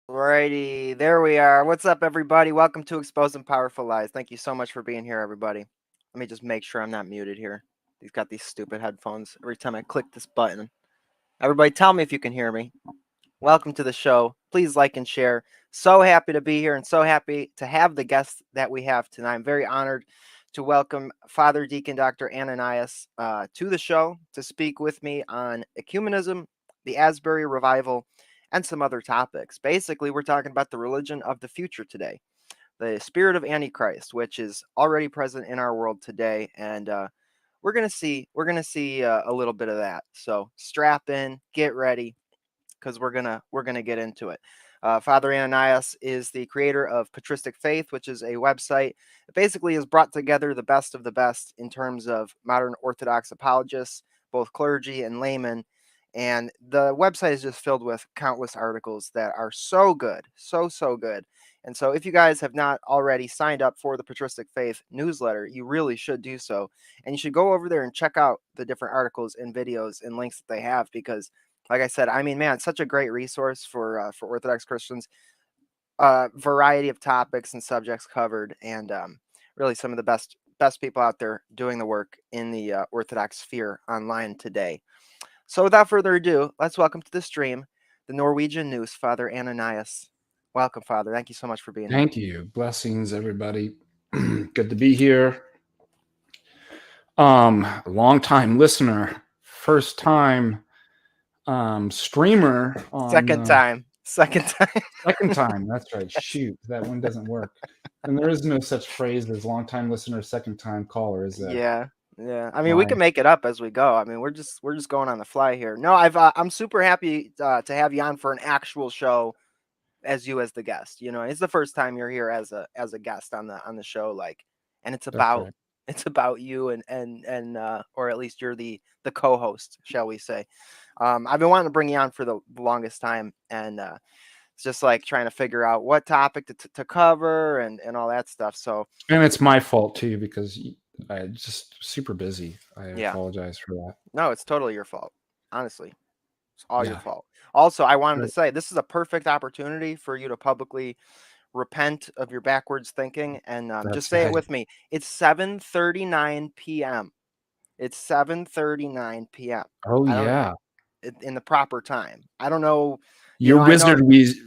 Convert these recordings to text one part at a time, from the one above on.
Alrighty, there we are. What's up, everybody? Welcome to Exposing Powerful Lies. Thank you so much for being here, everybody. Let me just make sure I'm not muted here. He's got these stupid headphones. Every time I click this button, everybody, tell me if you can hear me. Welcome to the show. Please like and share. So happy to be here and so happy to have the guests that we have tonight. I'm very honored to welcome Father Deacon Dr. Ananias to the show to speak with me on ecumenism, the Asbury Revival, and some other topics. Basically, we're talking about the religion of the future today, the spirit of Antichrist, which is already present in our world today, and we're gonna see a little bit of that. So strap in, get ready, because we're gonna get into it. Father Ananias is the creator of Patristic Faith, which is a website that basically has brought together the best of the best in terms of modern Orthodox apologists, both clergy and laymen. And the website is just filled with countless articles that are so good, so good. And so, if you guys have not already signed up for the Patristic Faith newsletter, you really should do so. And you should go over there and check out the different articles and videos and links that they have, because like I said, I mean, man, it's such a great resource for Orthodox Christians. Variety of topics and subjects covered, and really some of the best people out there doing the work in the Orthodox sphere online today. So, without further ado, let's welcome to the stream the Norwegian News, Father Ananias. Welcome, Father. Thank you so much for being here. Thank you. Blessings, everybody. Good to be here. Long time listener, first time streamer on Second time. Second time. second time. That's right. Shoot, that one doesn't work. And there is no such phrase as long time listener, second time caller, is there? Yeah. Yeah. I mean, we Why? can make it up as we go. I mean, we're just going on the fly here. No, I'm super happy to have you on for an actual show as you as the guest. It's the first time you're here as a guest on the show, like, and it's That's about right. it's about you and or at least you're the co-host, shall we say. I've been wanting to bring you on for the longest time, and it's just like trying to figure out what topic to cover and all that stuff. So And it's my fault too because I just super busy. I yeah, apologize for that. no, it's totally your fault. Honestly, it's all your Yeah, fault. Also, I wanted to great. say this is a perfect opportunity for you to publicly repent of your backwards thinking and just That's say it right. with me. It's 7:39 p.m. It's 7:39 p.m. Oh I don't yeah. in the proper time. I don't know. I know.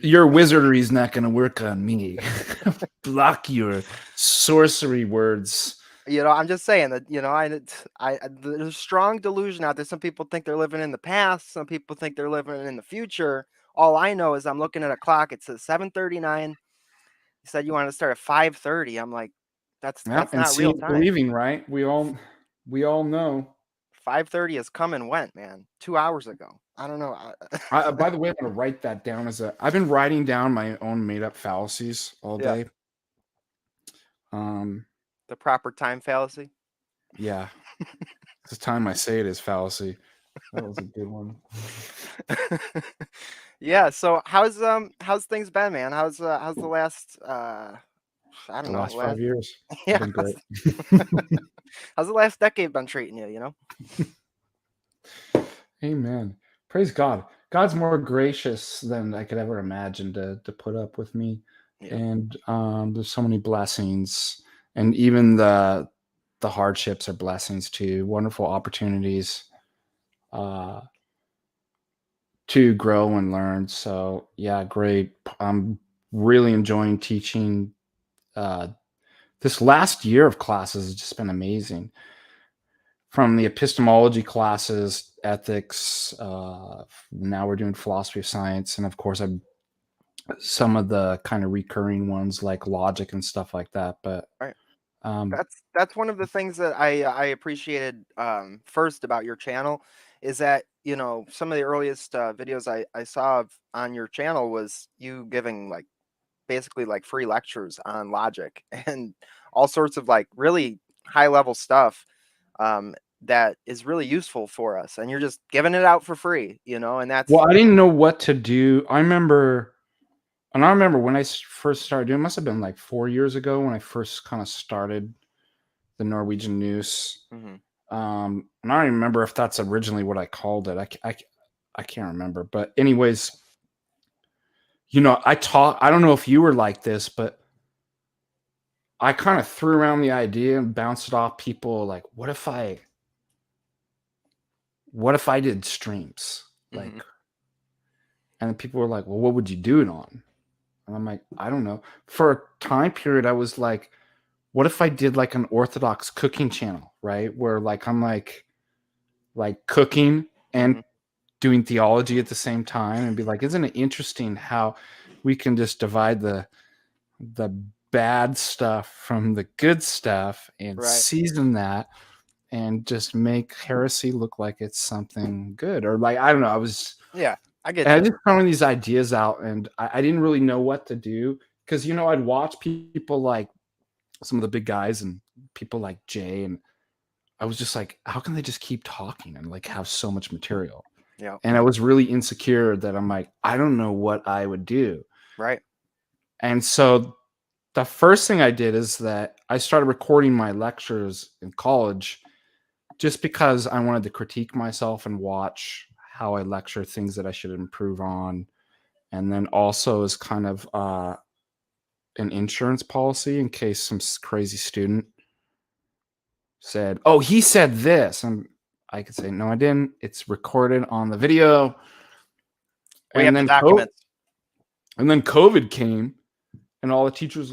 Your wizardry is not going to work on me. Block your sorcery words. I'm just saying that. There's a strong delusion out there. Some people think they're living in the past. Some people think they're living in the future. All I know is I'm looking at a clock. It says 7:39. You said you wanted to start at 5:30. I'm like, that's Yeah, that's and not real seeing time. believing, right? We all know. 5:30 has come and went, man. 2 hours ago. I don't know. By the way, I'm going to write that down as a. I've been writing down my own made up fallacies all Yeah, day. Um, the proper time fallacy. yeah, it's the time I say it is fallacy. That was a good one. Yeah. So how's things been, man? How's the last I The don't know last last 5 years have yeah been great. how's the last decade been treating you? Amen. Praise God. God's more gracious than I could ever imagine to put up with me. Yeah. And there's so many blessings. And even the hardships are blessings too. Wonderful opportunities uh, to grow and learn. So yeah, great. I'm really enjoying teaching. Uh, this last year of classes has just been amazing. From the epistemology classes, ethics. Now we're doing philosophy of science, and of course, some of the kind of recurring ones like logic and stuff like that. But Right. um, That's one of the things that I appreciated first about your channel is that some of the earliest videos I saw on your channel was you giving like basically like free lectures on logic and all sorts of like really high level stuff um, that is really useful for us, and you're just giving it out for free, and that's well, I didn't know what to do. I remember when I first started doing. It must have been like 4 years ago when I first kind of started the Norwegian news. hmm And I don't even remember if that's originally what I called it. I can't remember. But anyways, I don't know if you were like this, but I kind of threw around the idea and bounced it off people like, what if I did streams? hmm Like, and then people were like, well, what would you do it on? And I'm like, I don't know. For a time period, I was like, what if I did like an Orthodox cooking channel, right? Where like I'm like cooking and hmm doing theology at the same time and be like, isn't it interesting how we can just divide the bad stuff from the good stuff and right. season that and just make heresy look like it's something good? Or like, I don't know. Yeah, I get I you. just throwing these ideas out and I didn't really know what to do because, I'd watch people like some of the big guys and people like Jay, and I was just like, how can they just keep talking and like have so much material? Yeah, And I was really insecure that I'm like, I don't know what I would do. right. And so the first thing I did is that I started recording my lectures in college just because I wanted to critique myself and watch how I lecture, things that I should improve on. And then also as kind of an insurance policy in case some crazy student said, oh, he said this. And I could say, no, I didn't. It's recorded on the video. We have And the then documents. COVID came and all the teachers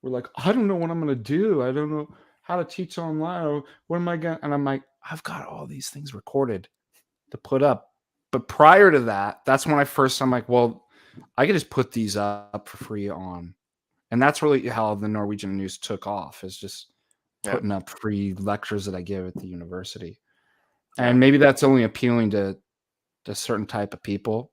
were like, I don't know what I'm gonna do. I don't know how to teach online. What am I gonna? And I'm like, I've got all these things recorded to put up. But prior to that, that's when I'm like, well, I could just put these up for free on. And that's really how the Norwegian news took off, is just Yeah. putting up free lectures that I give at the university. Yeah. And maybe that's only appealing to a certain type of people.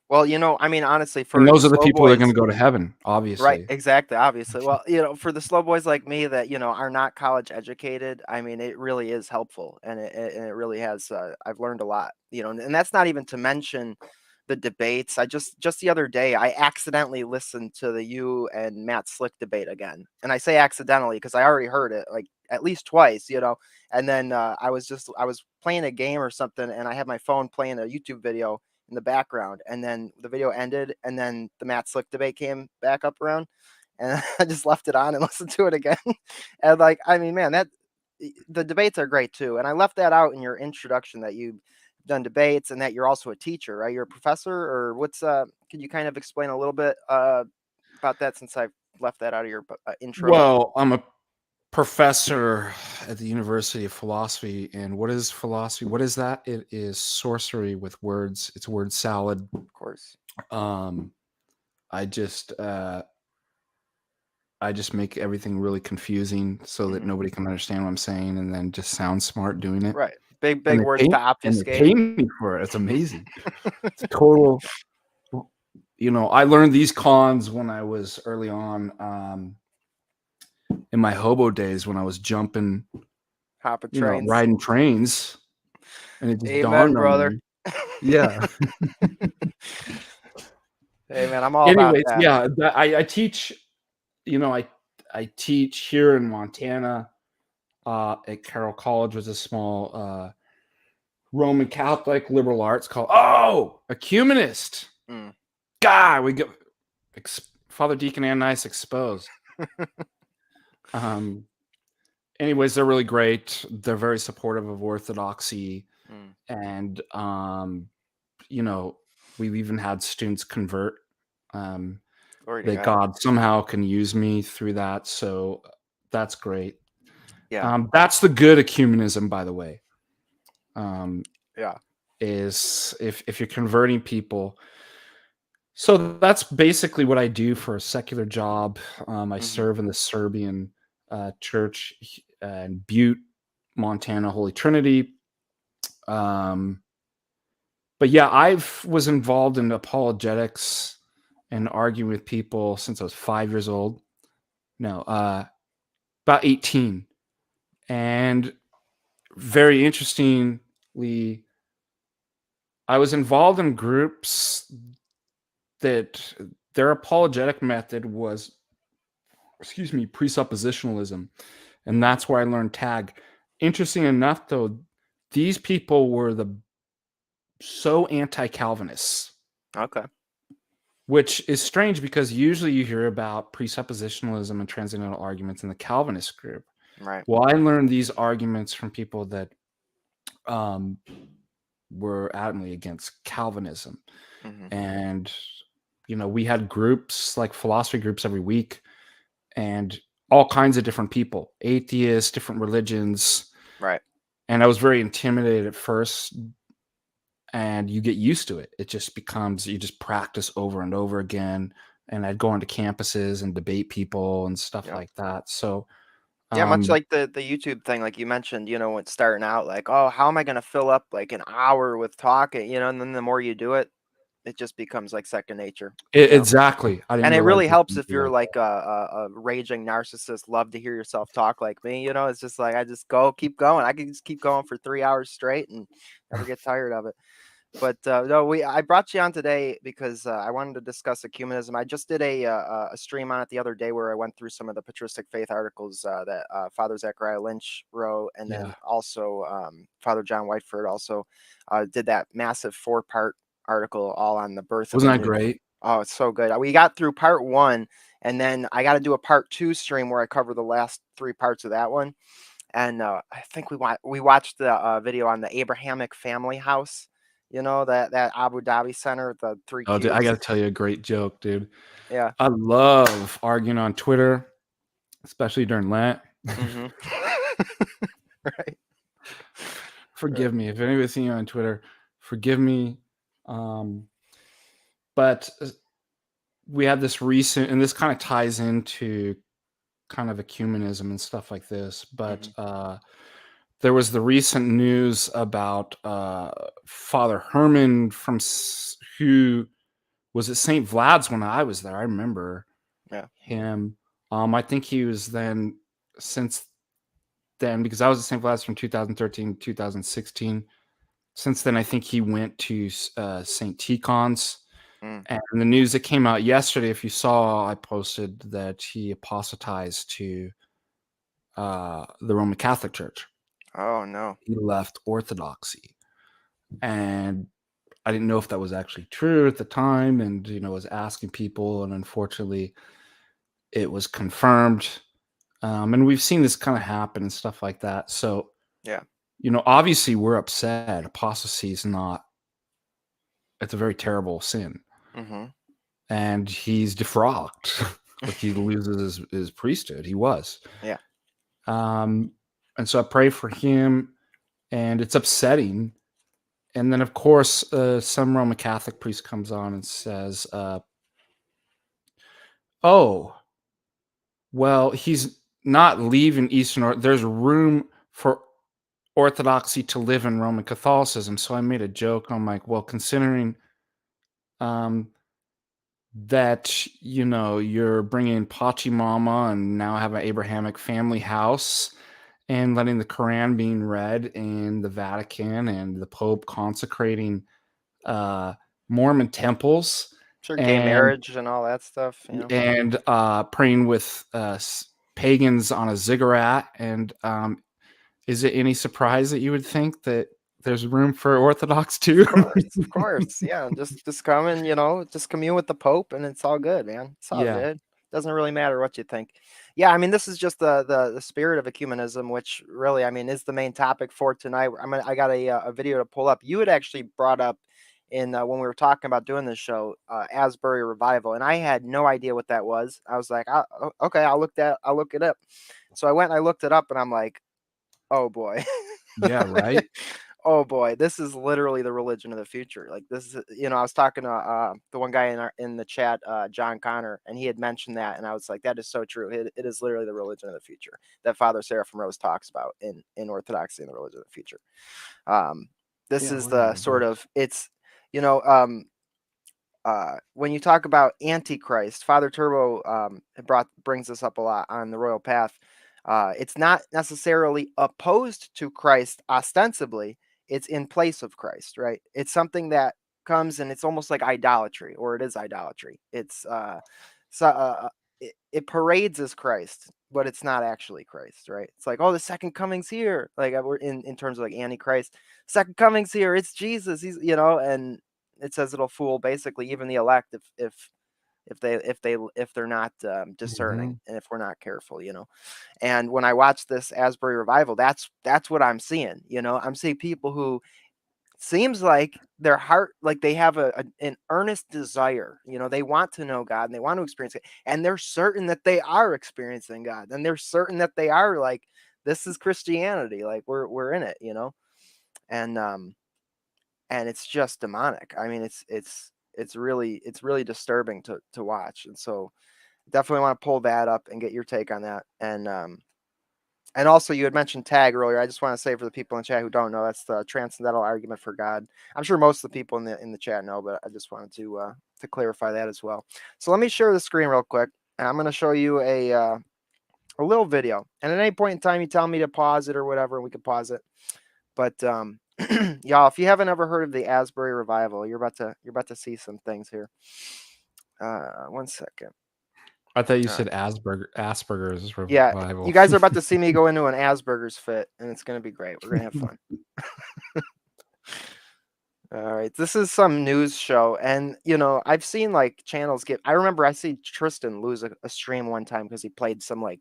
Well, I mean, honestly, And for the those are the slow people that are gonna boys. go to heaven, Right, obviously. exactly, obviously. Well, for the slow boys like me that, are not college educated, I mean, it really is helpful, and it really has. I've learned a lot, and that's not even to mention the debates. I just the other day, I accidentally listened to the you and Matt Slick debate again, and I say accidentally because I already heard it like at least twice, and then I was playing a game or something, and I had my phone playing a YouTube video in the background, and then the video ended, and then the Matt Slick debate came back up around, and I just left it on and listened to it again. And like, I mean, man, the debates are great too. And I left that out in your introduction that you've done debates and that you're also a teacher, right? You're a professor, or what's can you kind of explain a little bit about that, since I left that out of your intro? Well, I'm a professor at the University of Philosophy, and what is philosophy? What is that? It is sorcery with words. It's word salad. Of course. Um, I just make everything really confusing so that Hmm. nobody can understand what I'm saying, and then just sound smart doing it. Right. Big, And big words to they obfuscate. pay me for it. It's amazing. It's total. I learned these cons when I was early on, in my hobo days, when I was jumping, Hopper trains. riding trains, and it just Amen, dawned on brother. me. Yeah. Hey, man, I'm all about Anyways, that. yeah, I teach. I teach here in Montana, at Carroll College, was a small Roman Catholic liberal arts called Ecumenist. Mm. God, we go Father Deacon Ananias exposed. Um, Anyways, they're really great. They're very supportive of Orthodoxy, Mm. and we've even had students convert. Um, Glory to that God. God somehow can use me through that, so that's great. Yeah. That's the good ecumenism, by the way. Um, Yeah. is if you're converting people. So that's basically what I do for a secular job. I Hmm. serve in the Serbian church in Butte, Montana, Holy Trinity. Um, but yeah, was involved in apologetics and arguing with people since I was 5 years old. No, about 18. And very interestingly, I was involved in groups that their apologetic method was, presuppositionalism. And that's where I learned tag. Interesting enough, though, these people were so anti-Calvinists, Okay. which is strange because usually you hear about presuppositionalism and transcendental arguments in the Calvinist group. Right. Well, I learned these arguments from people that um, were adamantly against Calvinism. Hmm. And, we had groups, like philosophy groups, every week, and all kinds of different people, atheists, different religions. Right. And I was very intimidated at first, and you get used to it. It just becomes, you just practice over and over again. And I'd go onto campuses and debate people and stuff Yep. like that. So, Yeah, much um, like the YouTube thing, like you mentioned, when starting out, like, oh, how am I gonna fill up like an hour with talking, and then the more you do it, it just becomes like second nature, exactly. I didn't And it realize really it was helps gonna if be you're like like that. a raging narcissist, love to hear yourself talk like me. It's just like I just keep going. I can just keep going for 3 hours straight and never get tired of it. But no, I brought you on today because I wanted to discuss ecumenism. I just did a stream on it the other day where I went through some of the patristic faith articles that Father Zechariah Lynch wrote, and then Yeah. also Father John Whiteford also did that massive 4-part article all on the birth of a Wasn't that new. great? Oh, it's so good. We got through part one, and then I got to do a part two stream where I cover the last 3 parts of that one. And I think we watched the video on the Abrahamic family house. That Abu Dhabi center, the three Oh, dude, I cubes. gotta tell you a great joke, dude. Yeah. I love arguing on Twitter. especially during Lent. Mm-hmm. Right. Forgive me if anybody's seeing you on Twitter. Forgive me, but we had this recent, and this kind of ties into kind of ecumenism and stuff like this. But Mm-hmm. there was the recent news about Father Herman who was at St. Vlad's when I was there. I remember Yeah. him. I think he was then, since then, because I was at St. Vlad's from 2013 to 2016. Since then, I think he went to St. Tikhon's. Mm. And the news that came out yesterday, if you saw, I posted that he apostatized to the Roman Catholic Church. Oh no. He left Orthodoxy. And I didn't know if that was actually true at the time, and was asking people, and unfortunately it was confirmed. And we've seen this kind of happen and stuff like that. So, Yeah. obviously we're upset. Apostasy is not, it's a very terrible sin. Mm-hmm. And he's defrocked. Like, he loses his priesthood. He was. Yeah. And so I pray for him, and it's upsetting. And then, of course, some Roman Catholic priest comes on and says, oh, well, he's not leaving Eastern Orthodoxy. There's room for Orthodoxy to live in Roman Catholicism. So I made a joke. I'm like, well, considering um, that, you're bringing Pachamama and now have an Abrahamic family house, and letting the Quran being read in the Vatican, and the Pope consecrating uh, Mormon temples, Sure. Gay and marriage and all that stuff. You know. praying with pagans on a ziggurat. And is it any surprise that you would think that there's room for Orthodox too? Of course, of course. Yeah, just come and, just commune with the Pope and it's all good, man. It's all Yeah. good. Doesn't really matter what you think. Yeah, I mean, this is just the spirit of ecumenism, which really, I mean, is the main topic for tonight. I got a video to pull up. You had actually brought up in when we were talking about doing this show, Asbury Revival, and I had no idea what that was. I was like, okay, I'll look it up. So I went and I looked it up, and I'm like, oh boy. Yeah, right. Oh boy, this is literally the religion of the future. Like, this is, I was talking to the one guy in the chat, John Connor, and he had mentioned that, and I was like, that is so true. It is literally the religion of the future that Father Seraphim Rose talks about in Orthodoxy and the religion of the future. This Yeah, is where are the my sort books? of you know um when you talk about Antichrist, Father Turbo brings this up a lot on the Royal Path. It's not necessarily opposed to Christ ostensibly; it's in place of Christ, right? It's something that comes and it's almost like idolatry, or it is idolatry. It's so it parades as Christ, but it's not actually Christ, right? It's like, oh, the second coming's here. Like, we're in terms of like Antichrist, second coming's here. It's Jesus. He's and it says it'll fool basically even the elect if they're not discerning Hmm. and if we're not careful. And when I watch this Asbury Revival, that's what I'm seeing. I'm seeing people who seems like their heart, like they have an earnest desire. They want to know God and they want to experience it, and they're certain that they are experiencing God, and they're certain that they are like, this is Christianity, like we're in it. And and it's just demonic. I mean, it's really disturbing to watch. And so definitely want to pull that up and get your take on that. And also, you had mentioned tag earlier. I just want to say for the people in chat who don't know, that's the transcendental argument for God. I'm sure most of the people in the chat know, but I just wanted to clarify that as well. So let me share the screen real quick, and I'm going to show you a little video. And at any point in time, you tell me to pause it or whatever, and we can pause it. But y'all, if you haven't ever heard of the Asbury Revival, you're about to see some things here. 1 second. I thought you Uh, said Asperger's yeah, revival. you guys are about to see me go into an Asperger's fit, and it's gonna be great. We're gonna have fun. All right, this is some news show, and I've seen like channels get. I remember I see Tristan lose a stream one time because he played some like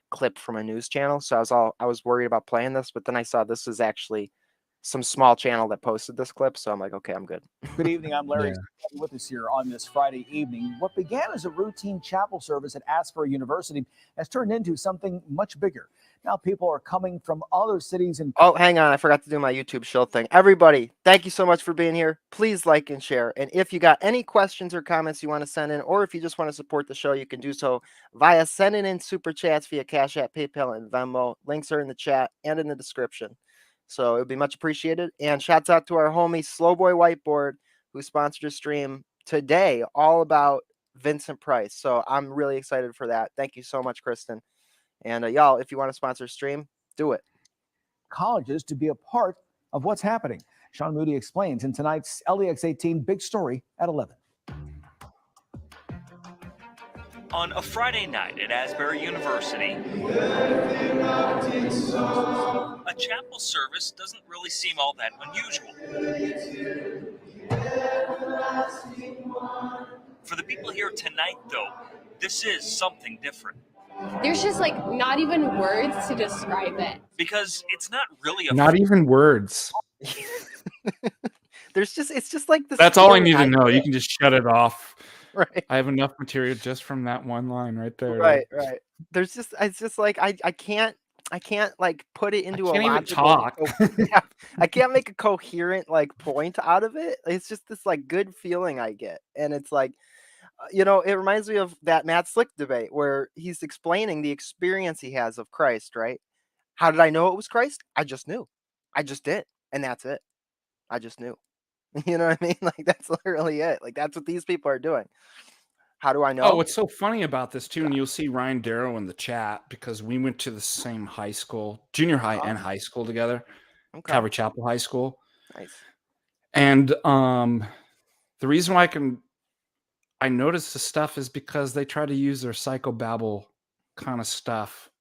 clip from a news channel. So I was worried about playing this, but then I saw this is actually some small channel that posted this clip, so I'm like, okay, I'm good. Good evening. I'm Larry. Yeah. With us here on this Friday evening. What began as a routine chapel service at Asbury University has turned into something much bigger. Now people are coming from other cities and Oh, hang on. I forgot to do my YouTube show thing. Everybody, thank you so much for being here. Please like and share. And if you got any questions or comments you want to send in, or if you just want to support the show, you can do so via sending in super chats via Cash App, PayPal, and Venmo. Links are in the chat and in the description. So it would be much appreciated. And shouts out to our homie Slowboy Whiteboard, who sponsored a stream today all about Vincent Price. So I'm really excited for that. Thank you so much, Kristen. And y'all, if you want to sponsor a stream, do it. colleges to be a part of what's happening. Sean Moody explains in tonight's LEX 18 Big Story at 11. On a Friday night at Asbury University, a chapel service doesn't really seem all that unusual. For the people here tonight, though, this is something different. There's just like not even words to describe it. Because it's not really a... Not even words. It's just like this. That's all I need to know. You can just shut it off. Right. I have enough material just from that one line right there. Right. It's just like I can't like put it into I can't a logical, even talk. Yeah, I can't make a coherent like point out of it. It's just this like good feeling I get, and it's like, it reminds me of that Matt Slick debate where he's explaining the experience he has of Christ. Right? How did I know it was Christ? I just knew. I just did, and that's it. I just knew. You know what I mean? Like that's literally it. Like that's what these people are doing. How do I know? Oh, what's so funny about this too, and you'll see Ryan Darrow in the chat because we went to the same high school, junior high and high school together, Calvary Chapel High School. Nice. And the reason why I noticed the stuff is because they try to use their psychobabble kind of stuff.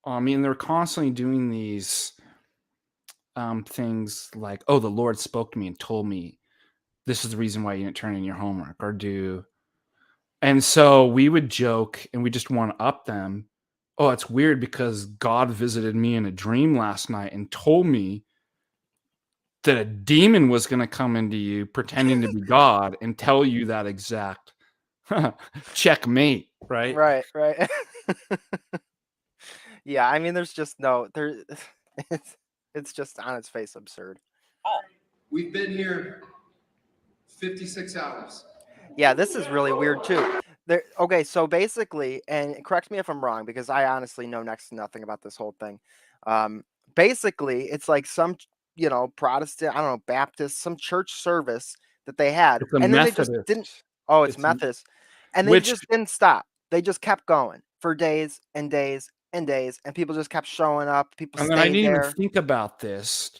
I mean, they're constantly doing these things like, oh, the Lord spoke to me and told me this is the reason why you didn't turn in your homework or do. And so we would joke and we just want to up them. Oh, it's weird because God visited me in a dream last night and told me that a demon was going to come into you pretending to be God and tell you that exact checkmate, right? Right. Yeah, I mean, there's just it's just on its face absurd. Oh, we've been here 56 hours. Yeah, this is really weird too. Okay, so basically, and correct me if I'm wrong because I honestly know next to nothing about this whole thing. Basically, it's like some, Protestant, I don't know, Baptist, some church service that they had, It's a and then they just Methodist. didn't. Oh, it's Methodist, and they just didn't stop. They just kept going for days and days and days, and people just kept showing up. People And stayed then I didn't there. even think about this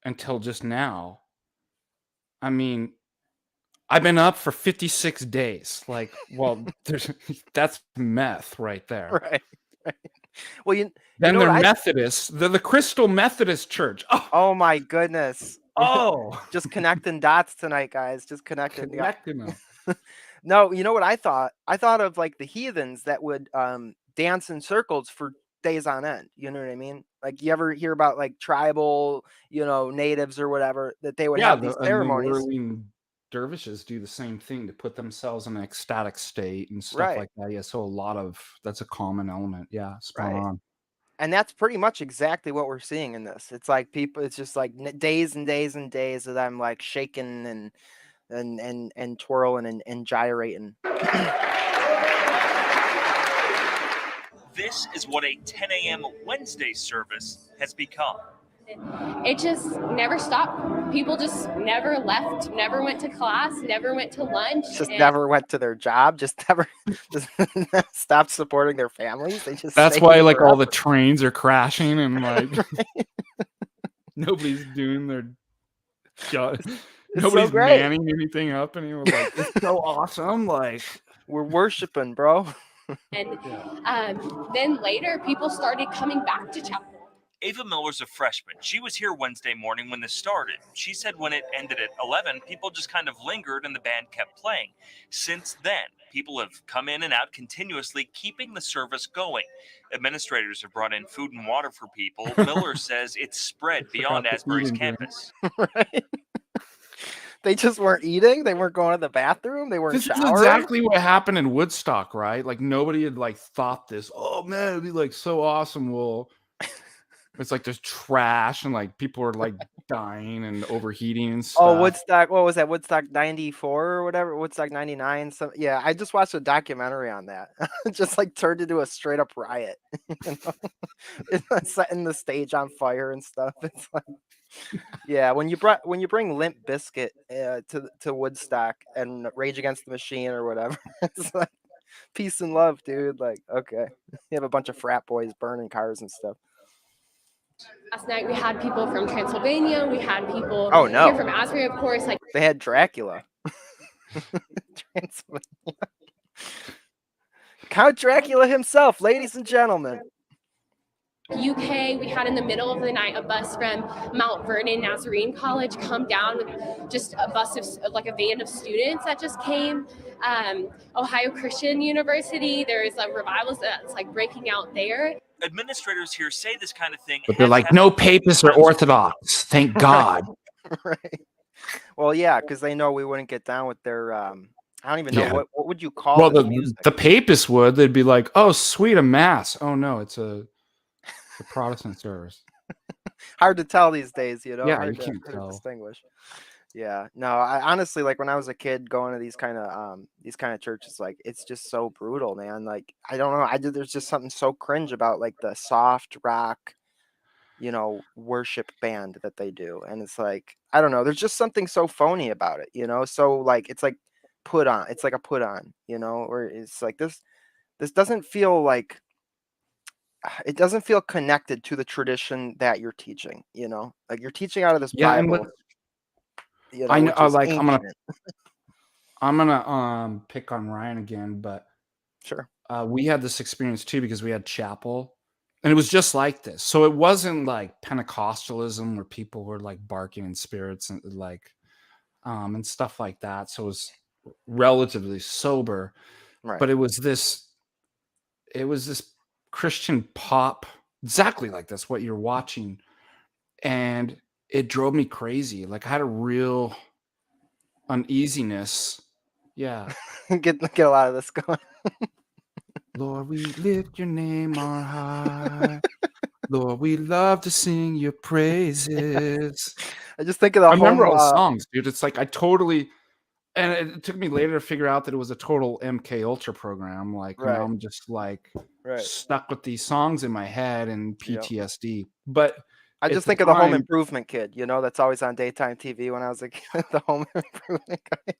until just now. I mean, I've been up for 56 days. Like, well, that's meth right there. Right. Well, then they're Methodists. They're the Crystal Methodist Church. Oh my goodness. Oh, just connecting dots tonight, guys. Just connecting them. No, you know what I thought? I thought of like the heathens that would dance in circles for days on end. You know what I mean? Like you ever hear about like tribal, natives or whatever that they would have these ceremonies. The whirling dervishes do the same thing to put themselves in an ecstatic state and stuff like that. Yeah, so that's a common element. Yeah, spot on. And that's pretty much exactly what we're seeing in this. It's like people. It's just like days and days and days of them like shaking and twirling and gyrating. This is what a 10 a.m. Wednesday service has become. It just never stopped. People just never left, never went to class, never went to lunch. Just never went to their job, just never stopped supporting their families. That's why like all the trains are crashing and like nobody's doing their job. Nobody's manning anything up, and he was like, it's so awesome. Like, we're worshiping, bro. And then later, people started coming back to chapel. Ava Miller's a freshman. She was here Wednesday morning when this started. She said when it ended at 11, people just kind of lingered and the band kept playing. Since then, people have come in and out continuously, keeping the service going. Administrators have brought in food and water for people. Miller says it's spread beyond the Asbury's eating drink. campus. Right? They just weren't eating. They weren't going to the bathroom. They weren't This is showering. exactly what happened in Woodstock, right? Like nobody had like thought this. Oh man, it'd be like so awesome. Well, it's like there's trash and like people are like dying and overheating and stuff. Oh, Woodstock. What was that? Woodstock 94 or whatever? Woodstock 99. So yeah, I just watched a documentary on that. It just like turned into a straight up riot. You know? It's like setting the stage on fire and stuff. It's like, yeah, when you bring Limp Bizkit to Woodstock and Rage Against the Machine or whatever, it's like peace and love, dude. Like, okay, you have a bunch of frat boys burning cars and stuff. Last night we had people from Transylvania. We had people Oh, no. here from Asbury, of course. Like They had Dracula. Transylvania. Count Dracula himself, ladies and gentlemen. UK, we had in the middle of the night a bus from Mount Vernon Nazarene College come down with just a bus of like a van of students that just came. Ohio Christian University, there's a revival that's like breaking out there. Administrators here say this kind of thing. But they're has like, happened no papists or times before. Orthodox. Thank God. Right. Well, yeah, because they know we wouldn't get down with their. I don't even know Yeah. what would you call Well, this the music? papists would. They'd be like, oh, sweet, a mass. Oh no, it's a Protestant service. Hard to tell these days, you know. Yeah, hard you can't to tell. distinguish. Yeah, no, I honestly, like when I was a kid going to these kind of churches, like it's just so brutal, man. Like I don't know, there's just something so cringe about like the soft rock, you know, worship band that they do, and it's like I don't know, there's just something so phony about it, you know. So like it's like put on, it's like a put on, you know, or it's like this doesn't feel like it doesn't feel connected to the tradition that you're teaching, you know, like you're teaching out of this Yeah, and Bible, what you I know, know, which is like ancient. I'm gonna pick on Ryan again, but Sure. we had this experience too because we had chapel, and it was just like this. So it wasn't like Pentecostalism where people were like barking in spirits and like and stuff like that. So it was relatively sober, Right. but it was this Christian pop, exactly like this, what you're watching. And it drove me crazy. Like I had a real uneasiness. Yeah. get a lot of this going. Lord, we lift your name on high. Lord, we love to sing your praises. I just think of the I remember home. all the songs, dude. It's like I totally, and it took me later to figure out that it was a total MK Ultra program. Like Right. now I'm just like Right. stuck with these songs in my head and Yep. PTSD. But I at just the think of the Home time- Improvement kid, you know, that's always on daytime TV when I was a kid. The Home Improvement guy.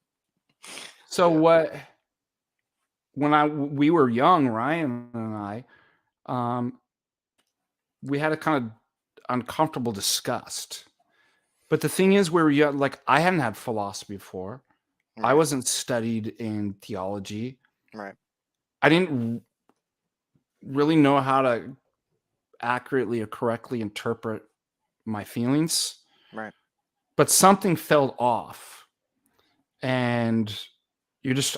So Yeah. when we were young, Ryan and I, we had a kind of uncomfortable disgust. But the thing is, where you like, I hadn't had philosophy before. I Right. wasn't studied in theology. Right. I didn't really know how to accurately or correctly interpret my feelings. Right. But something felt off. And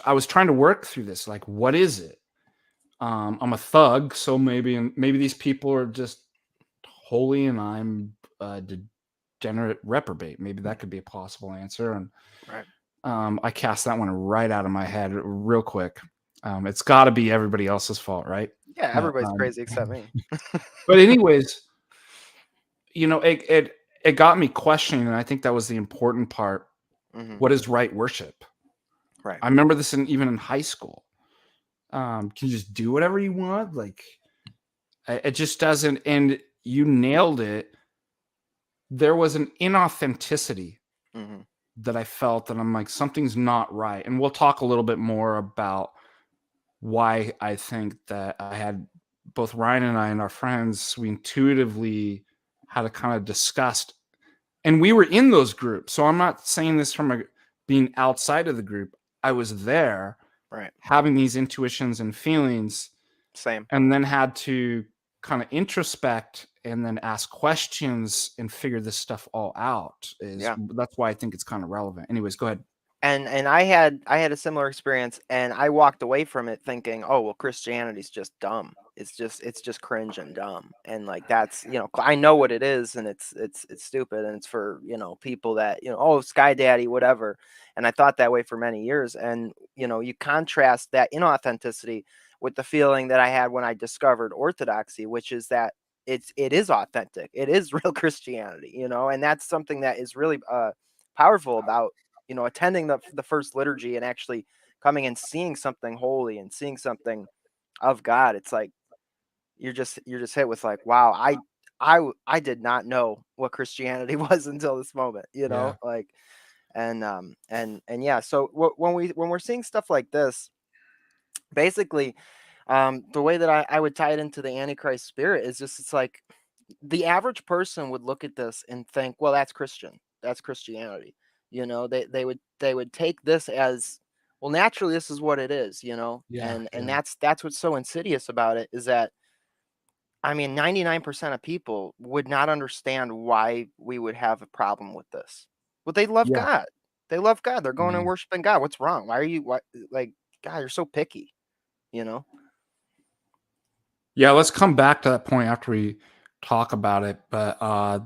I was trying to work through this. Like, what is it? I'm a thug, so maybe these people are just holy and I'm a degenerate reprobate. Maybe that could be a possible answer. And Right. I cast that one right out of my head real quick. It's got to be everybody else's fault, right? Yeah, everybody's crazy except me. But anyways, you know, it got me questioning, and I think that was the important part. Mhm. What is right worship? Right. I remember this even in high school. Can you just do whatever you want? Like, it just doesn't. And you nailed it. There was an inauthenticity Mhm. that I felt that I'm like, something's not right. And we'll talk a little bit more about why I think that I had both Ryan and I and our friends, we intuitively had a kind of disgust. And we were in those groups. So I'm not saying this from being outside of the group. I was there. Right. Having these intuitions and feelings, Same. and then had to kind of introspect and then ask questions and figure this stuff all out. That's why I think it's kind of relevant. Anyways, go ahead. And I had a similar experience, and I walked away from it thinking, oh well, Christianity's just dumb. It's just cringe and dumb, and like that's, you know, I know what it is, and it's stupid, and it's for, you know, people that, you know, oh, Sky Daddy, whatever. And I thought that way for many years, and you know, you contrast that inauthenticity with the feeling that I had when I discovered Orthodoxy, which is that it is authentic, it is real Christianity, you know, and that's something that is really powerful about, you know, attending the first liturgy and actually coming and seeing something holy and seeing something of God. It's like you're just hit with like, wow, I did not know what Christianity was until this moment, you know, like, and yeah. So when we're seeing stuff like this, basically, the way that I would tie it into the Antichrist spirit is just, it's like the average person would look at this and think, well, that's Christian. That's Christianity. You know, they would take this as, well, naturally, this is what it is, you know? And that's what's so insidious about it, is that, I mean, 99% of people would not understand why we would have a problem with this. Well, they love God. They love God. They're going and worshiping God. What's wrong? Why are you, like, God, you're so picky, you know? Yeah, let's come back to that point after we talk about it. But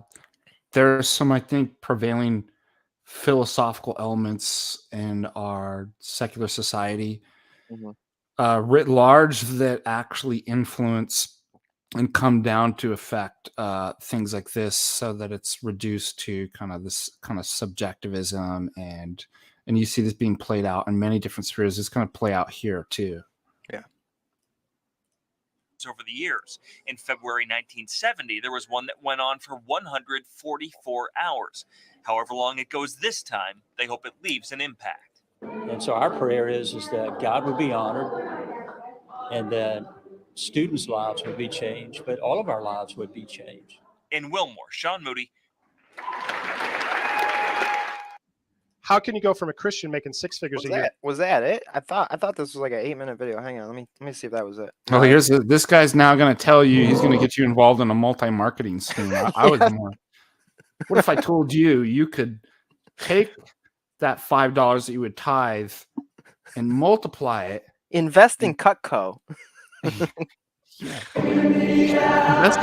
there's some, I think, prevailing philosophical elements in our secular society writ large that actually influence and come down to affect things like this, so that it's reduced to kind of this kind of subjectivism, and you see this being played out in many different spheres. It's going to play out here too. Yeah. Over the years. In February 1970, there was one that went on for 144 hours. However long it goes this time, they hope it leaves an impact. And so our prayer is that God would be honored, and that students' lives would be changed, but all of our lives would be changed. In Wilmore, Sean Moody. How can you go from a Christian making six figures a year? Was that it? I thought this was like an 8-minute video. Hang on, let me see if that was it. Well, here's this guy's now going to tell you he's going to get you involved in a multi-marketing scheme. I was more. What if I told you could take that $5 that you would tithe and multiply it? Invest in Cutco. Invest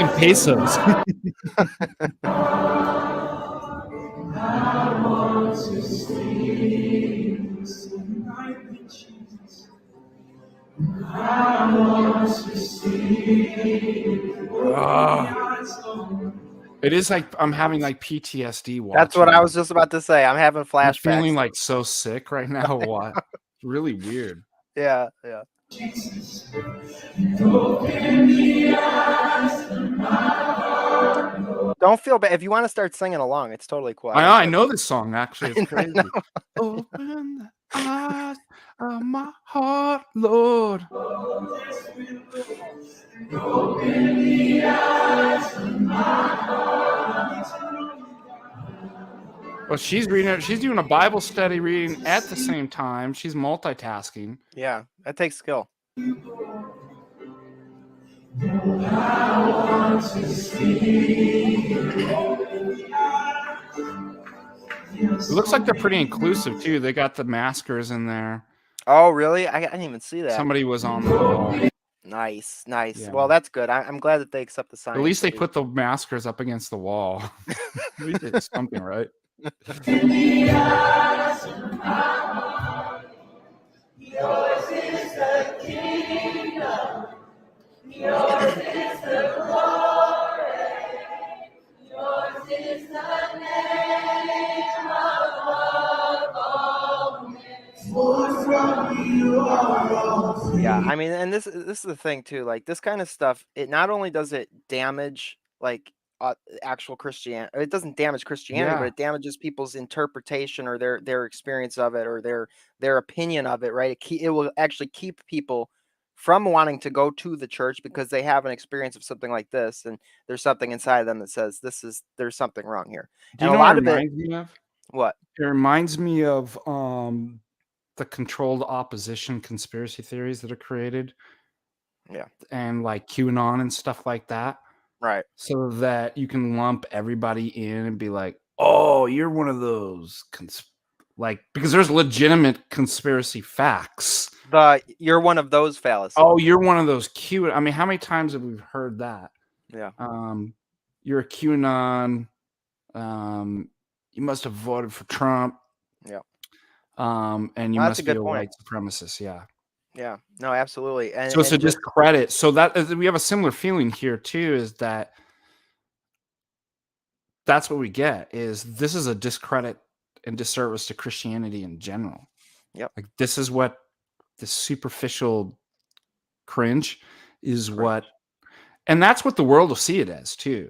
in pesos. It is like I'm having like PTSD watching. That's what I was just about to say. I'm having flashbacks. I'm feeling like so sick right now. What? It's really weird. Yeah. Don't feel bad. If you want to start singing along, it's totally cool. I know this song, actually. It's crazy. Open the eyes of my heart, Lord. Open the eyes of my heart. Well, she's reading it. She's doing a Bible study reading at the same time. She's multitasking. Yeah, that takes skill. It looks like they're pretty inclusive too. They got the maskers in there. Oh, really? I didn't even see that. Somebody was on the wall. Nice. Yeah. Well, that's good. I'm glad that they accept the sign. At least they put the maskers up against the wall. We did something right. Yours is the kingdom. Yours is the glory. Yours is the name above all names. For from you are all. Yeah, I mean, and this is the thing too. Like this kind of stuff, it not only does it damage like actual Christianity, it doesn't damage Christianity, but it damages people's interpretation or their experience of it or their opinion of it. Right? It will actually keep people from wanting to go to the church because they have an experience of something like this, and there's something inside of them that says there's something wrong here. Do you know what it reminds me of? What? It reminds me of the controlled opposition conspiracy theories that are created. Yeah. and like QAnon and stuff like that, Right. so that you can lump everybody in and be like, oh, you're one of those like, because there's legitimate conspiracy facts. You're one of those fallacies. Oh, you're one of those I mean, how many times have we heard that? Yeah. You're a QAnon. You must have voted for Trump. Yeah. And you Well, that's must a be good a point. white supremacist. Yeah. Yeah. No, absolutely. And, So it's a and just discredit. So that we have a similar feeling here too, is that that's what we get, is this is a discredit and disservice to Christianity in general. Yep. Like, this is what this superficial cringe is what, and that's what the world will see it as too.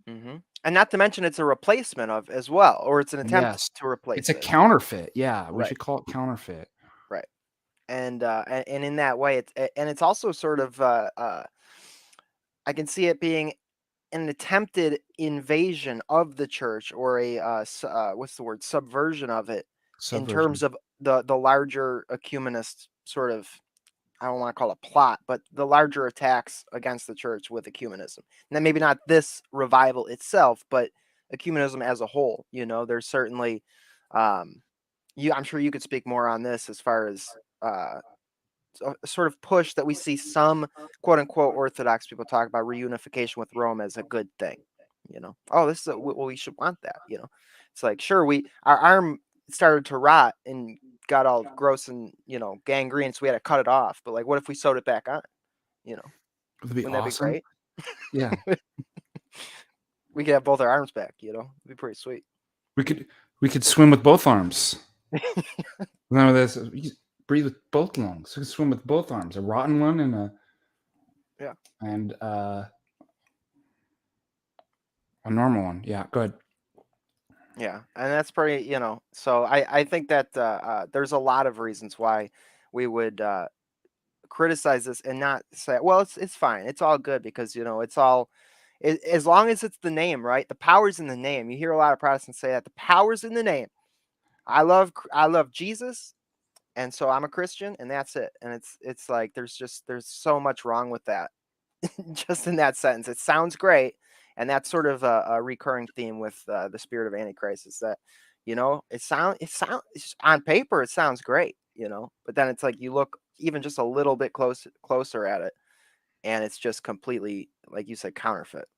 Mm-hmm. And not to mention, it's a replacement of as well, or it's an attempt Yes. to replace It's a it. counterfeit. Yeah, we Right. should call it counterfeit. Right. And in that way, it's also sort of I can see it being an attempted invasion of the church, or a what's the word, subversion of it, in terms of the larger ecumenist sort of, I don't want to call it plot, but the larger attacks against the church with ecumenism. And then maybe not this revival itself, but ecumenism as a whole. You know, there's certainly, I'm sure you could speak more on this as far as a sort of push that we see some quote unquote Orthodox people talk about reunification with Rome as a good thing. You know, oh, this is well, we should want that. You know, it's like, sure, our arm started to rot and got all gross and, you know, gangrene, so we had to cut it off. But like, what if we sewed it back on? You know, Wouldn't that be great? Yeah. We could have both our arms back. You know, it'd be pretty sweet. We could swim with both arms. No, this breathe with both lungs. We could swim with both arms, a rotten one and a normal one. Yeah, go ahead. Yeah, and that's pretty, you know, so I think that there's a lot of reasons why we would criticize this and not say, well, it's fine, it's all good, because, you know, it's all, as long as it's the name, right? The power's in the name. You hear a lot of Protestants say that the power's in the name. I love Jesus, and so I'm a Christian, and that's it. And it's like there's so much wrong with that. Just in that sentence, it sounds great, and that's sort of a recurring theme with the spirit of Antichrist, is that, you know, it sounds on paper it sounds great, you know, but then it's like you look even just a little bit closer at it, and it's just completely, like you said, counterfeit.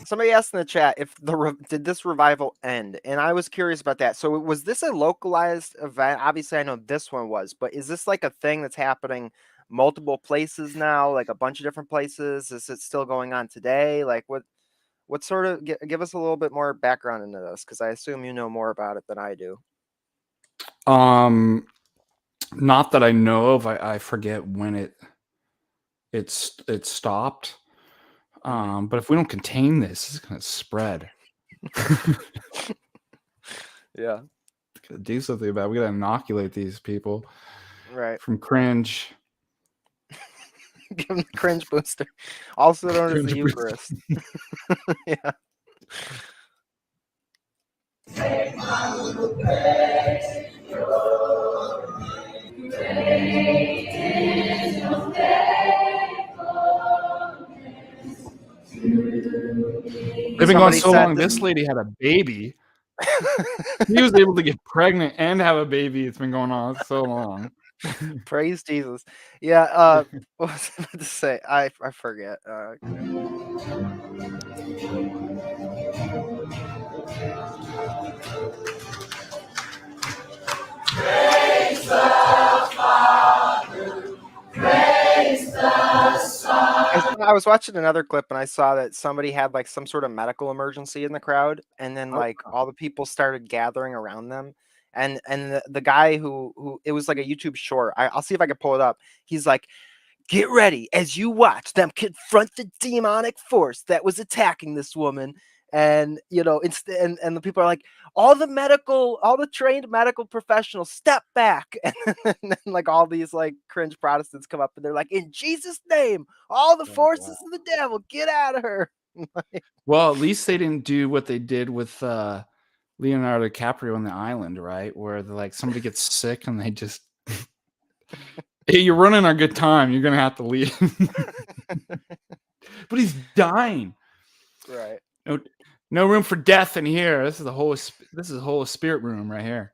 Somebody asked in the chat if did this revival end, and I was curious about that. So was this a localized event? Obviously, I know this one was, but is this like a thing that's happening multiple places now, like a bunch of different places? Is it still going on today? Like what sort of, give us a little bit more background into this, because I assume you know more about it than I do. Not that I know of. I forget when it stopped. But if we don't contain this, it's gonna spread. Yeah. Gotta do something about it. We gotta inoculate these people, right, from cringe. Give them the cringe booster, also known as the Eucharist. Yeah. They've been going so long. This lady had a baby. He was able to get pregnant and have a baby. It's been going on so long. Praise Jesus. Yeah. What was I about to say? I forget. Praise the Father. Praise the Son. I was watching another clip and I saw that somebody had like some sort of medical emergency in the crowd, and then like all the people started gathering around them, and the guy who it was like a YouTube short. I'll see if I can pull it up. He's like, get ready as you watch them confront the demonic force that was attacking this woman. And and the people are like, all the trained medical professionals step back. And then like all these like cringe Protestants come up and they're like, in Jesus' name, all the forces of the devil, get out of her. Well, at least they didn't do what they did with Leonardo DiCaprio on the island, right? Where like somebody gets sick and they just, hey, you're running a good time, you're gonna have to leave. But he's dying. Right. No room for death in here. This is the whole spirit room right here.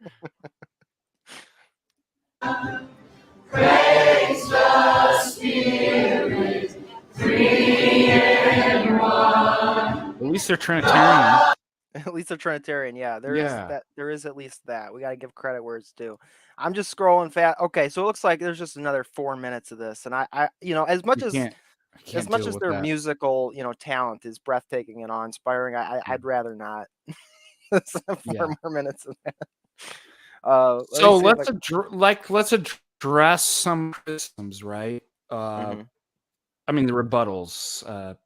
Praise the Spirit, three in one. At least they're Trinitarian. At least they're Trinitarian. Yeah, there is at least that. We got to give credit where it's due. I'm just scrolling fast. Okay, so it looks like there's just another 4 minutes of this, and I as much as their musical talent is breathtaking and awe-inspiring, I'd rather not. 4 more minutes of that. So let's address some criticisms, right? I mean the rebuttals.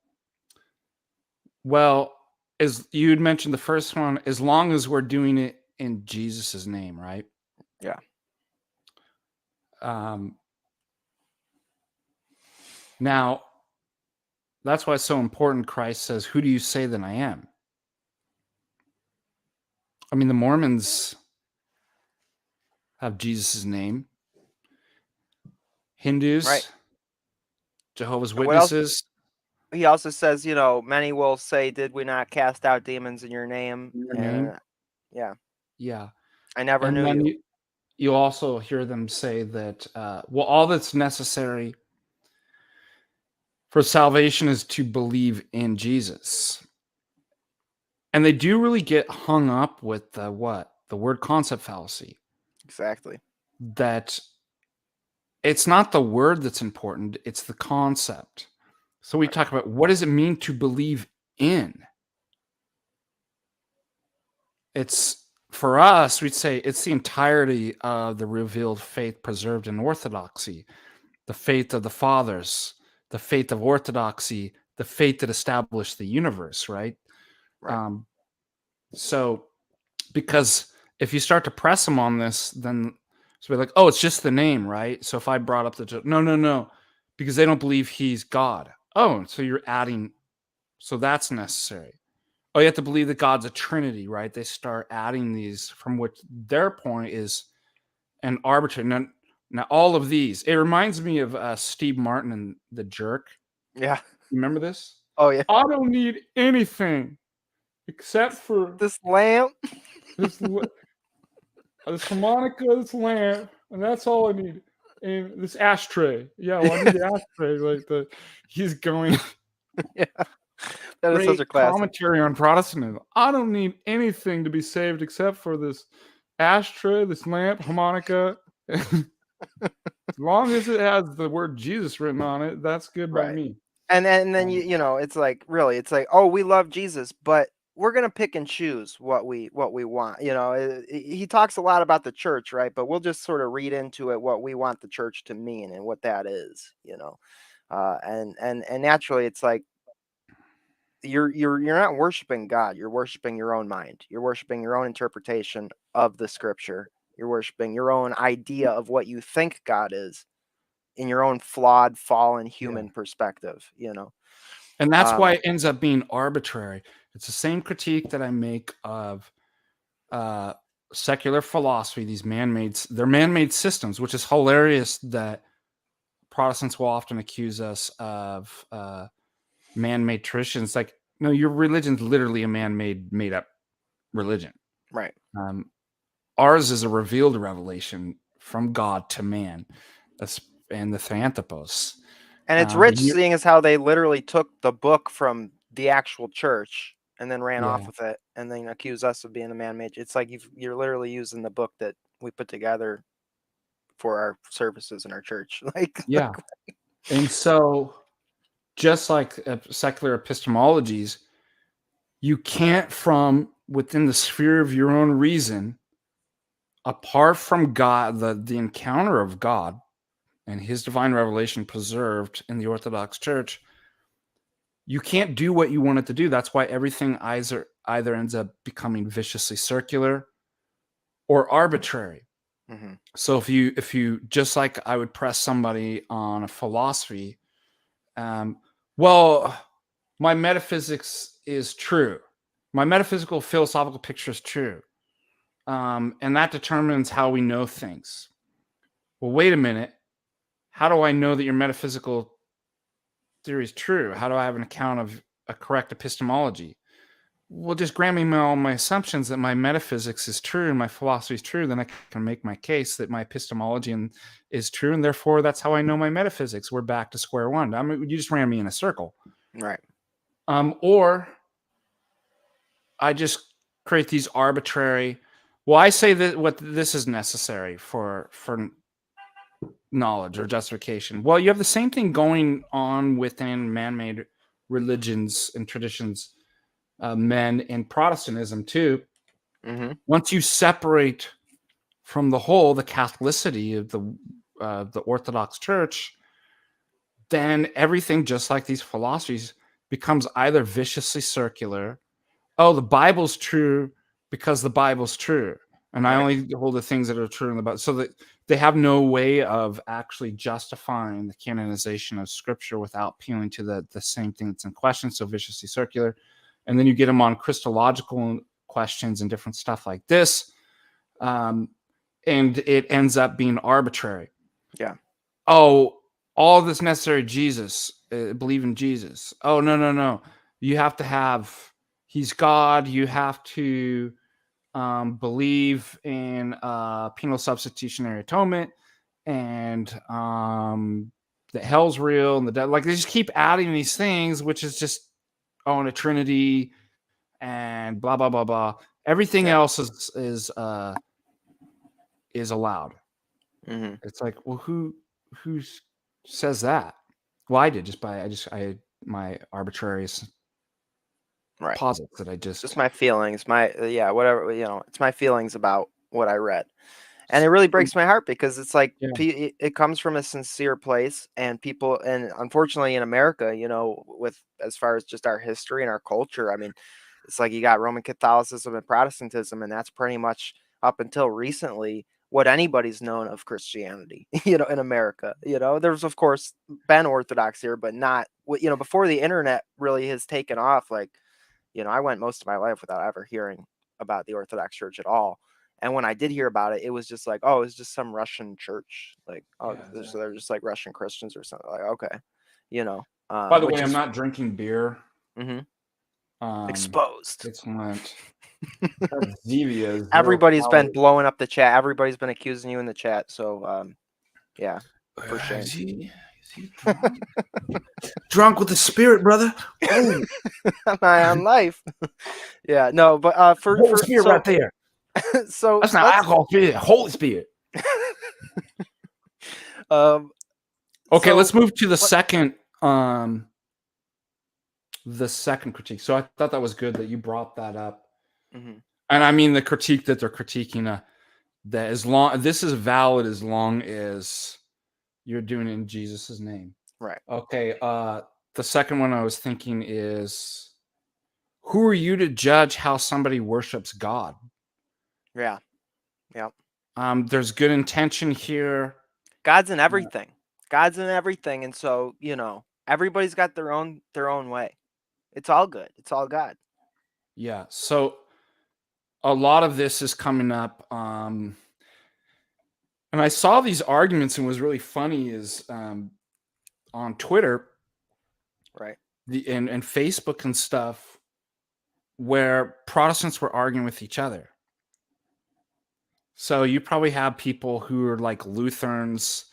Well, as you had mentioned, the first one, as long as we're doing it in Jesus's name, right? Yeah. Now, that's why it's so important. Christ says, "Who do you say that I am?" I mean, the Mormons have Jesus' name. Hindus, right. Jehovah's Witnesses. He also says, many will say, "Did we not cast out demons in your name?" Yeah. Yeah. I never knew you. You also hear them say that, all that's necessary for salvation is to believe in Jesus. And they do really get hung up with the word concept fallacy. Exactly. That it's not the word that's important, it's the concept. So we talk about, what does it mean to believe in? It's, for us, we'd say it's the entirety of the revealed faith preserved in Orthodoxy, the faith of the fathers, the faith of Orthodoxy, the faith that established the universe, right? So, because if you start to press them on this, then so we're like, oh, it's just the name, right? So if I brought up no, because they don't believe he's God. Oh, so you're adding, so that's necessary. Oh, you have to believe that God's a Trinity, right? They start adding these from which their point is an arbitrary. Now all of these, it reminds me of Steve Martin and The Jerk. Yeah. You remember this? Oh, yeah. I don't need anything except for this lamp, this harmonica, this lamp, and that's all I need. And this ashtray. Yeah, well, I need the ashtray. He's going. Yeah. That is such a classic commentary on Protestantism. I don't need anything to be saved except for this ashtray, this lamp, harmonica. As long as it has the word Jesus written on it, that's good by me. And then it's like, really, it's like, oh, we love Jesus, but we're gonna pick and choose what we want. He talks a lot about the church, right? But we'll just sort of read into it what we want the church to mean and what that is. And naturally, it's like, you're not worshiping God. You're worshiping your own mind. You're worshiping your own interpretation of the scripture. You're worshiping your own idea of what you think God is in your own flawed, fallen human perspective, And that's why it ends up being arbitrary. It's the same critique that I make of secular philosophy, they're man-made systems, which is hilarious that Protestants will often accuse us of man-made traditions. Like, no, your religion's literally a made up religion. Right. Ours is a revealed revelation from God to man. And the Theanthropos. And it's rich seeing as how they literally took the book from the actual church and then ran off with it and then accuse us of being a man-made. It's like you're literally using the book that we put together for our services in our church. And so, just like secular epistemologies, you can't, from within the sphere of your own reason, apart from God, the encounter of God and his divine revelation preserved in the Orthodox Church, you can't do what you want it to do. That's why everything either ends up becoming viciously circular or arbitrary. Mhm. So if you just like I would press somebody on a philosophy, well, my metaphysics is true. My metaphysical philosophical picture is true. And that determines how we know things. Well, wait a minute. How do I know that your metaphysical theory is true? How do I have an account of a correct epistemology? Well, just grant me all my assumptions that my metaphysics is true and my philosophy is true, then I can make my case that my epistemology is true, and therefore that's how I know my metaphysics. We're back to square one. I mean, you just ran me in a circle. Right. Or I just create these arbitrary. Well, I say that what this is necessary for knowledge or justification. Well, you have the same thing going on within man-made religions and traditions, men in Protestantism too. Mm-hmm. Once you separate from the whole the Catholicity of the Orthodox Church, then everything, just like these philosophies, becomes either viciously circular. Oh, the Bible's true because the Bible's true, and I only hold the things that are true in the Bible. So that they have no way of actually justifying the canonization of Scripture without appealing to the same thing that's in question. So viciously circular, and then you get them on Christological questions and different stuff like this, and it ends up being arbitrary. Yeah. Oh, all this necessary Jesus, believe in Jesus. Oh, no. You have to have, he's God. You have to believe in penal substitutionary atonement, and that hell's real, and the devil. Like, they just keep adding these things, which is just, in a Trinity and blah, blah, blah, blah. Everything else is allowed. Mm-hmm. It's like, well, who says that? Well, I did I my arbitrary posits that I just my feelings, whatever, it's my feelings about what I read. And it really breaks my heart because it's like it comes from a sincere place, and people, and unfortunately in America, with as far as just our history and our culture, I mean, it's like you got Roman Catholicism and Protestantism, and that's pretty much up until recently what anybody's known of Christianity, in America. There's of course been Orthodox here, but not, before the internet really has taken off. Like, I went most of my life without ever hearing about the Orthodox Church at all. And when I did hear about it, it was just like, oh, it's just some Russian church. Like, so they're just like Russian Christians or something. Like, okay, By the way, I'm not drinking beer. Mm-hmm. Exposed. It's not. Zevia. Everybody's been blowing up the chat. Everybody's been accusing you in the chat. So, yeah, for shame. Is he drunk with the spirit, brother? Am I on life? Yeah, no, but Holy Spirit right there. So that's not alcohol spirit, Holy Spirit. Okay, let's move to the second critique. So I thought that was good that you brought that up. Mm-hmm. And I mean the critique that they're critiquing, that this is valid as long as you're doing it in Jesus' name. Right. Okay. The second one I was thinking is, who are you to judge how somebody worships God? Yeah. Yep. There's good intention here. God's in everything. God's in everything. And so, everybody's got their own way. It's all good. It's all God. Yeah. So a lot of this is coming up. And I saw these arguments, and was really funny is on Twitter, right, and Facebook and stuff, where Protestants were arguing with each other. So you probably have people who are like Lutherans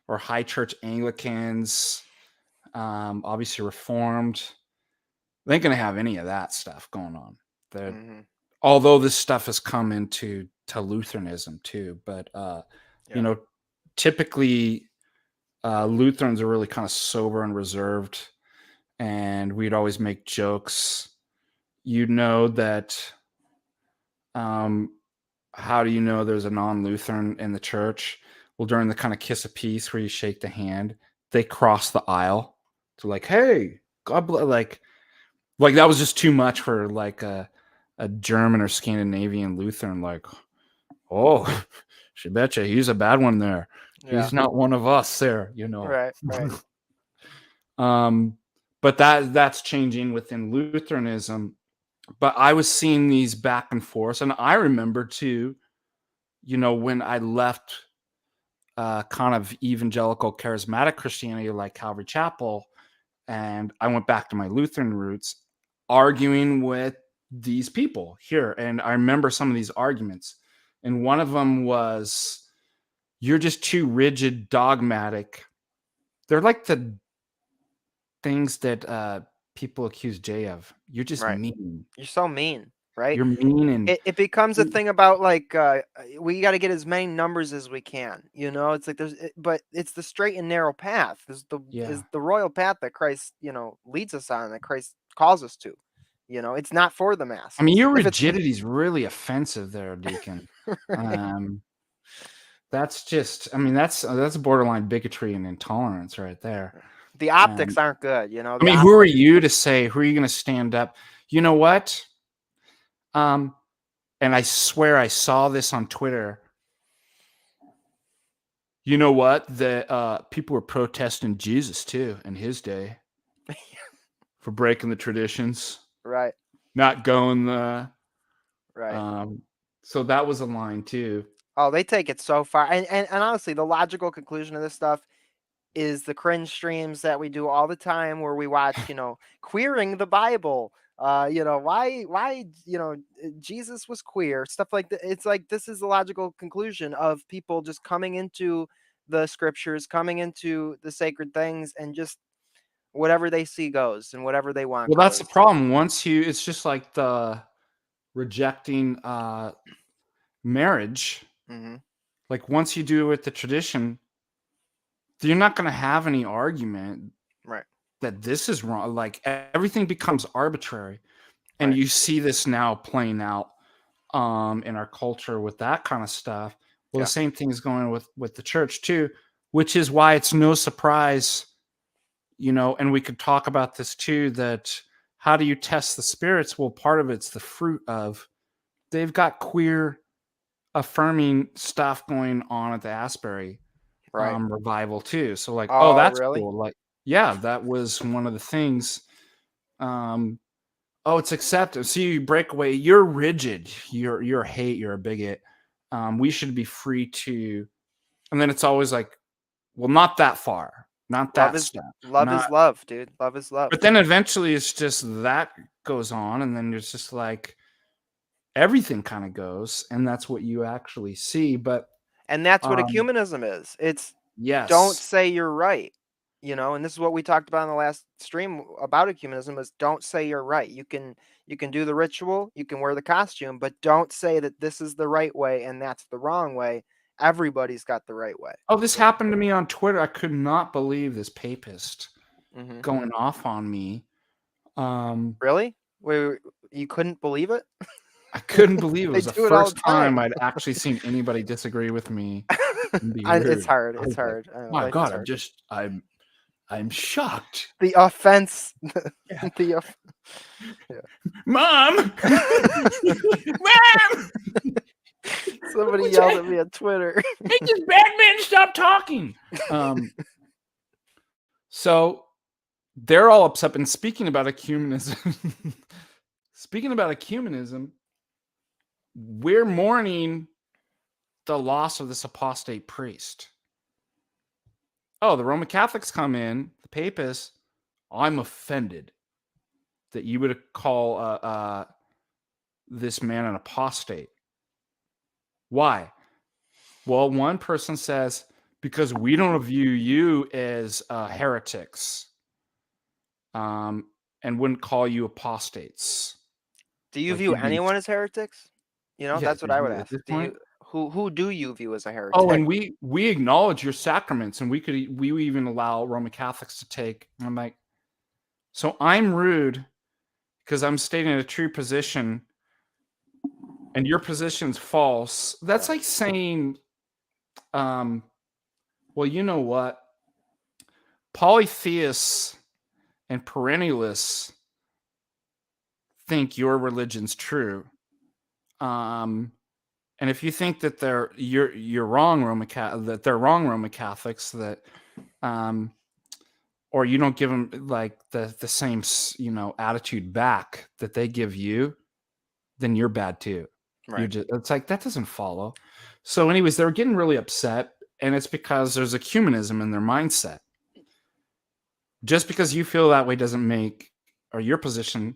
or High Church Anglicans, obviously Reformed. They ain't gonna have any of that stuff going on. Although this stuff has come into Lutheranism too, but typically Lutherans are really kind of sober and reserved, and we'd always make jokes. That how do you know there's a non-Lutheran in the church? Well, during the kind of kiss of peace where you shake the hand, they cross the aisle to like, hey, God bless. Like that was just too much for like a German or Scandinavian Lutheran. Like, oh, she betcha he's a bad one there. Yeah. He's not one of us there, you know. Right. But that's changing within Lutheranism. But I was seeing these back and forth, and I remember too, you know, when I left kind of evangelical charismatic Christianity like Calvary Chapel, and I went back to my Lutheran roots, arguing with these people here. And I remember some of these arguments, and one of them was, "You're just too rigid, dogmatic." They're like the things that people accuse Jay of. You're just mean. You're so mean, right? You're mean, and it becomes a thing about like we got to get as many numbers as we can. You know, it's like but it's the straight and narrow path. Is the royal path that Christ, you know, leads us on, that Christ calls us to. You know, it's not for the masses. I mean, your rigidity is really offensive there, Deacon. That's just, I mean, that's borderline bigotry and intolerance right there. The optics aren't good, you know. I mean, who are you to say? Who are you going to stand up? You know what? And I swear I saw this on Twitter. You know what? The people were protesting Jesus too in his day for breaking the traditions, right? Not going the right. So that was a line too. Oh, they take it so far, and honestly, the logical conclusion of this stuff is the cringe streams that we do all the time, where we watch, you know, queering the Bible. You know, why, you know, Jesus was queer, stuff like that. It's like, this is the logical conclusion of people just coming into the scriptures, coming into the sacred things, and just whatever they see goes, and whatever they want. Well, that's the problem. Once it's just like the rejecting marriage. Mm-hmm. Like once you do it with the tradition, you're not going to have any argument, right, that this is wrong. Like everything becomes arbitrary, and you see this now playing out in our culture with that kind of stuff. Well, the same thing is going with the church too, which is why it's no surprise, you know. And we could talk about this too, that how do you test the spirits? Well, part of it's the fruit of, they've got queer affirming stuff going on at the Asbury Revival too. So like, oh, that's really cool. Like, yeah, that was one of the things. Oh, it's accepted. See, you break away. You're rigid. You're a hate. You're a bigot. We should be free to, and then it's always like, well, not that far, not that step. Love is love, dude. Love is love. But then eventually, it's just that goes on, and then it's just like everything kind of goes, and that's what you actually see. And that's what ecumenism is. It's don't say you're right, you know. And this is what we talked about in the last stream about ecumenism: is don't say you're right. You can do the ritual, you can wear the costume, but don't say that this is the right way and that's the wrong way. Everybody's got the right way. Oh, this happened to me on Twitter. I could not believe this papist going off on me. Really? Wait, you couldn't believe it? I couldn't believe it. It was the first time I'd actually seen anybody disagree with me. It's hard. It's hard. My God, I'm shocked. The offense. Mom! Mom! Somebody yelled at me on Twitter. Hey, just Batman, stop talking. So they're all upset. And speaking about ecumenism, we're mourning the loss of this apostate priest. Oh, the Roman Catholics come in, the papists. I'm offended that you would call this man an apostate. Why? Well, one person says, because we don't view you as heretics, and wouldn't call you apostates. Do you view anyone as heretics? You know, that's what I would ask. Who do you view as a heretic? Oh, and we acknowledge your sacraments, and we even allow Roman Catholics to take. And I'm like, so I'm rude because I'm stating a true position, and your position's false. That's like saying, Well, you know what? Polytheists and perennialists think your religion's true. And if you think that you're wrong, that they're wrong Roman Catholics, that or you don't give them like the same attitude back that they give you, then you're bad too. Right. It's like that doesn't follow. So, anyways, they were getting really upset, and it's because there's ecumenism in their mindset. Just because you feel that way doesn't make, or your position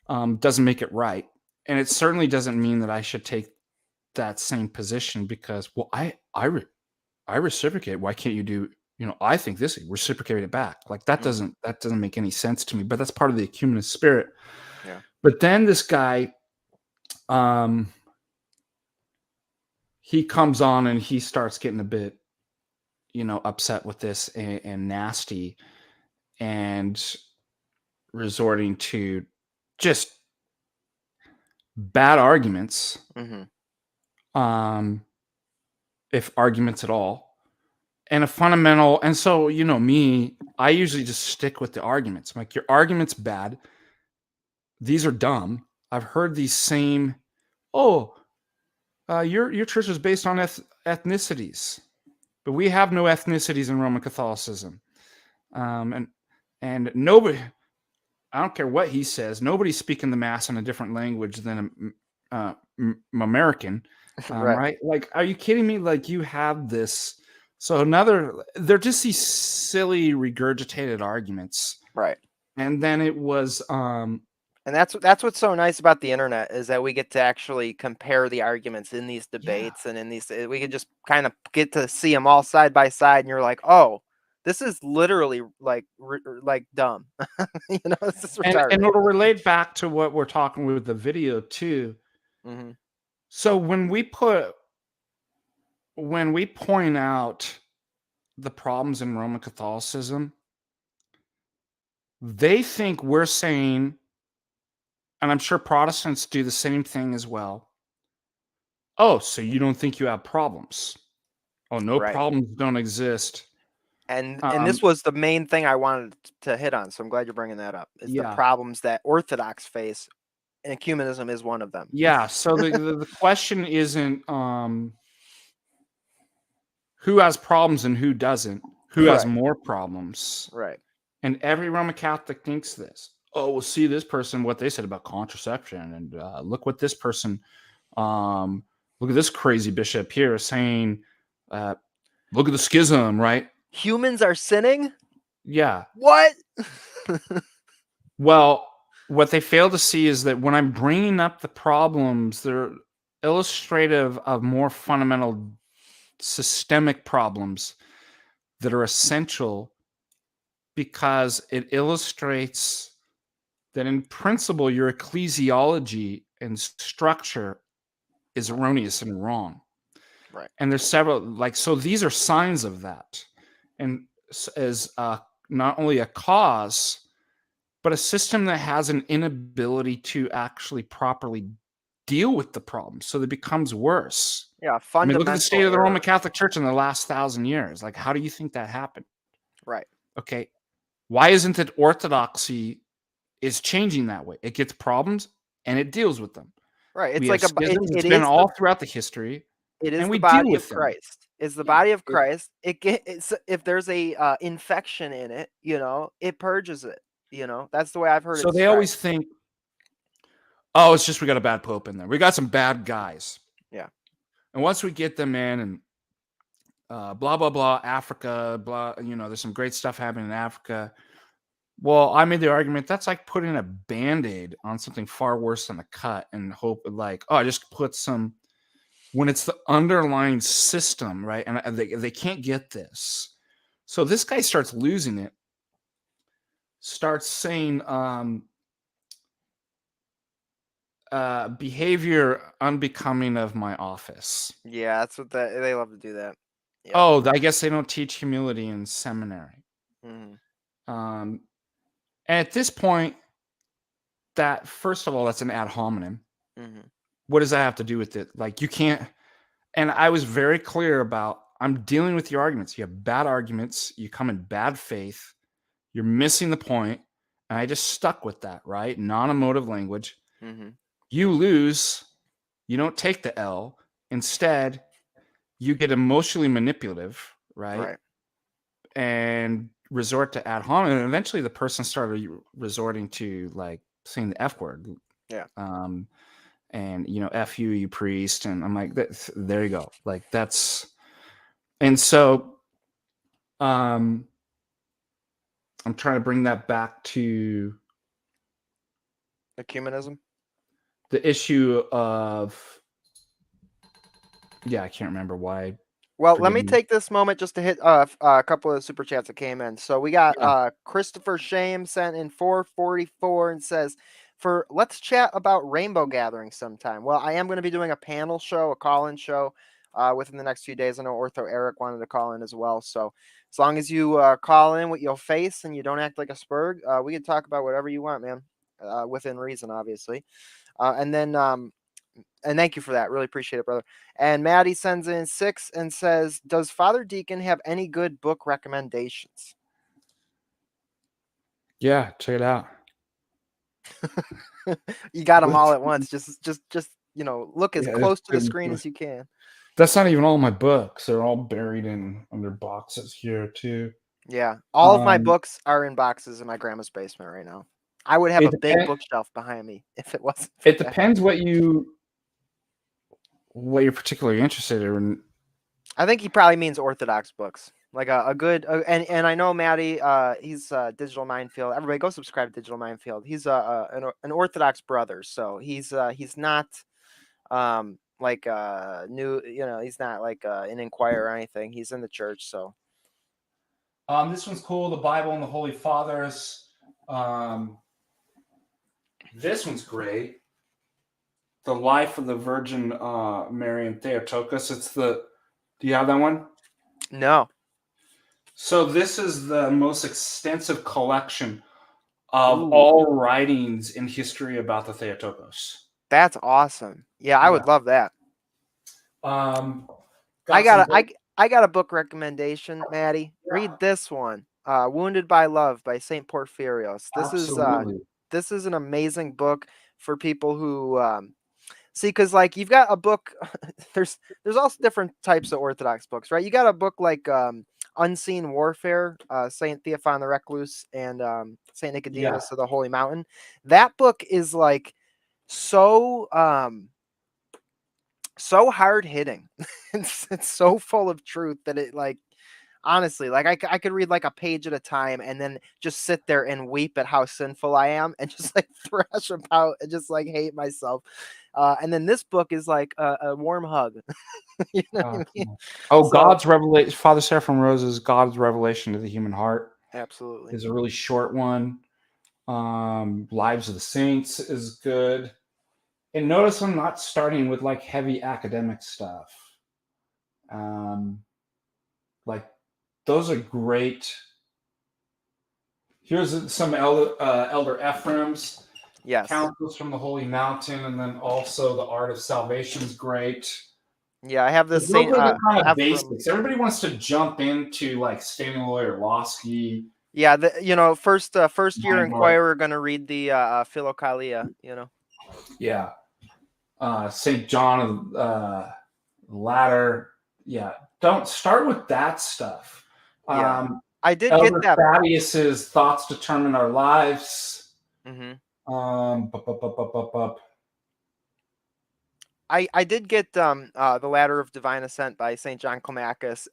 doesn't make it right, and it certainly doesn't mean that I should take that same position because, well, I reciprocate. Why can't you do? I think this, reciprocate it back. Like that doesn't make any sense to me. But that's part of the ecumenist spirit. Yeah. But then this guy, he comes on and he starts getting a bit, upset with this and nasty, and resorting to just bad arguments. If arguments at all. And a fundamental, and so, me, I usually just stick with the arguments. I'm like, your argument's bad. These are dumb. I've heard these same, your church is based on ethnicities, but we have no ethnicities in Roman Catholicism. And nobody, I don't care what he says, nobody's speaking the mass in a different language than American, right? Like, are you kidding me? Like, you have this. So they're just these silly regurgitated arguments. Right. And then it was, and that's what's so nice about the internet is that we get to actually compare the arguments in these debates and in these, we can just kind of get to see them all side by side. And you're like, oh, this is literally like dumb. This is retarded. And it'll relate back to what we're talking with the video too. So when we point out the problems in Roman Catholicism, they think we're saying, and I'm sure Protestants do the same thing as well. Oh, so you don't think you have problems? Oh, no problems don't exist. And this was the main thing I wanted to hit on, so I'm glad you're bringing that up. Is the problems that Orthodox face, and ecumenism is one of them. Yeah. So the question isn't who has problems and who doesn't, who has more problems. Right. And every Roman Catholic thinks this. Oh, well, see this person, what they said about contraception, and look what this person, look at this crazy bishop here saying, look at the schism, right? Humans are sinning? Yeah. What? Well, what they fail to see is that when I'm bringing up the problems, they're illustrative of more fundamental systemic problems that are essential, because it illustrates that in principle your ecclesiology and structure is erroneous and wrong. Right. And there's several, so these are signs of that, and as not only a cause, but a system that has an inability to actually properly deal with the problem, so that it becomes worse. Yeah, I mean, look at the state of the Roman Catholic Church in the last 1,000 years. Like, how do you think that happened? Right. Okay. Why isn't it Orthodoxy is changing that way? It gets problems and it deals with them. Right. It's it's been all throughout the history. It is and we the body deal with of Christ. It's the body of Christ. If there's a infection in it, it purges it. That's the way I've heard it. So they always think, oh, it's just we got a bad pope in there. We got some bad guys. Yeah. And once we get them in, and blah blah blah, Africa, blah, there's some great stuff happening in Africa. Well, I made the argument that's like putting a Band-Aid on something far worse than a cut and hope I just put some, when it's the underlying system, right? And they can't get this. So this guy starts losing it, starts saying behavior unbecoming of my office. Yeah, that's what they love to do that. Yeah. Oh, I guess they don't teach humility in seminary. And at this point, that, first of all, that's an ad hominem. What does that have to do with it? Like, you can't. And I was very clear about I'm dealing with your arguments. You have bad arguments. You come in bad faith. You're missing the point. And I just stuck with that, right? Non-emotive language. Mm-hmm. You lose. You don't take the L. Instead, you get emotionally manipulative, right? And resort to ad hominem. And eventually the person started resorting to like saying the F word. Yeah. And, you know, F you, you priest. And I'm like, there you go. Like that's, and so I'm trying to bring that back to Ecumenism. the issue of, yeah, I can't remember why. Well, let me take this moment just to hit a couple of super chats that came in. So we got Christopher Shame sent in 444 and says, let's chat about rainbow gathering sometime. Well, I am going to be doing a panel show, a call-in show within the next few days. I know Ortho Eric wanted to call in as well. So as long as you call in with your face and you don't act like a spurg, we can talk about whatever you want, man, within reason, obviously. And thank you for that. Really appreciate it, brother. And Maddie sends in 6 and says, does Father Deacon have any good book recommendations? Yeah, check it out. You got them all at once. Just you know, look as Yeah, close to the screen as you can. That's not even all my books. They're all buried in under boxes here too. Yeah. All of my books are in boxes in my grandma's basement right now. I would have a big bookshelf behind me if it wasn't. It depends what you're particularly interested in. I think he probably means Orthodox books, like a good and I know Maddie, he's Digital Minefield. Everybody go subscribe to Digital Minefield. He's an Orthodox brother, so he's not like new, you know, he's not like an Inquirer or anything. He's in the church, so. This one's cool. The Bible and the Holy Fathers. This one's great. The Life of the Virgin Mary and Theotokos. Do you have that one? No. So this is the most extensive collection of all writings in history about the Theotokos. That's awesome. Yeah, I would love that. I got a book recommendation, Maddie. Yeah. Read this one. Wounded by Love by St. Porphyrios. This is an amazing book for people who see, because like you've got a book. there's also different types of Orthodox books, right? You got a book like Unseen Warfare, Saint Theophan the Recluse and Saint Nicodemus of the Holy Mountain. That book is like so hard hitting. It's so full of truth that it, like, honestly, like I could read like a page at a time and then just sit there and weep at how sinful I am and just like thrash about and just like hate myself. And then this book is like a warm hug. You know what I mean? God's revelation. Father Seraphim Rose's God's Revelation to the Human Heart. Absolutely. Is a really short one. Lives of the Saints is good. And notice I'm not starting with like heavy academic stuff. Like those are great. Here's some Elder Ephraim's. Yes. Counsels from the Holy Mountain, and then also The Art of Salvation is great. Yeah, I have this Those are the kind of basics. Everybody wants to jump into like Stanley Lawyer-Losky. Yeah, first year Inquirer going to read the Philokalia, you know. Yeah. St. John of the Ladder. Yeah. Don't start with that stuff. Yeah. I did Elder get that. Thaddeus's Thoughts Determine Our Lives. Mm-hmm. I did get the Ladder of Divine Ascent by St. John Climacus.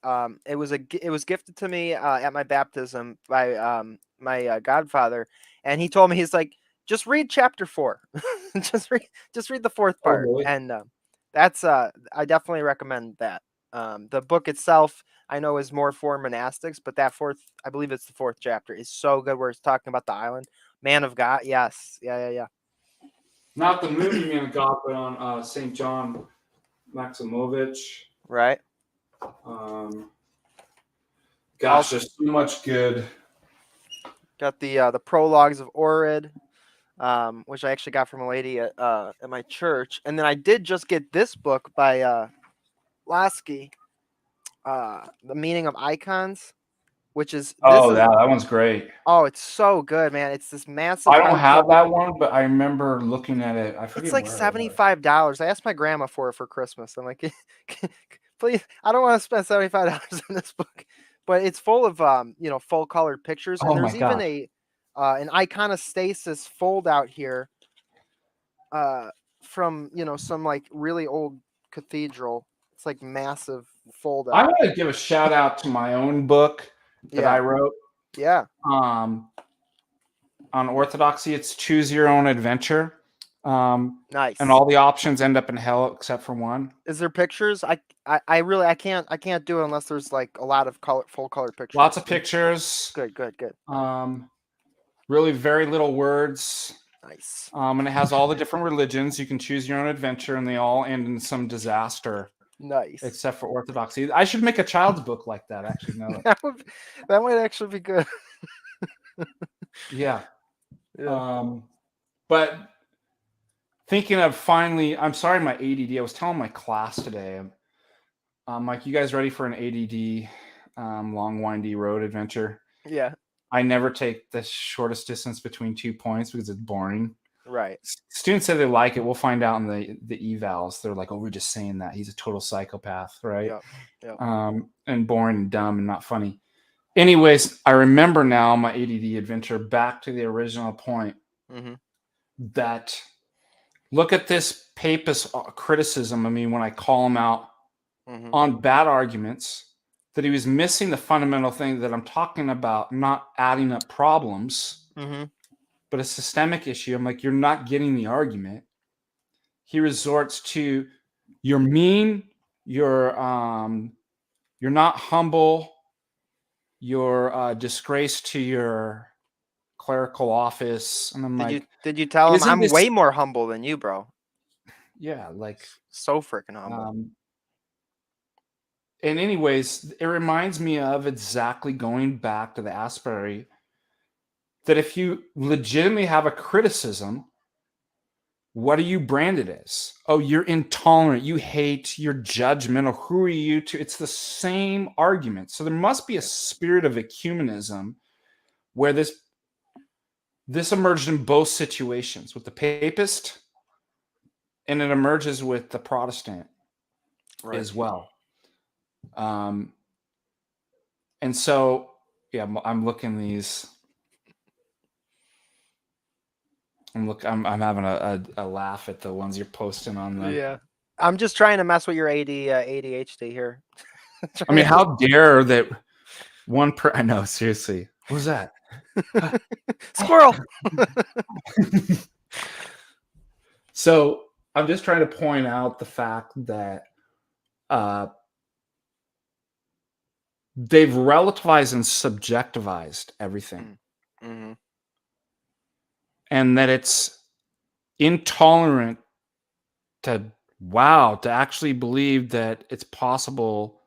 It was gifted to me at my baptism by my godfather, and he told me, he's like, just read chapter 4. just read the 4th part. Oh, really? And that's I definitely recommend that. The book itself I know is more for monastics, but that I believe it's the 4th chapter, is so good, where it's talking about the island. Man of God, yes. Yeah. Not the movie Man of God, but on St. John Maximovich. Right. Gosh, there's so much good. Got the prologues of Orid, which I actually got from a lady at my church. And then I did just get this book by Lasky. The Meaning of Icons, which is that one's great. Oh, it's so good, man. It's this massive. I don't have hardcover. that one, but I remember looking at it. I forget It's like where it was. $75. I asked my grandma for it for Christmas. I'm like, please, I don't want to spend $75 on this book, but it's full of full colored pictures, and Oh there's my even gosh. an iconostasis fold out here, from some like really old cathedral. It's like massive fold I out. want to give a shout out to my own book that I wrote. Yeah. On Orthodoxy, it's Choose Your Own Adventure. Nice. And all the options end up in hell except for one. Is there pictures? I really can't do it unless there's like a lot of full color pictures. Lots of pictures. Good. Really very little words. Nice. And it has all the different religions. You can choose your own adventure, and they all end in some disaster. Nice. Except for Orthodoxy. I should make a child's book like that, actually. No. That might actually be good. Yeah. But thinking of finally, I'm sorry, my ADD. I was telling my class today, Mike, you guys ready for an ADD long, windy road adventure? Yeah. I never take the shortest distance between 2 points because it's boring. Right. Students say they like it. We'll find out in the evals. They're like, oh, we're just saying that. He's a total psychopath, right? Yep. And boring and dumb and not funny. Anyways, I remember now my ADD adventure back to the original point that look at this papist criticism. I mean, when I call him out on bad arguments, that he was missing the fundamental thing that I'm talking about, not adding up problems, but a systemic issue. I'm like, you're not getting the argument. He resorts to, you're mean, you're not humble, you're a disgrace to your clerical office. And I'm did you tell him I'm way more humble than you, bro? Yeah, like so freaking humble. And anyways, it reminds me of exactly going back to the Asbury, that if you legitimately have a criticism, what are you branded as? Oh, you're intolerant, you hate, you're judgmental. Who are you to? It's the same argument. So there must be a spirit of ecumenism where this emerged in both situations, with the papist, and it emerges with the Protestant as well. And so, yeah, I'm looking these. I'm having a laugh at the ones you're posting on the. Yeah, I'm just trying to mess with your ADHD here. I mean, how dare that one I know, seriously. What was that? Squirrel. So I'm just trying to point out the fact that they've relativized and subjectivized everything. And that it's intolerant to actually believe that it's possible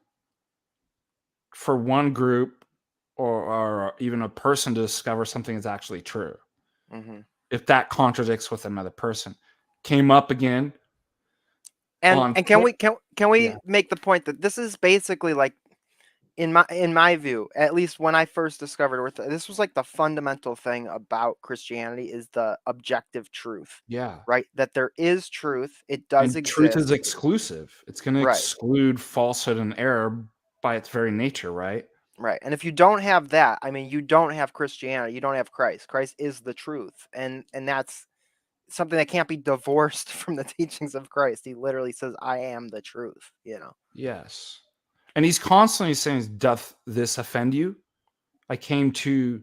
for one group or even a person to discover something that's actually true. If that contradicts with another person. Came up again. And can we make the point that this is basically like, in my view, at least when I first discovered this was like the fundamental thing about Christianity is the objective truth. Yeah. Right. That there is truth. It does exist. Truth is exclusive. It's going to exclude falsehood and error by its very nature. Right. Right. And if you don't have that, I mean, you don't have Christianity. You don't have Christ. Christ is the truth. And that's something that can't be divorced from the teachings of Christ. He literally says, I am the truth, Yes. And he's constantly saying, doth this offend you? I came to,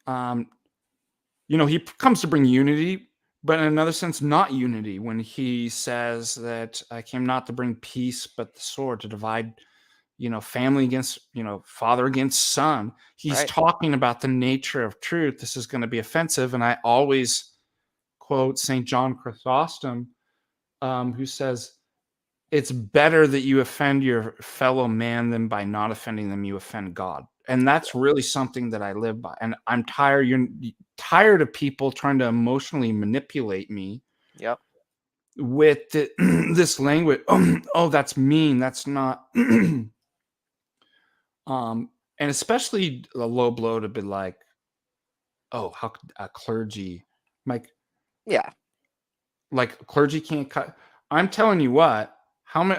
he comes to bring unity, but in another sense, not unity, when he says that I came not to bring peace, but the sword, to divide, family against, father against son. He's talking about the nature of truth. This is going to be offensive. And I always quote St. John Chrysostom, who says, it's better that you offend your fellow man than by not offending them, you offend God. And that's really something that I live by. And I'm tired. You're tired of people trying to emotionally manipulate me. Yep. With this language. Oh, that's mean. That's not. And especially a low blow to be like, oh, how could a clergy, like, Yeah. like clergy can't cut. I'm telling you what,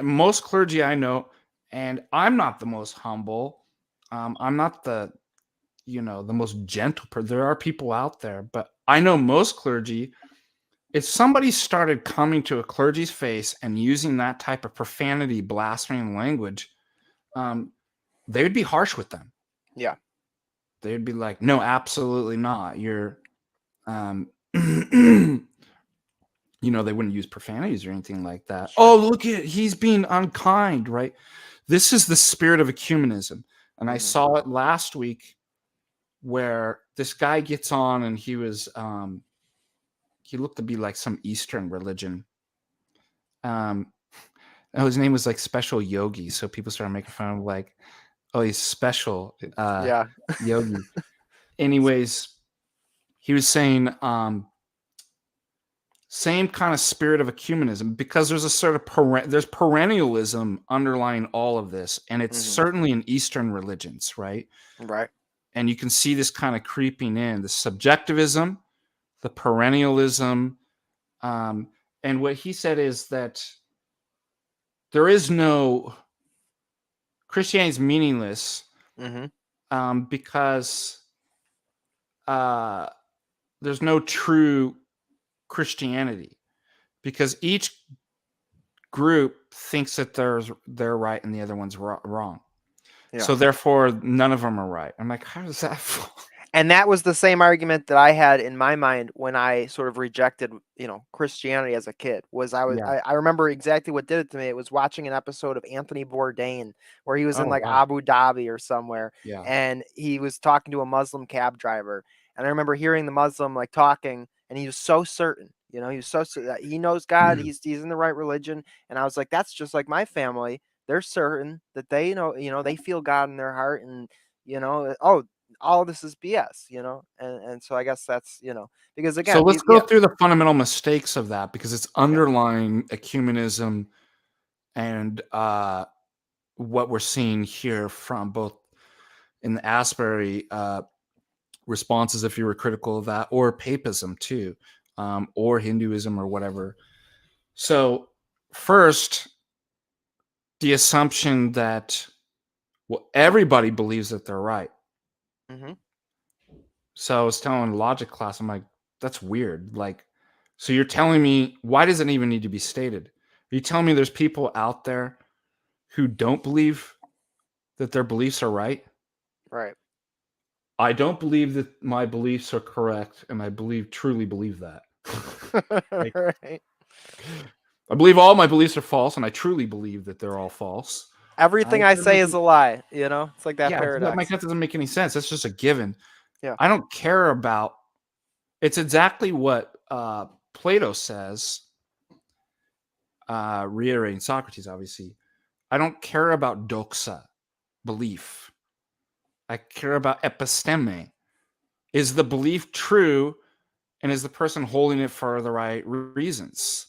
most clergy I know, and I'm not the most humble. I'm not the most gentle. There are people out there, but I know most clergy. If somebody started coming to a clergy's face and using that type of profanity, blasphemy language, they would be harsh with them. Yeah. They'd be like, no, absolutely not. You're, they wouldn't use profanities or anything like that. Sure. Oh, look at, he's being unkind, right? This is the spirit of ecumenism. And I saw it last week where this guy gets on and he was, he looked to be like some Eastern religion. His name was like Special Yogi. So people started making fun of like, oh, he's special yogi. Anyways, he was saying, same kind of spirit of ecumenism, because there's a sort of there's perennialism underlying all of this, and it's certainly in Eastern religions, right? Right. And you can see this kind of creeping in, the subjectivism, the perennialism, and what he said is that there is no Christianity is meaningless because there's no true Christianity, because each group thinks that they're right and the other one's wrong. Yeah. So therefore, none of them are right. I'm like, how does that fall? And that was the same argument that I had in my mind when I sort of rejected, Christianity as a kid. I remember exactly what did it to me. It was watching an episode of Anthony Bourdain where he was in Abu Dhabi or somewhere, and he was talking to a Muslim cab driver. And I remember hearing the Muslim like talking, and he was so certain, he was so certain that he knows God, he's in the right religion. And I was like, that's just like my family. They're certain that they they feel God in their heart, and all this is BS, and so I guess that's, because again. So let's go through the fundamental mistakes of that, because it's underlying ecumenism and what we're seeing here from both in the Asbury responses, if you were critical of that, or papism too, or Hinduism or whatever. So first, the assumption that everybody believes that they're right. So I was telling logic class, I'm like, that's weird. Like, so you're telling me, why does it even need to be stated? Are you telling me there's people out there who don't believe that their beliefs are right? Right. I don't believe that my beliefs are correct, and I truly believe that. Like, right. I believe all my beliefs are false, and I truly believe that they're all false. Everything I say is a lie, It's like that paradox. That doesn't make any sense. That's just a given. Yeah. I don't care about. It's exactly what Plato says, reiterating Socrates, obviously. I don't care about doxa, belief. I care about episteme. Is the belief true, and is the person holding it for the right reasons?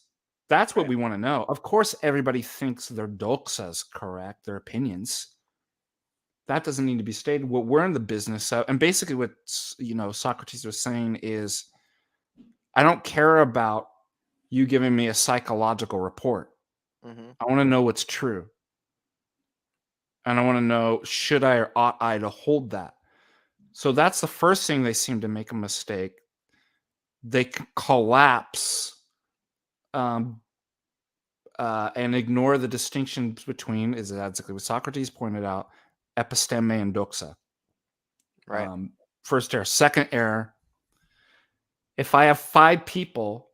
That's what we want to know. Of course, everybody thinks their doxa is correct, their opinions. That doesn't need to be stated. What we're in the business of, and basically what Socrates was saying is, I don't care about you giving me a psychological report. I want to know what's true. And I want to know, should I or ought I to hold that? So that's the first thing they seem to make a mistake. They collapse and ignore the distinctions between, is exactly what Socrates pointed out, episteme and doxa. Right. First error. Second error, if I have 5 people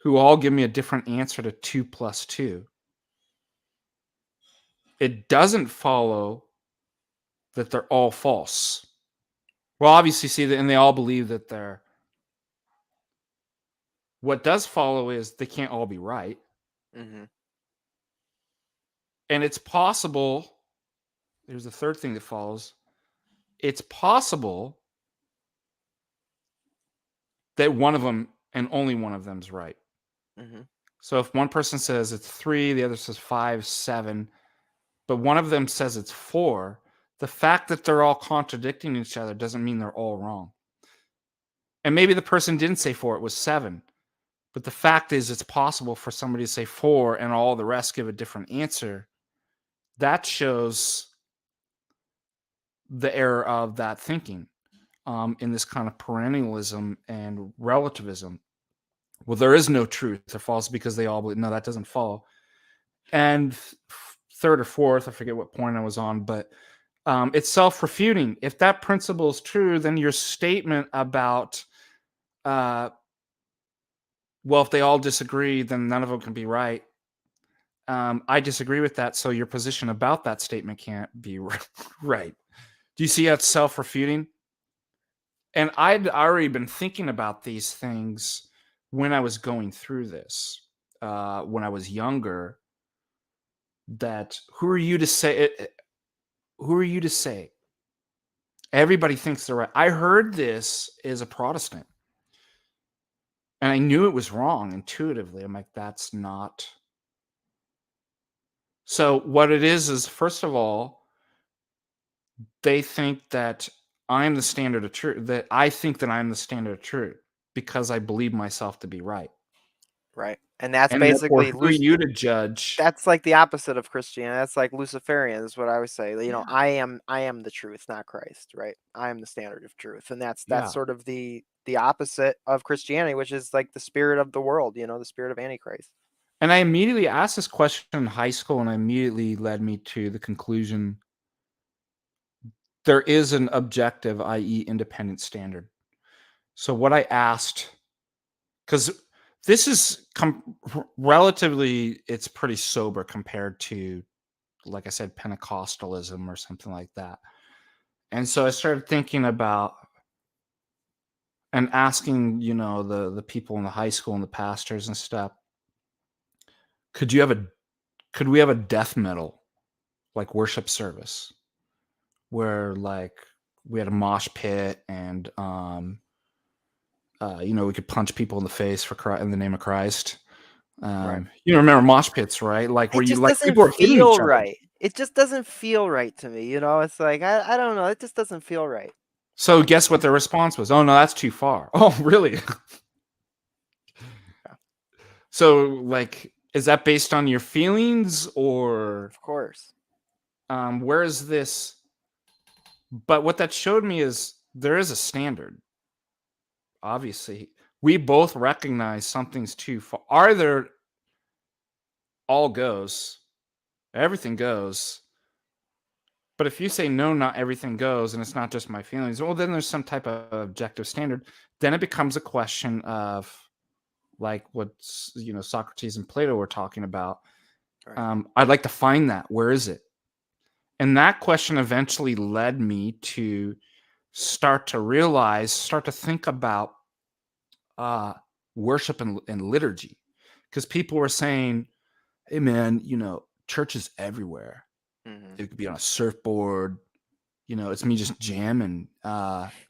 who all give me a different answer to 2 + 2, it doesn't follow that they're all false. Well, obviously, see that, and they all believe that they're. What does follow is they can't all be right. And it's possible. There's a third thing that follows. It's possible that one of them and only one of them is right. So if one person says it's 3, the other says 5, 7, but one of them says it's 4, the fact that they're all contradicting each other doesn't mean they're all wrong. And maybe the person didn't say 4, it was 7. But the fact is, it's possible for somebody to say 4 and all the rest give a different answer. That shows the error of that thinking in this kind of perennialism and relativism. Well, there is no truth or false because they all believe. No, that doesn't follow. And third or fourth, I forget what point I was on, but it's self-refuting. If that principle is true, then your statement about, well, if they all disagree, then none of them can be right. I disagree with that, so your position about that statement can't be right. Do you see how it's self-refuting? And I'd already been thinking about these things when I was going through this, when I was younger, that who are you to say? Who are you to say? Everybody thinks they're right. I heard this as a Protestant, and I knew it was wrong intuitively. I'm like, that's not. So what it is first of all, they think that I'm the standard of truth, that I think that I'm the standard of truth because I believe myself to be right. Right. And that's And therefore, basically who are you to judge? that's like the opposite of Christianity. That's like Luciferian is what I would say. You know, I am the truth, not Christ, right? I am the standard of truth. And that's Yeah. sort of the opposite of Christianity, which is like the spirit of the world, you know, the spirit of Antichrist. And I immediately asked this question in high school, and I immediately led me to the conclusion there is an objective, i.e. independent standard. So what I asked, because this is relatively, it's pretty sober compared to, like I said, Pentecostalism or something like that. And so I started thinking about and asking, you know, the people in the high school and the pastors and stuff, could we have a death metal, like worship service, where like we had a mosh pit and you know, we could punch people in the face in the name of Christ. Right. You remember mosh pits, right? Like where It you just like doesn't people are hitting feel each other. right. It just doesn't feel right to me. You know, it's like I don't know. It just doesn't feel right. So guess what their response was? Oh no, that's too far. Oh, really? So like, is that based on your feelings or? Of course. Where is this? But what that showed me is there is a standard. Obviously, we both recognize something's too far. Either all goes, everything goes. But if you say no, not everything goes, and it's not just my feelings, well, then there's some type of objective standard. Then it becomes a question of, like what Socrates and Plato were talking about. Right. I'd like to find that. Where is it? And that question eventually led me to start to think about worship and liturgy, because people were saying, hey man, you know, church is everywhere. Mm-hmm. It could be on a surfboard, you know, it's me just jamming,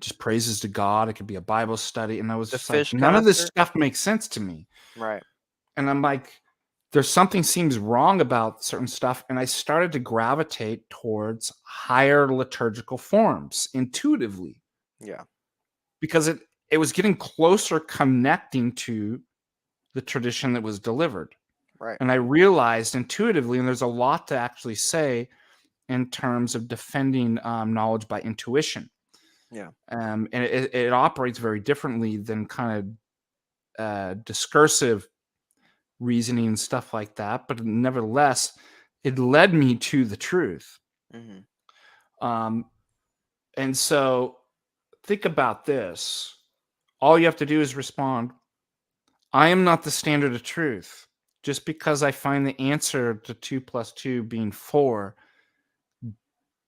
just praises to God. It could be a Bible study. And I was just like, none of this stuff makes sense to me. Right. And I'm like, there's something seems wrong about certain stuff. And I started to gravitate towards higher liturgical forms intuitively. Yeah. Because it was getting closer connecting to the tradition that was delivered. Right. And I realized intuitively, and there's a lot to actually say in terms of defending knowledge by intuition. Yeah. And it operates very differently than kind of discursive reasoning and stuff like that. But nevertheless, it led me to the truth. Mm-hmm. And so think about this. All you have to do is respond, I am not the standard of truth. Just because I find the answer to 2 + 2 being 4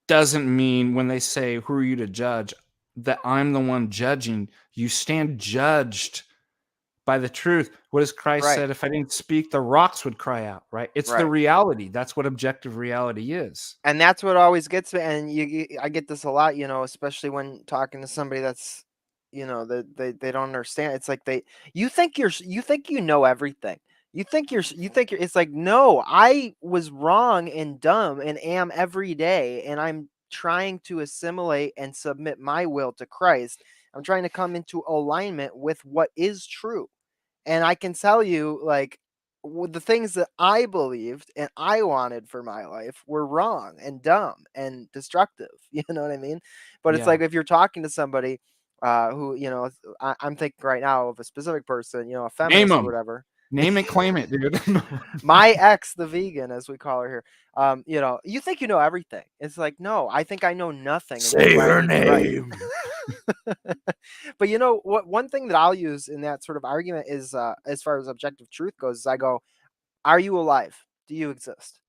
doesn't mean when they say, who are you to judge, that I'm the one judging. You stand judged by the truth. What has Christ said? If I didn't speak, the rocks would cry out, right? It's the reality. That's what objective reality is. And that's what always gets me. And I get this a lot, you know, especially when talking to somebody that's, you know, they don't understand. It's like you think you know everything. You think you're, it's like, no, I was wrong and dumb and am every day. And I'm trying to assimilate and submit my will to Christ. I'm trying to come into alignment with what is true. And I can tell you, like, the things that I believed and I wanted for my life were wrong and dumb and destructive. You know what I mean? But it's Yeah. like if you're talking to somebody who, I'm thinking right now of a specific person, a Name feminist or them. whatever. Name it, claim it, dude. My ex, the vegan, as we call her here. You think you know everything. It's like, no, I think I know nothing, and that's Say why I her need to write. name. But you know what? One thing that I'll use in that sort of argument is, as far as objective truth goes, is I go, "Are you alive? Do you exist?"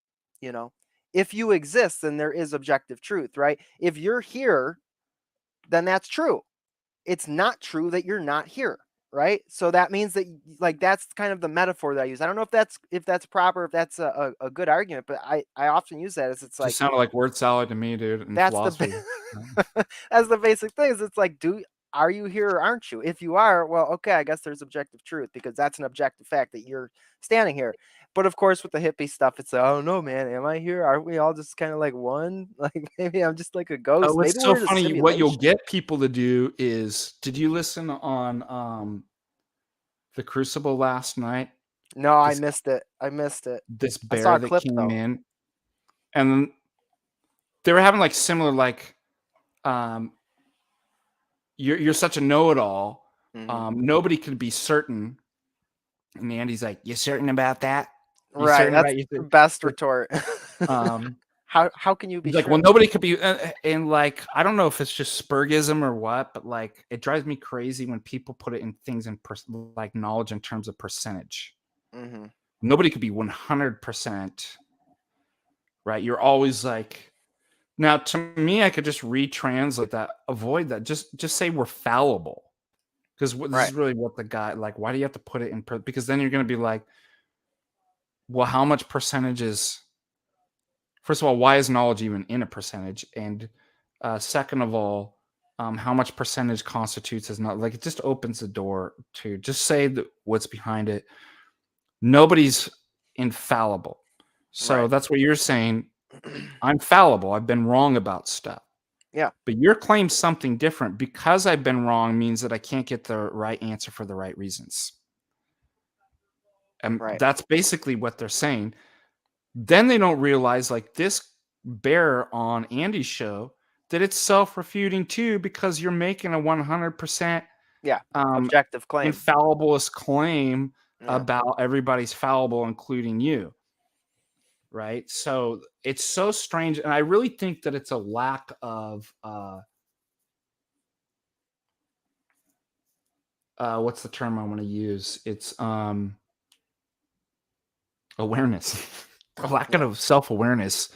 You know, if you exist, then there is objective truth, right? If you're here, then that's true. It's not true that you're not here, right? So that means that like that's kind of the metaphor that I use. I don't know if that's proper, if that's a good argument, but I often use that as it's like Just sounded like word salad to me, dude, in that's philosophy. that's the basic thing. Is it's like, are you here or aren't you? If you are, well, okay, I guess there's objective truth because that's an objective fact that you're standing here. But of course, with the hippie stuff, it's like, oh no, man, am I here? Aren't we all just kind of like one? Like maybe I'm just like a ghost. Oh, Maybe it's so we're in a funny. What you'll simulation. get people to do is, did you listen on The Crucible last night? No, I This missed it. I missed it. this I saw bear a that clip came though. in, and they were having like similar like, you're such a know-it-all. Nobody could be certain. And Andy's like, you certain about that? You Right, certain that's about the you? best retort. Um, How can you be He's like, sure? well, nobody could be, and like, I don't know if it's just Spurgism or what, but like, it drives me crazy when people put it in things in like knowledge in terms of percentage. Mm-hmm. Nobody could be 100%, right? You're always like, now to me, I could just retranslate that, avoid that, just say we're fallible, because this Right. is really what the guy like. Why do you have to put it in? Because then you're going to be like, well, how much percentage is? First of all, why is knowledge even in a percentage? And second of all, how much percentage constitutes as not? Like, it just opens the door to just say what's behind it. Nobody's infallible. So Right. that's what you're saying. I'm fallible. I've been wrong about stuff. Yeah. But your claim something different. Because I've been wrong means that I can't get the right answer for the right reasons. And Right. that's basically what they're saying. Then they don't realize, like this bear on Andy's show, that it's self-refuting too, because you're making a 100% objective claim, infalliblest claim about everybody's fallible, including you. Right? So it's so strange. And I really think that it's a lack of what's the term I want to use? It's awareness. A lack of self-awareness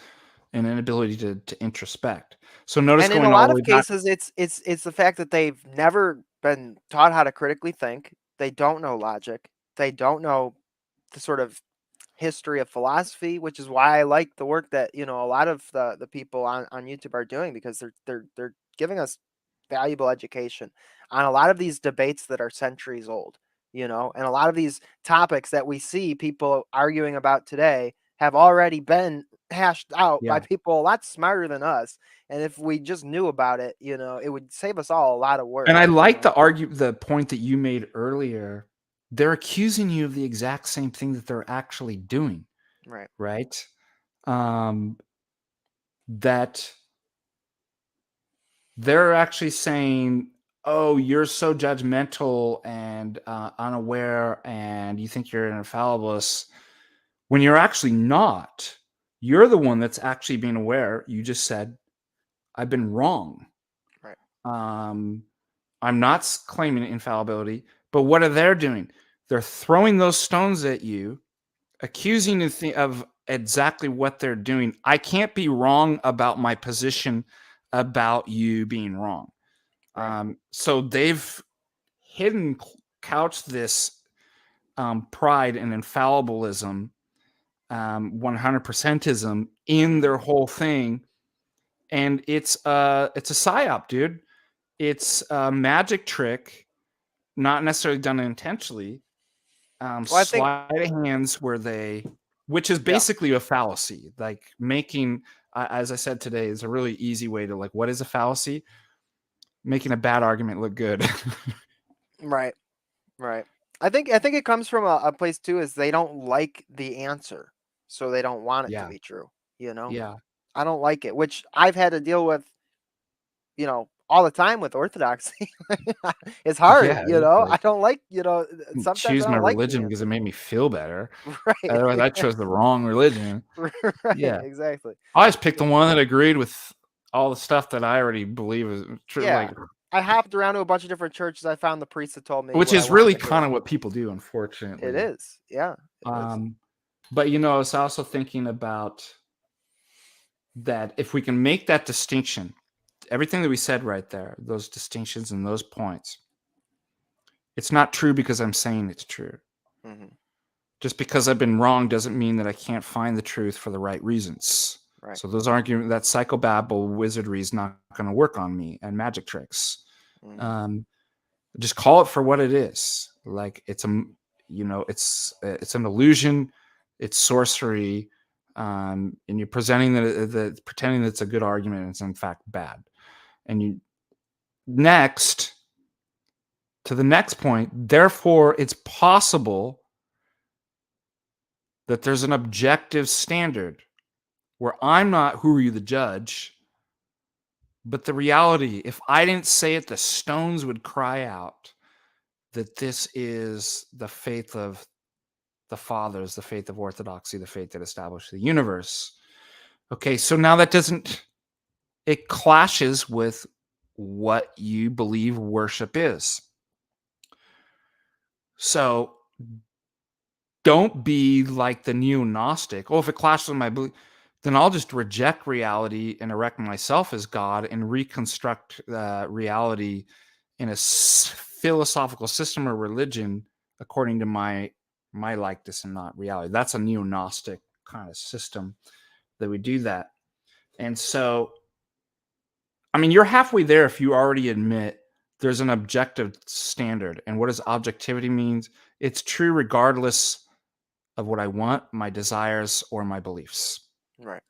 and inability to introspect. So notice, and in going a all lot the of way back. cases, it's the fact that they've never been taught how to critically think. They don't know logic. They don't know the sort of history of philosophy, which is why I like the work that a lot of the people on YouTube are doing, because they're giving us valuable education on a lot of these debates that are centuries old, and a lot of these topics that we see people arguing about today have already been hashed out by Yeah. people a lot smarter than us. And if we just knew about it, it would save us all a lot of work. And I like the point that you made earlier. They're accusing you of the exact same thing that they're actually doing. Right. Right? That they're actually saying, oh, you're so judgmental and unaware, and you think you're an infallibilist, when you're actually not. You're the one that's actually being aware. You just said, I've been wrong. Right. I'm not claiming infallibility, but what are they doing? They're throwing those stones at you, accusing you of exactly what they're doing. I can't be wrong about my position about you being wrong. Right. So they've couched this pride and infallibilism, 100%ism in their whole thing. And it's a psyop, dude. It's a magic trick, not necessarily done intentionally. Sleight of hands which is basically a fallacy, like making as I said today, is a really easy way to like, what is a fallacy? Making a bad argument look good. Right. Right. I think it comes from a place too, is they don't like the answer, so they don't want it to Yeah. be true. You know, Yeah. I don't like it, which I've had to deal with, all the time with Orthodoxy. It's hard, Yeah. It's I like, don't like, sometimes choose I my don't like the religion because it answer. made me feel better. Right. Otherwise, I chose the wrong religion. Right. Yeah. Exactly. I always picked the one that agreed with all the stuff that I already believe is true. Yeah. Like, I hopped around to a bunch of different churches. I found the priest that told me which what I is wanted really to hear. kind of what people do, It unfortunately. is. Yeah. It is. But I was also thinking about that if we can make that distinction, everything that we said right there, those distinctions and those points, it's not true because I'm saying it's true. Mhm. Just because I've been wrong doesn't mean that I can't find the truth for the right reasons. Right. So those arguments, that psychobabble wizardry is not going to work on me, and magic tricks. Mhm. Just call it for what it is. Like it's it's an illusion, it's sorcery, and you're presenting that pretending that it's a good argument, and it's in fact bad. And you next to the next point, therefore, it's possible that there's an objective standard where I'm not who are you the judge, but the reality, if I didn't say it, the stones would cry out that this is the faith of the fathers, the faith of Orthodoxy, the faith that established the universe. Okay, so now it clashes with what you believe worship is. So don't be like the neo-Gnostic. Oh, if it clashes with my belief, then I'll just reject reality and erect myself as God and reconstruct reality in a philosophical system or religion according to my likeness and not reality. That's a neo-Gnostic kind of system that we do that. And so, I mean, you're halfway there if you already admit there's an objective standard. And what does objectivity means? It's true regardless of what I want, my desires, or my beliefs. Right.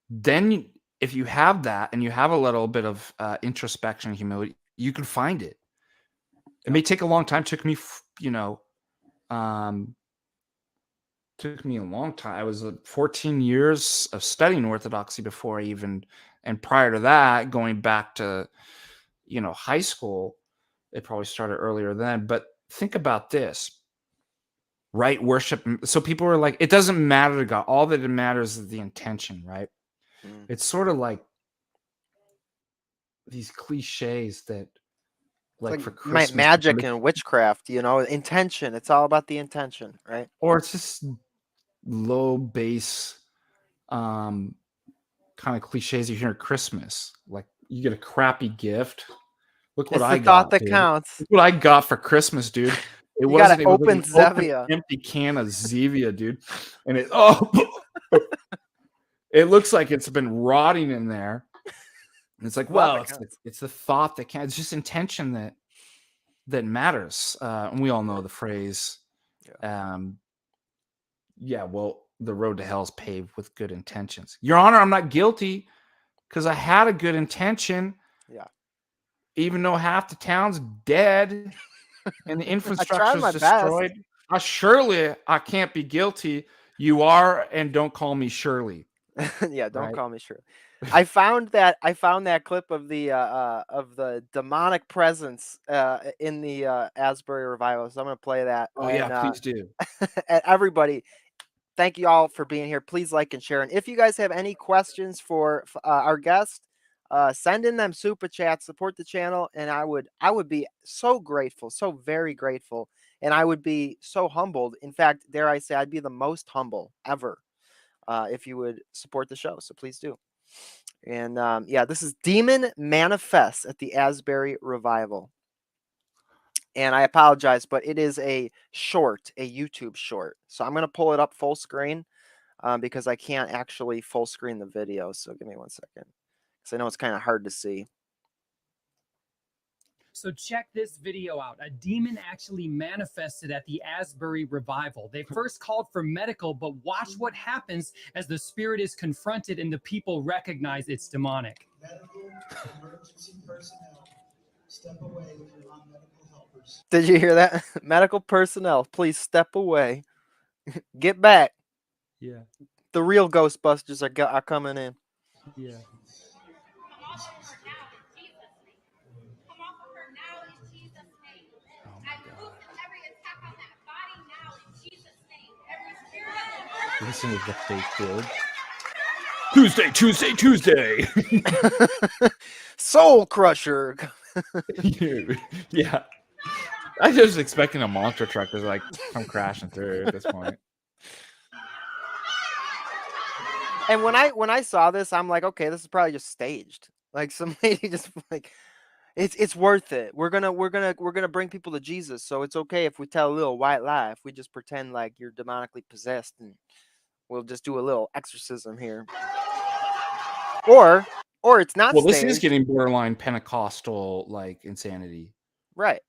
Then if you have that and you have a little bit of introspection and humility, you can find it. It may take a long time. Took me, took me a long time. I was 14 years of studying Orthodoxy before I even, and prior to that, going back to, high school, it probably started earlier then. But think about this. Right worship. So people were like, it doesn't matter to God. All that it matters is the intention, right? It's sort of like these cliches that, like for Christmas, magic and witchcraft, intention. It's all about the intention, right? or it's just low base, kind of cliches you hear at Christmas. Like you get a crappy gift. Look what It's I the thought got, that dude. counts. Look what I got for Christmas, dude. It You wasn't. gotta It was open like an open, Zevia. empty can of Zevia, dude. And it looks like it's been rotting in there. And it's like, well, it's the thought that counts. It's just intention that matters. And we all know the phrase. Well, the road to hell is paved with good intentions. Your Honor, I'm not guilty because I had a good intention. Yeah. Even though half the town's dead and the infrastructure is destroyed, surely I can't be guilty. You are, and don't call me Shirley. Yeah, don't call me Shirley. I found that clip of the demonic presence in the Asbury Revival. So I'm gonna play that. Oh yeah, please do. And everybody, thank you all for being here. Please like and share. And if you guys have any questions for our guest, send in them super chats. Support the channel, and I would be so grateful, so very grateful, and I would be so humbled. In fact, dare I say, I'd be the most humble ever if you would support the show. So please do. And this is Demon Manifests at the Asbury Revival. And I apologize, but it is a YouTube short. So I'm going to pull it up full screen because I can't actually full screen the video. So give me 1 second because I know it's kind of hard to see. So check this video out. A demon actually manifested at the Asbury Revival. They first called for medical, but watch what happens as the spirit is confronted and the people recognize it's demonic. Medical emergency personnel, step away if you're not medical helpers. Did you hear that? Medical personnel, please step away. Get back. Yeah. The real Ghostbusters are coming in. Yeah. Listen to the fake build. Tuesday. Soul Crusher. Yeah. I was just expecting a monster truck to like come crashing through at this point. And when I saw this, I'm like, okay, this is probably just staged. Like some lady just like, it's worth it. We're gonna bring people to Jesus, so it's okay if we tell a little white lie. If we just pretend like you're demonically possessed, and we'll just do a little exorcism here. Or it's not. Well, staged. this is getting borderline Pentecostal like insanity, right?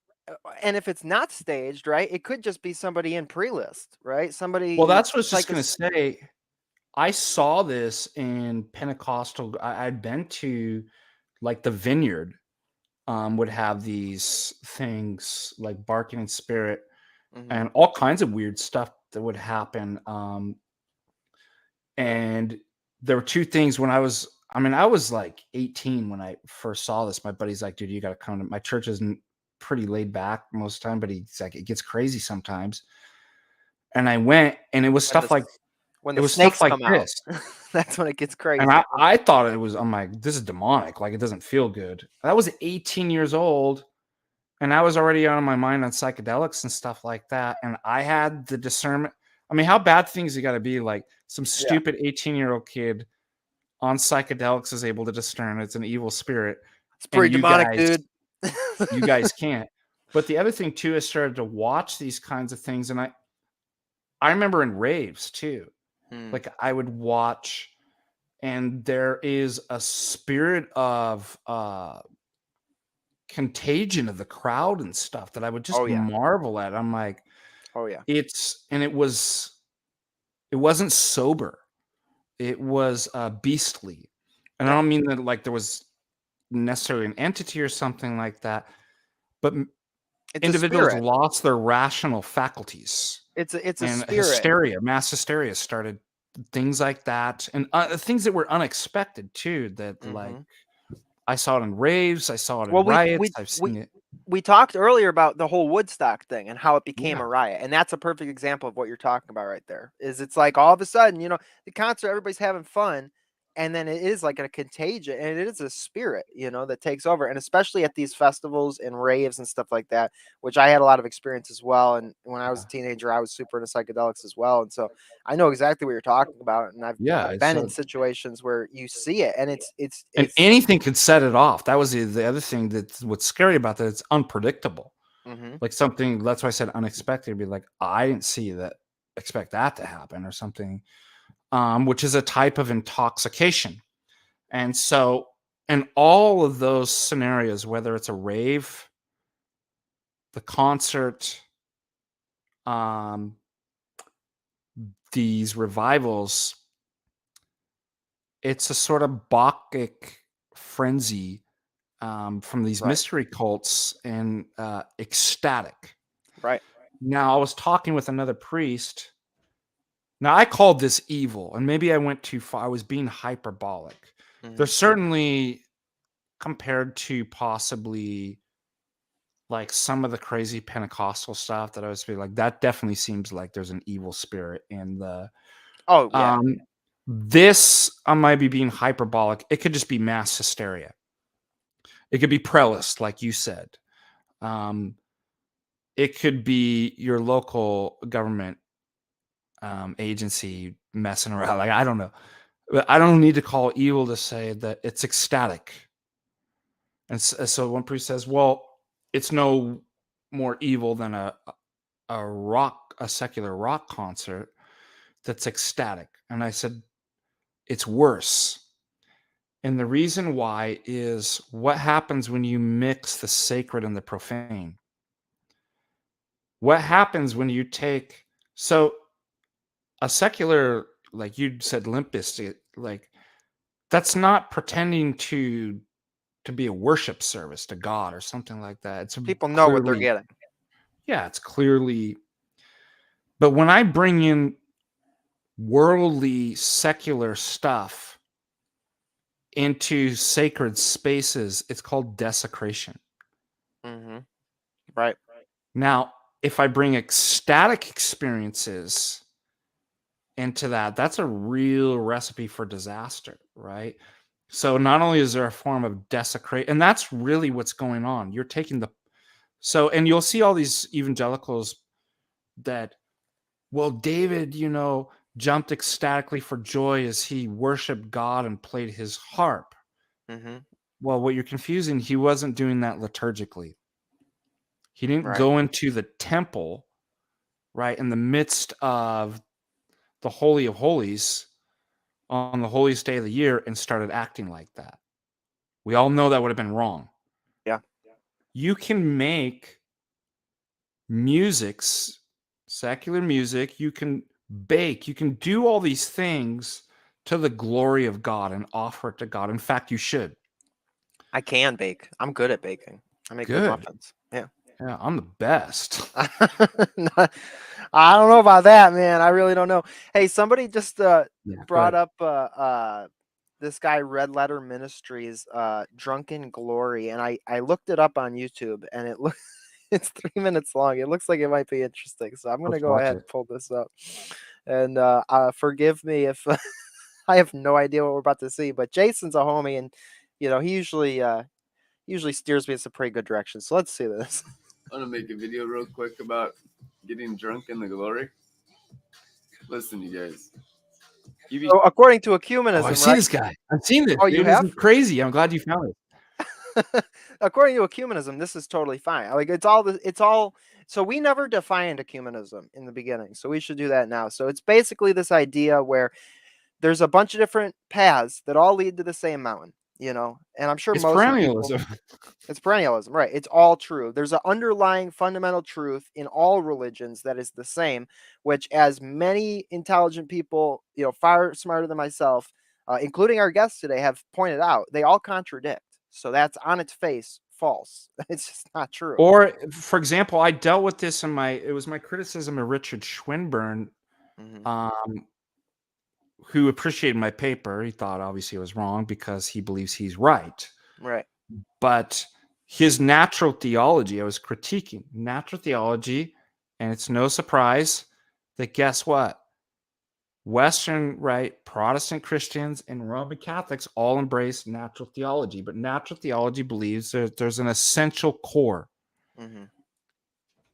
And if it's not staged, right, it could just be somebody in pre-list, right? Somebody. Well, that's what I was like just gonna say. I saw this in Pentecostal. I'd been to like the Vineyard, would have these things like barking in spirit and all kinds of weird stuff that would happen. And there were two things when I was like 18 when I first saw this. My buddy's like, dude, you got to come to my church. Isn't pretty laid back most of the time, but he's like, it gets crazy sometimes. And I went, and it was stuff like, when the snakes come this. out. That's when it gets crazy. And I thought it was, I'm like, this is demonic. Like, it doesn't feel good. I was 18 years old, and I was already on my mind on psychedelics and stuff like that. And I had the discernment. I mean, how bad things you got to be? Like some stupid 18-year-old kid on psychedelics is able to discern it's an evil spirit. It's pretty demonic, dude. You guys can't. But the other thing too, I started to watch these kinds of things, and I remember in raves too. Like I would watch, and there is a spirit of contagion of the crowd and stuff that I would just marvel at. I'm like, it wasn't sober. It was beastly. And I don't mean that like there was necessarily an entity or something like that, but individuals lost their rational faculties. It's a spirit. Hysteria, mass hysteria started, things like that, and things that were unexpected too. That like I saw it in raves, I saw it in riots. I've seen it. We talked earlier about the whole Woodstock thing and how it became a riot, and that's a perfect example of what you're talking about right there. Is it's like all of a sudden, you know, the concert, everybody's having fun, and then it is like a contagion, and it is a spirit, you know, that takes over. And especially at these festivals and raves and stuff like that, which I had a lot of experience as well. And when I was a teenager, I was super into psychedelics as well. And so I know exactly what you're talking about. And I've been in situations where you see it, and it's anything could set it off. That was the other thing that's what's scary about that. It's unpredictable. Like something, that's why I said unexpected. It'd be like, I didn't see that, expect that to happen or something. Which is a type of intoxication. And so in all of those scenarios, whether it's a rave, the concert, these revivals, it's a sort of Bacchic frenzy from these mystery cults and ecstatic. Right. Now, I was talking with another priest. Now, I called this evil, and maybe I went too far. I was being hyperbolic. There's certainly, compared to possibly like some of the crazy Pentecostal stuff that I was like, that definitely seems like there's an evil spirit in the. This, I might be being hyperbolic. It could just be mass hysteria. It could be prelist, like you said. It could be your local government agency messing around. Like, I don't know, but I don't need to call evil to say that it's ecstatic. And so one priest says, well, it's no more evil than a secular rock concert that's ecstatic. And I said, it's worse. And the reason why is what happens when you mix the sacred and the profane. What happens when you take, so a secular, like you said, Limp Bizkit, like that's not pretending to be a worship service to God or something like that. It's People know what they're clearly, getting. yeah, it's clearly. But when I bring in worldly secular stuff into sacred spaces, it's called desecration. Mm-hmm. Right. Now, if I bring ecstatic experiences into that, that's a real recipe for disaster, right? So not only is there a form of desecration, and that's really what's going on. You're taking the, so, and you'll see all these evangelicals that, well, David, jumped ecstatically for joy as he worshiped God and played his harp. Mm-hmm. Well, what you're confusing, he wasn't doing that liturgically. He didn't Right. go into the temple, right, in the midst of the Holy of Holies on the holiest day of the year and started acting like that. We all know that would have been wrong. Yeah. You can make musics, secular music, you can bake, you can do all these things to the glory of God and offer it to God. In fact, you should. I can bake. I'm good at baking. I make good Good. muffins. Yeah. Yeah, I'm the best. I don't know about that, man. I really don't know. Hey, somebody just Yeah, brought good. up this guy Red Letter Ministries Drunken Glory, and I looked it up on YouTube, and it's 3 minutes long. It looks like it might be interesting, so I'm gonna Let's go watch ahead it. and pull this up. And forgive me if I have no idea what we're about to see, but Jason's a homie, and he usually steers me in some pretty good direction. So let's see this. I'm gonna make a video real quick about getting drunk in the glory. Listen, you guys. So according to Oh, Ecumenism, I've seen right? this guy. I've seen this, Oh, you dude. This is have? crazy. I'm glad you found it. According to Ecumenism, this is totally fine. Like it's all. So we never defined Ecumenism in the beginning, so we should do that now. So it's basically this idea where there's a bunch of different paths that all lead to the same mountain, and I'm sure It's most of the people. perennialism. It's perennialism, right? It's all true. There's an underlying fundamental truth in all religions that is the same, which, as many intelligent people, far smarter than myself, including our guests today, have pointed out, they all contradict. So that's on its face false. It's just not true. Or, for example, I dealt with this it was my criticism of Richard Schwinburne, who appreciated my paper. He thought obviously it was wrong because he believes he's right. Right. But his natural theology, I was critiquing natural theology, and it's no surprise that guess what? Western, right, Protestant Christians and Roman Catholics all embrace natural theology, but natural theology believes there's an essential core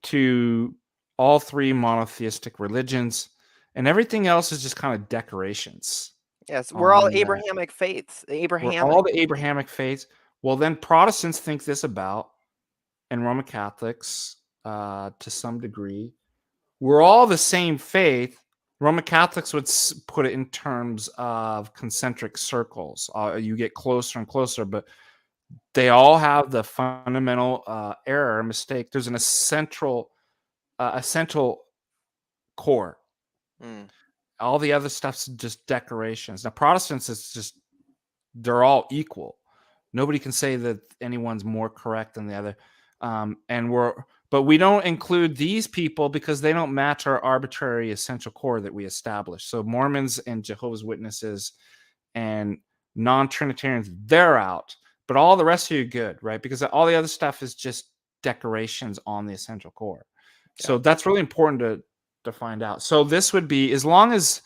to all three monotheistic religions, and everything else is just kind of decorations. Yes, we're all on that. Abrahamic faiths. We're Abrahamic. all the Abrahamic faiths. Well, then Protestants think this about, and Roman Catholics to some degree. We're all the same faith. Roman Catholics would put it in terms of concentric circles. You get closer and closer, but they all have the fundamental mistake. There's an essential core. All the other stuff's just decorations. Now, Protestants, it's just they're all equal. Nobody can say that anyone's more correct than the other. But we don't include these people because they don't match our arbitrary essential core that we established. So Mormons and Jehovah's Witnesses and non-Trinitarians, they're out. But all the rest of you are good, right? Because all the other stuff is just decorations on the essential core. So that's really important to find out. So this would be, as long as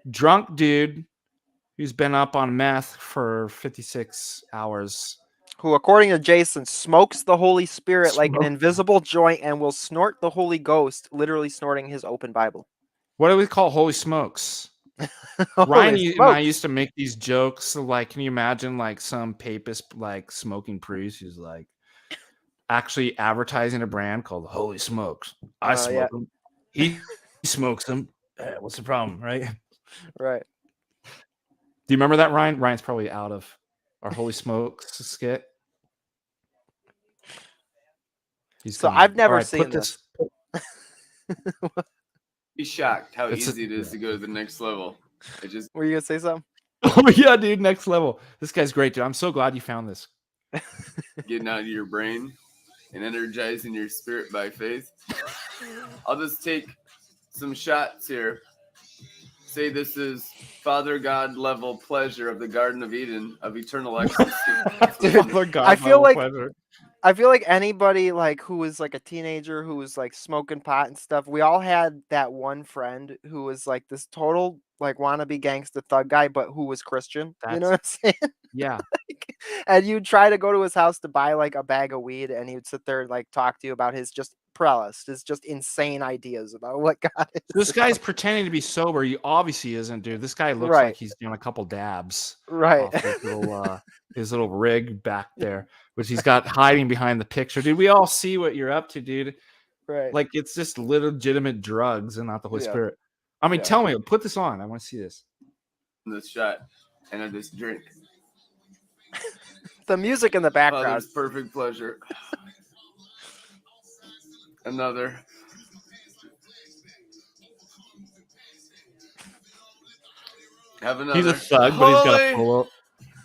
drunk dude who's been up on meth for 56 hours, who, according to Jason, smokes the Holy Spirit like an invisible joint and will snort the Holy Ghost, literally snorting his open Bible. What do we call holy smokes? Ryan and I used to make these jokes. Like, can you imagine like some papist like smoking priest who's like actually advertising a brand called Holy Smokes? I smoke them. He smokes them. What's the problem, right? Right. Do you remember that, Ryan? Ryan's probably out of our Holy Smokes skit. He's So coming. I've never All right, seen put this. Be shocked how It's easy it is to go to the next level. It just Were you gonna say something? Oh yeah, dude, next level. This guy's great, dude. I'm so glad you found this. getting out of your brain and energizing your spirit by faith. I'll just take some shots here. Say this is Father God level pleasure of the Garden of Eden of eternal ecstasy. Dude, I feel like anybody like who was like a teenager who was like smoking pot and stuff, we all had that one friend who was like this total like wannabe gangster thug guy, but who was Christian. You know what I'm saying? Yeah. And you'd try to go to his house to buy like a bag of weed, and he would sit there and like talk to you about his just prelist, his just insane ideas about what God is. This guy's pretending to be sober. He obviously isn't, dude. This guy looks Right. like he's doing a couple dabs. Right. Off his little rig back there, which he's got hiding behind the picture. Dude, we all see what you're up to, dude. Right. Like it's just legitimate drugs and not the Holy Yeah. Spirit. I mean, Yeah. tell me, put this on. I want to see this. This shot and of this drink. The music in the background. Father's perfect pleasure. Another. Have another. He's a thug, but he's got a polo.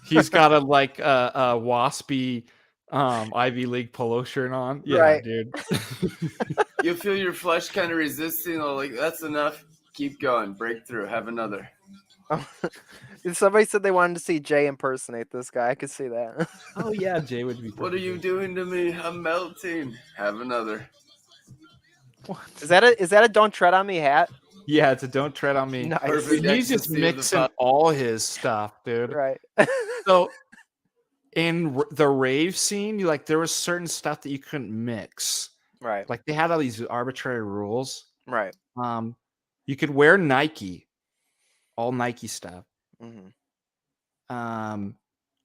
He's got a like a waspy Ivy League polo shirt on. Yeah, Right. dude. You feel your flesh kind of resisting, like that's enough. Keep going. Breakthrough. Have another. Somebody said they wanted to see Jay impersonate this guy. I could see that. Oh yeah, Jay would be. What are you doing to me? I'm melting. Have another. Is that a Don't Tread on Me hat? Yeah, it's a Don't Tread on Me. Nice. Perfect He's just ecstasy of the mixing Father. all his stuff, dude. Right. So in the rave scene, there was certain stuff that you couldn't mix. Right. Like they had all these arbitrary rules. Right. You could wear Nike, all Nike stuff. Mm-hmm.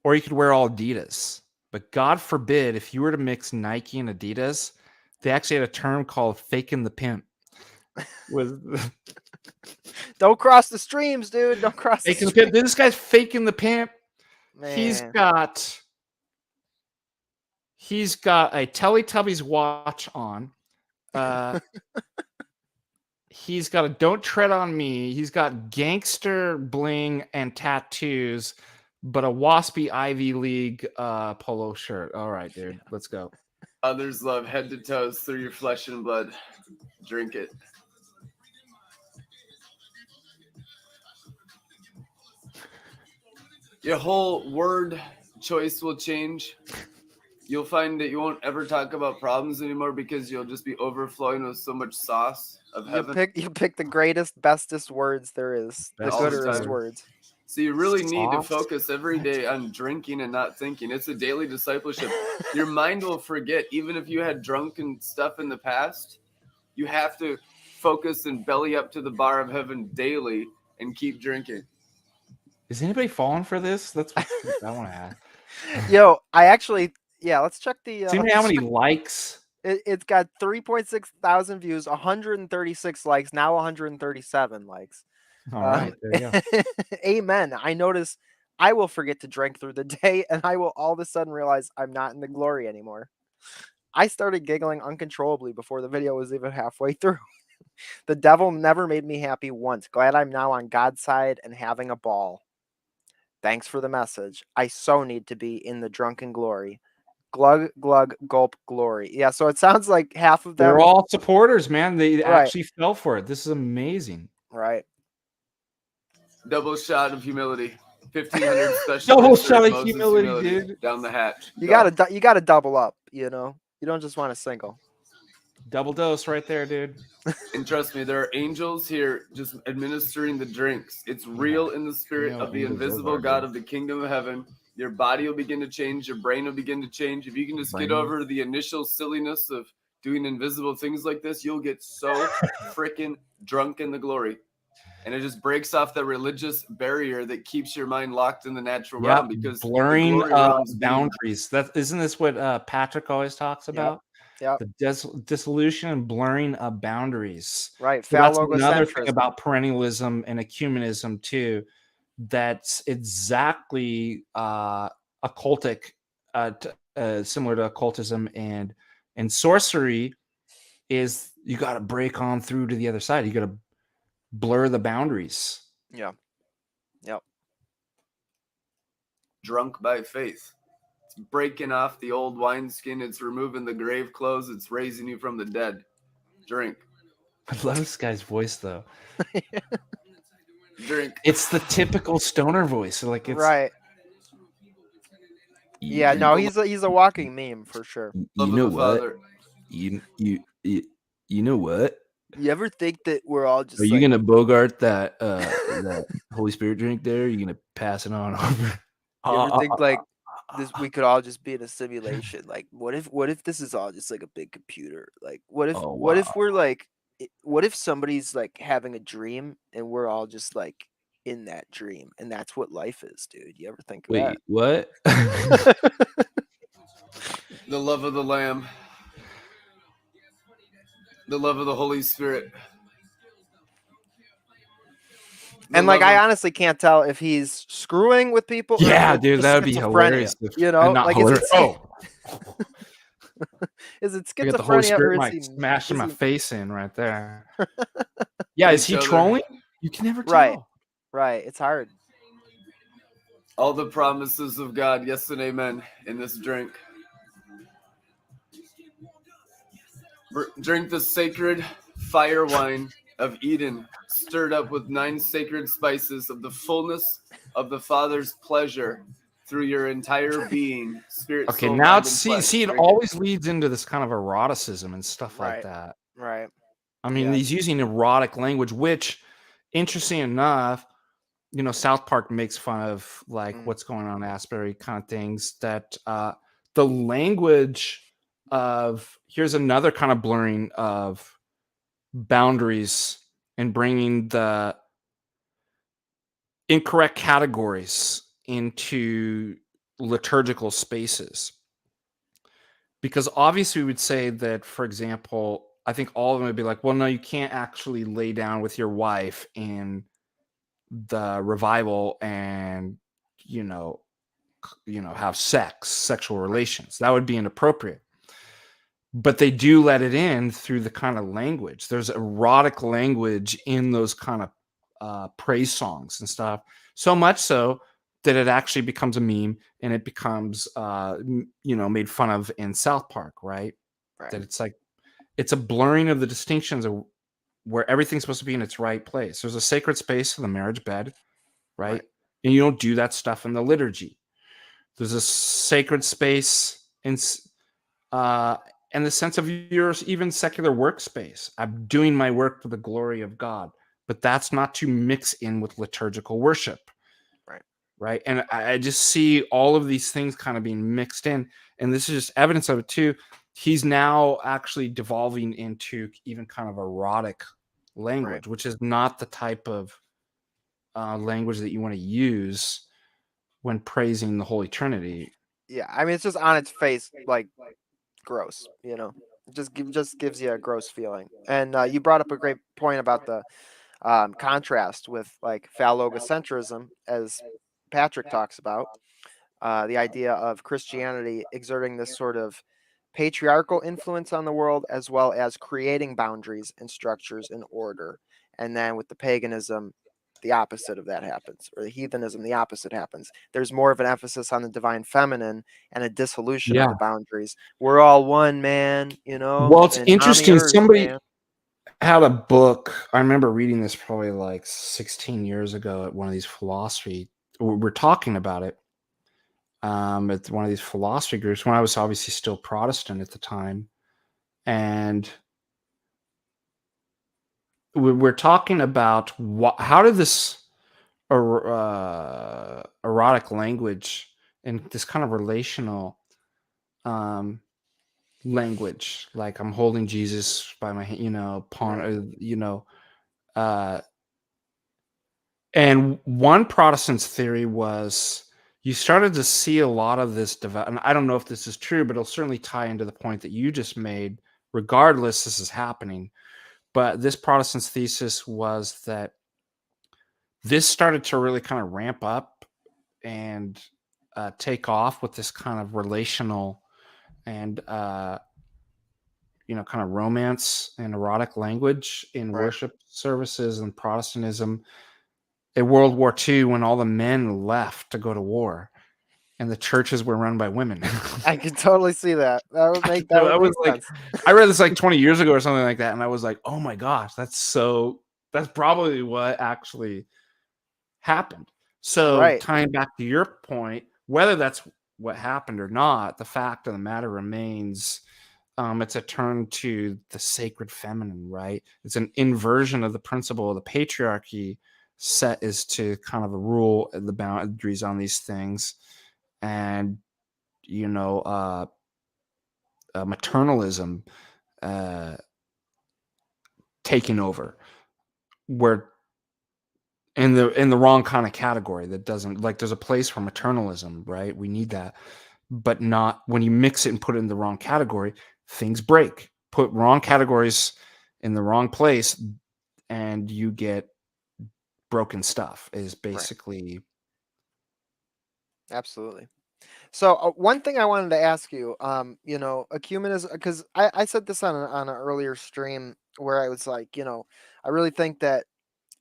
Or you could wear all Adidas. But God forbid if you were to mix Nike and Adidas, they actually had a term called faking the pimp. Don't cross the streams, dude. Don't cross the Faking the streams. pimp. This guy's faking the pimp. Man. He's got a Teletubbies watch on. He's got a Don't Tread on Me. He's got gangster bling and tattoos, but a waspy Ivy League polo shirt. All right, dude. Let's go. Others love head to toes through your flesh and blood. Drink it. Your whole word choice will change. You'll find that you won't ever talk about problems anymore because you'll just be overflowing with so much sauce of heaven. You pick the greatest, bestest words there is. The All the gooderest time. words. So you really need to Sauce? focus every day on drinking and not thinking. It's a daily discipleship. Your mind will forget, even if you had drunken stuff in the past. You have to focus and belly up to the bar of heaven daily and keep drinking. Is anybody falling for this? That's what I want to ask. Yo, let's check the. See how many likes? It's got 3.6 thousand views, 136 likes, now 137 likes. All right, there you go. Amen. I notice I will forget to drink through the day, and I will all of a sudden realize I'm not in the glory anymore. I started giggling uncontrollably before the video was even halfway through. The devil never made me happy once. Glad I'm now on God's side and having a ball. Thanks for the message. I so need to be in the drunken glory. Glug, glug, gulp, glory. Yeah, so it sounds like half of them. They're all supporters, man. They actually fell for it. This is amazing. Right. Double shot of humility. 1,500 special. Double insert shot of Moses humility, dude. Down the hatch. You Go. gotta double up, you know? You don't just want a single. Double dose right there, dude. And trust me, there are angels here just administering the drinks. It's real in the spirit of the invisible God of the kingdom of heaven. Your body will begin to change. Your brain will begin to change. If you can just get over the initial silliness of doing invisible things like this, you'll get so freaking drunk in the glory. And it just breaks off the religious barrier that keeps your mind locked in the natural realm because blurring the glory realm's boundaries. Isn't this what Patrick always talks about? Yeah. The dissolution and blurring of boundaries. Right. So that's another thing about perennialism and ecumenism too. That's exactly occultic, similar to occultism and sorcery, is you got to break on through to the other side. You got to blur the boundaries. Yeah. Yep. Drunk by faith. It's breaking off the old wineskin. It's removing the grave clothes. It's raising you from the dead. Drink. I love this guy's voice though. Drink. It's the typical stoner voice. Like it's right. Yeah, no, he's a walking meme for sure. You know what? You know what? You ever think that we're all just Are you gonna Bogart that that Holy Spirit drink there? You're gonna pass it on over? You ever think like this? We could all just be in a simulation. Like, what if this is all just like a big computer? Like, what if we're like, what if somebody's like having a dream and we're all just like in that dream, and that's what life is, dude? You ever think of that? Wait, what? The love of the Lamb. The love of the Holy Spirit. And like, I honestly can't tell if he's screwing with people. Yeah, or dude, that would be hilarious. You know, not like hilarious. Is it I got the Holy schizophrenia or Spirit is might he smashing my face in right there? Yeah, is he Each other. trolling? You can never tell. Right. It's hard. All the promises of God, yes and amen, in this drink. Drink the sacred fire wine of Eden, stirred up with 9 sacred spices of the fullness of the Father's pleasure through your entire being, spirit, Okay, soul, now mind, and see, flesh. it Drink always leads into this kind of eroticism and stuff like that. Right. I mean, he's using erotic language, which, interesting enough, you know, South Park makes fun of like what's going on in Asbury kind of things. That the language of here's another kind of blurring of boundaries and bringing the incorrect categories into liturgical spaces. Because obviously we would say that, for example, I think all of them would be like, well, no, you can't actually lay down with your wife in the revival and, have sexual relations. That would be inappropriate. But they do let it in through the kind of language. There's erotic language in those kind of praise songs and stuff. So much so that it actually becomes a meme and it becomes, made fun of in South Park, right? That it's like, it's a blurring of the distinctions of where everything's supposed to be in its right place. There's a sacred space in the marriage bed, right? And you don't do that stuff in the liturgy. There's a sacred space in the sense of your even secular workspace. I'm doing my work for the glory of God, but that's not to mix in with liturgical worship. Right. And I just see all of these things kind of being mixed in. And this is just evidence of it too. He's now actually devolving into even kind of erotic language, which is not the type of language that you want to use when praising the Holy Trinity. Yeah. I mean, it's just on its face, like gross, It just gives you a gross feeling. And you brought up a great point about the contrast with like phallogocentrism, as Patrick talks about, the idea of Christianity exerting this sort of patriarchal influence on the world, as well as creating boundaries and structures and order. And then with the paganism, the opposite of that happens, or the heathenism, the opposite happens. There's more of an emphasis on the divine feminine and a dissolution of the boundaries. We're all one, man, Well, it's interesting. Earth, Somebody man. had a book. I remember reading this probably like 16 years ago at one of these philosophy. We're talking about it at one of these philosophy groups when I was obviously still Protestant at the time. And we're talking about how did this erotic language and this kind of relational language, like I'm holding Jesus by my hand, and one Protestant's theory was you started to see a lot of this and I don't know if this is true, but it'll certainly tie into the point that you just made. Regardless, this is happening. But this Protestant's thesis was that this started to really kind of ramp up and take off with this kind of relational and kind of romance and erotic language in Right. worship services and Protestantism in World War II, when all the men left to go to war and the churches were run by women. I can totally see that. That would make sense. I read this like 20 years ago or something like that, and I was like, oh my gosh, that's probably what actually happened. So Right. tying back to your point, whether that's what happened or not, the fact of the matter remains, it's a turn to the sacred feminine, right? It's an inversion of the principle of the patriarchy set is to kind of rule the boundaries on these things. And, maternalism taking over, where in the wrong kind of category that doesn't, like, there's a place for maternalism, right? We need that, but not when you mix it and put it in the wrong category, things break. Put wrong categories in the wrong place and you get broken stuff, is basically. Absolutely. So one thing I wanted to ask you, ecumenism, because I said this on an earlier stream where I was like, I really think that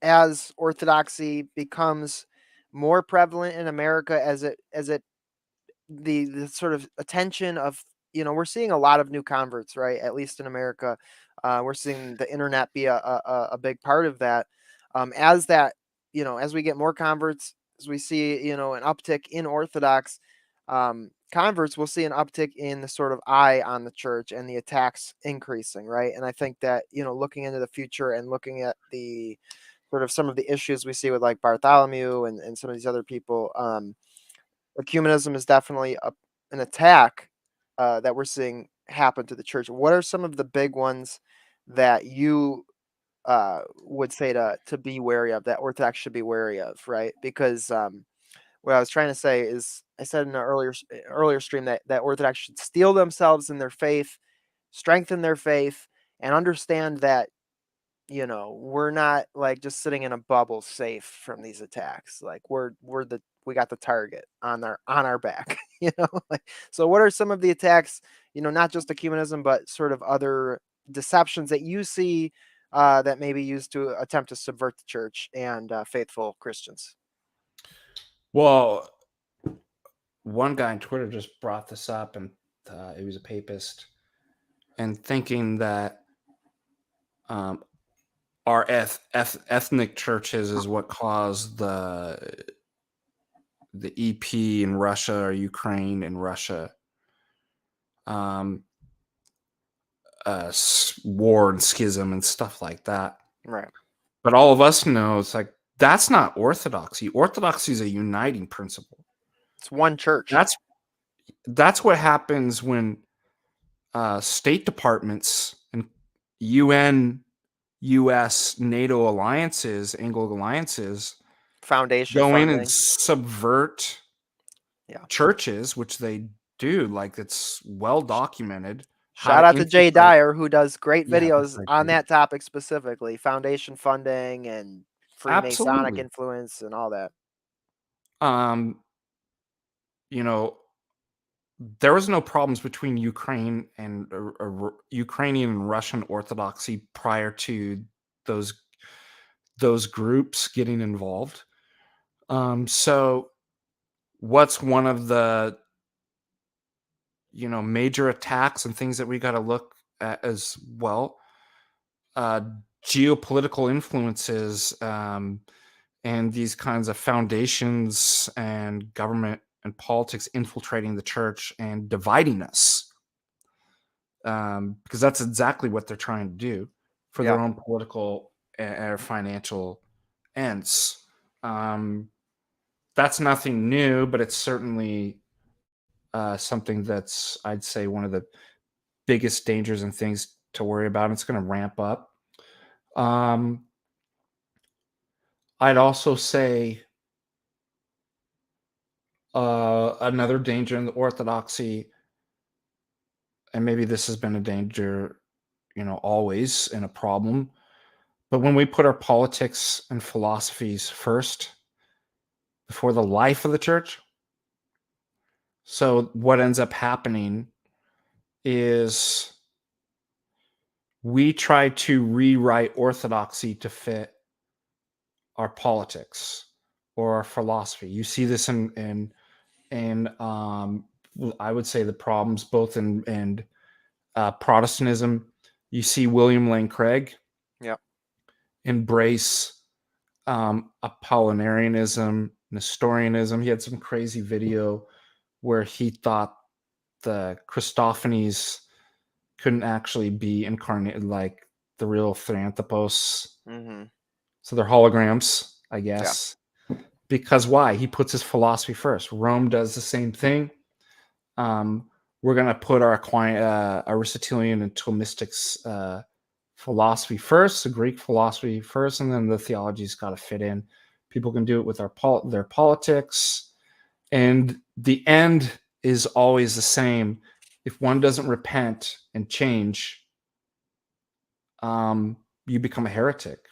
as Orthodoxy becomes more prevalent in America, as it the sort of attention of, we're seeing a lot of new converts, right? At least in America, we're seeing the internet be a big part of that. As that, as we get more converts, as we see, an uptick in Orthodox converts, we'll see an uptick in the sort of eye on the church and the attacks increasing, right? And I think that, looking into the future and looking at the sort of some of the issues we see with like Bartholomew and some of these other people, ecumenism is definitely an attack that we're seeing happen to the church. What are some of the big ones that you would say to be wary of, that Orthodox should be wary of, right? Because what I was trying to say is, I said in an earlier stream that Orthodox should steel themselves in their faith, strengthen their faith, and understand that, we're not like just sitting in a bubble safe from these attacks. Like we got the target on our back, Like, so what are some of the attacks, not just ecumenism, but sort of other deceptions that you see that may be used to attempt to subvert the church and faithful Christians? Well, one guy on Twitter just brought this up, and he was a papist, and thinking that our ethnic churches is what caused the EP in Russia or Ukraine and Russia, war and schism and stuff like that. Right. But all of us know it's like, that's not Orthodoxy. Orthodoxy is a uniting principle. It's one church. That's what happens when state departments and UN, US, NATO alliances, Anglo alliances, foundation go funding in and subvert churches, which they do. Like, it's well documented. Shout out to Jay Dyer, who does great videos on that topic specifically, foundation funding and Freemasonic influence and all that. There was no problems between Ukraine and Ukrainian and Russian Orthodoxy prior to those groups getting involved. So what's one of the major attacks and things that we got to look at as well? Geopolitical influences and these kinds of foundations and government and politics infiltrating the church and dividing us, because that's exactly what they're trying to do for their own political or financial ends. That's nothing new, but it's certainly something that's, I'd say, one of the biggest dangers and things to worry about. It's going to ramp up. I'd also say another danger in the Orthodoxy, and maybe this has been a danger, always, and a problem, but when we put our politics and philosophies first before the life of the church, So what ends up happening is we try to rewrite orthodoxy to fit our politics or our philosophy. You see this in I would say the problems both in Protestantism. You see William Lane Craig Yep. embrace Apollinarianism, Nestorianism. He had some crazy video where he thought the Christophanies couldn't actually be incarnated like the real Theanthropos. Mm-hmm. So they're holograms, I guess. Yeah. Because why? He puts his philosophy first. Rome does the same thing. We're going to put our Aristotelian and Thomistics philosophy first, the Greek philosophy first, and then the theology's got to fit in. People can do it with their politics. And the end is always the same. If one doesn't repent and change, you become a heretic.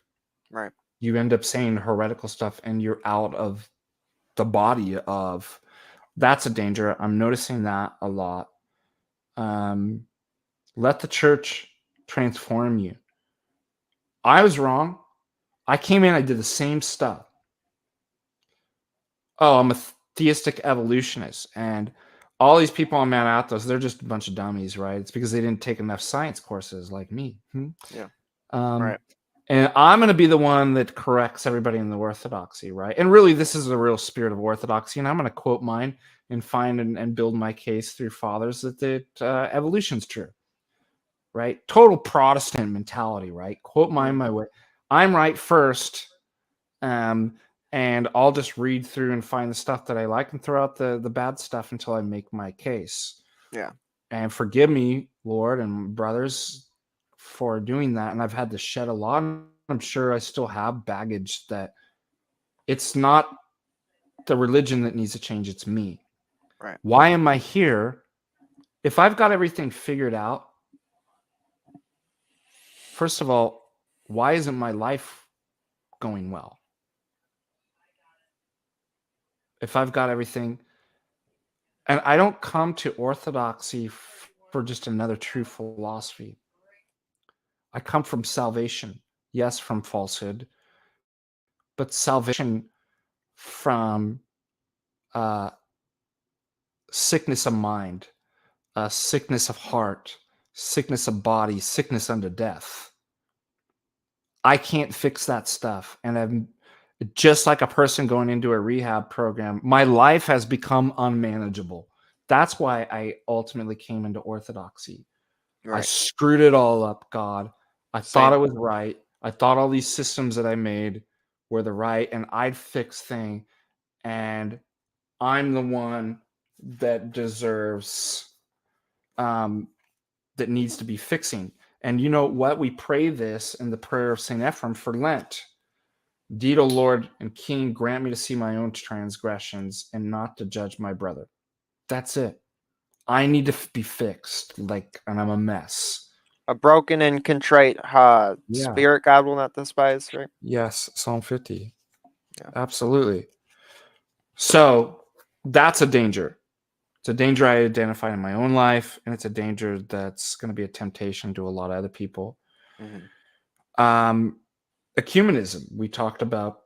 Right. You end up saying heretical stuff and you're out of the body of. That's a danger. I'm noticing that a lot. Let the church transform you. I was wrong. I came in, I did the same stuff. Oh, I'm a theistic evolutionist. And all these people on Mount Athos, they're just a bunch of dummies, right? It's because they didn't take enough science courses like me. Yeah. Right. And I'm going to be the one that corrects everybody in the orthodoxy, right? And really, this is the real spirit of orthodoxy. And I'm going to quote mine and find and build my case through fathers that evolution's true, right? Total Protestant mentality, right? Quote mine my way. I'm right first, and I'll just read through and find the stuff that I like and throw out the bad stuff until I make my case. Yeah. And forgive me, Lord and brothers, for doing that. And I've had to shed a lot. I'm sure I still have baggage that it's not the religion that needs to change. It's me. Right. Why am I here? If I've got everything figured out, first of all, why isn't my life going well? If I've got everything, and I don't come to orthodoxy for just another true philosophy. I come from salvation, yes, from falsehood, but salvation from sickness of mind, sickness of heart, sickness of body, sickness unto death. I can't fix that stuff. And I'm just like a person going into a rehab program. My life has become unmanageable. That's why I ultimately came into orthodoxy. Right. I screwed it all up, God. I thought it was right. I thought all these systems that I made were the right, and I'd fix things. And I'm the one that deserves, that needs to be fixing. And you know what? We pray this in the prayer of St. Ephrem for Lent. Indeed, O Lord and King, grant me to see my own transgressions and not to judge my brother. That's it. I need to be fixed, and I'm a mess. A broken and contrite spirit God will not despise, right? Yes, Psalm 50. Yeah. Absolutely. So that's a danger. It's a danger I identify in my own life, and it's a danger that's going to be a temptation to a lot of other people. Mm-hmm. Ecumenism, we talked about,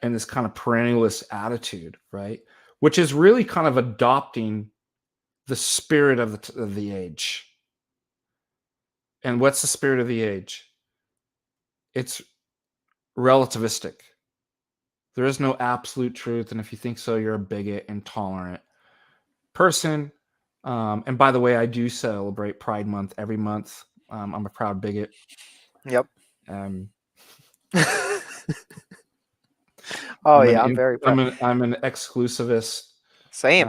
and this kind of perennialist attitude, right? Which is really kind of adopting the spirit of the age. And what's the spirit of the age? It's relativistic. There is no absolute truth, and if you think so, you're a bigot, intolerant person. And by the way, I do celebrate Pride Month every month. I'm a proud bigot. Yep. I'm very proud. I'm an exclusivist. Same.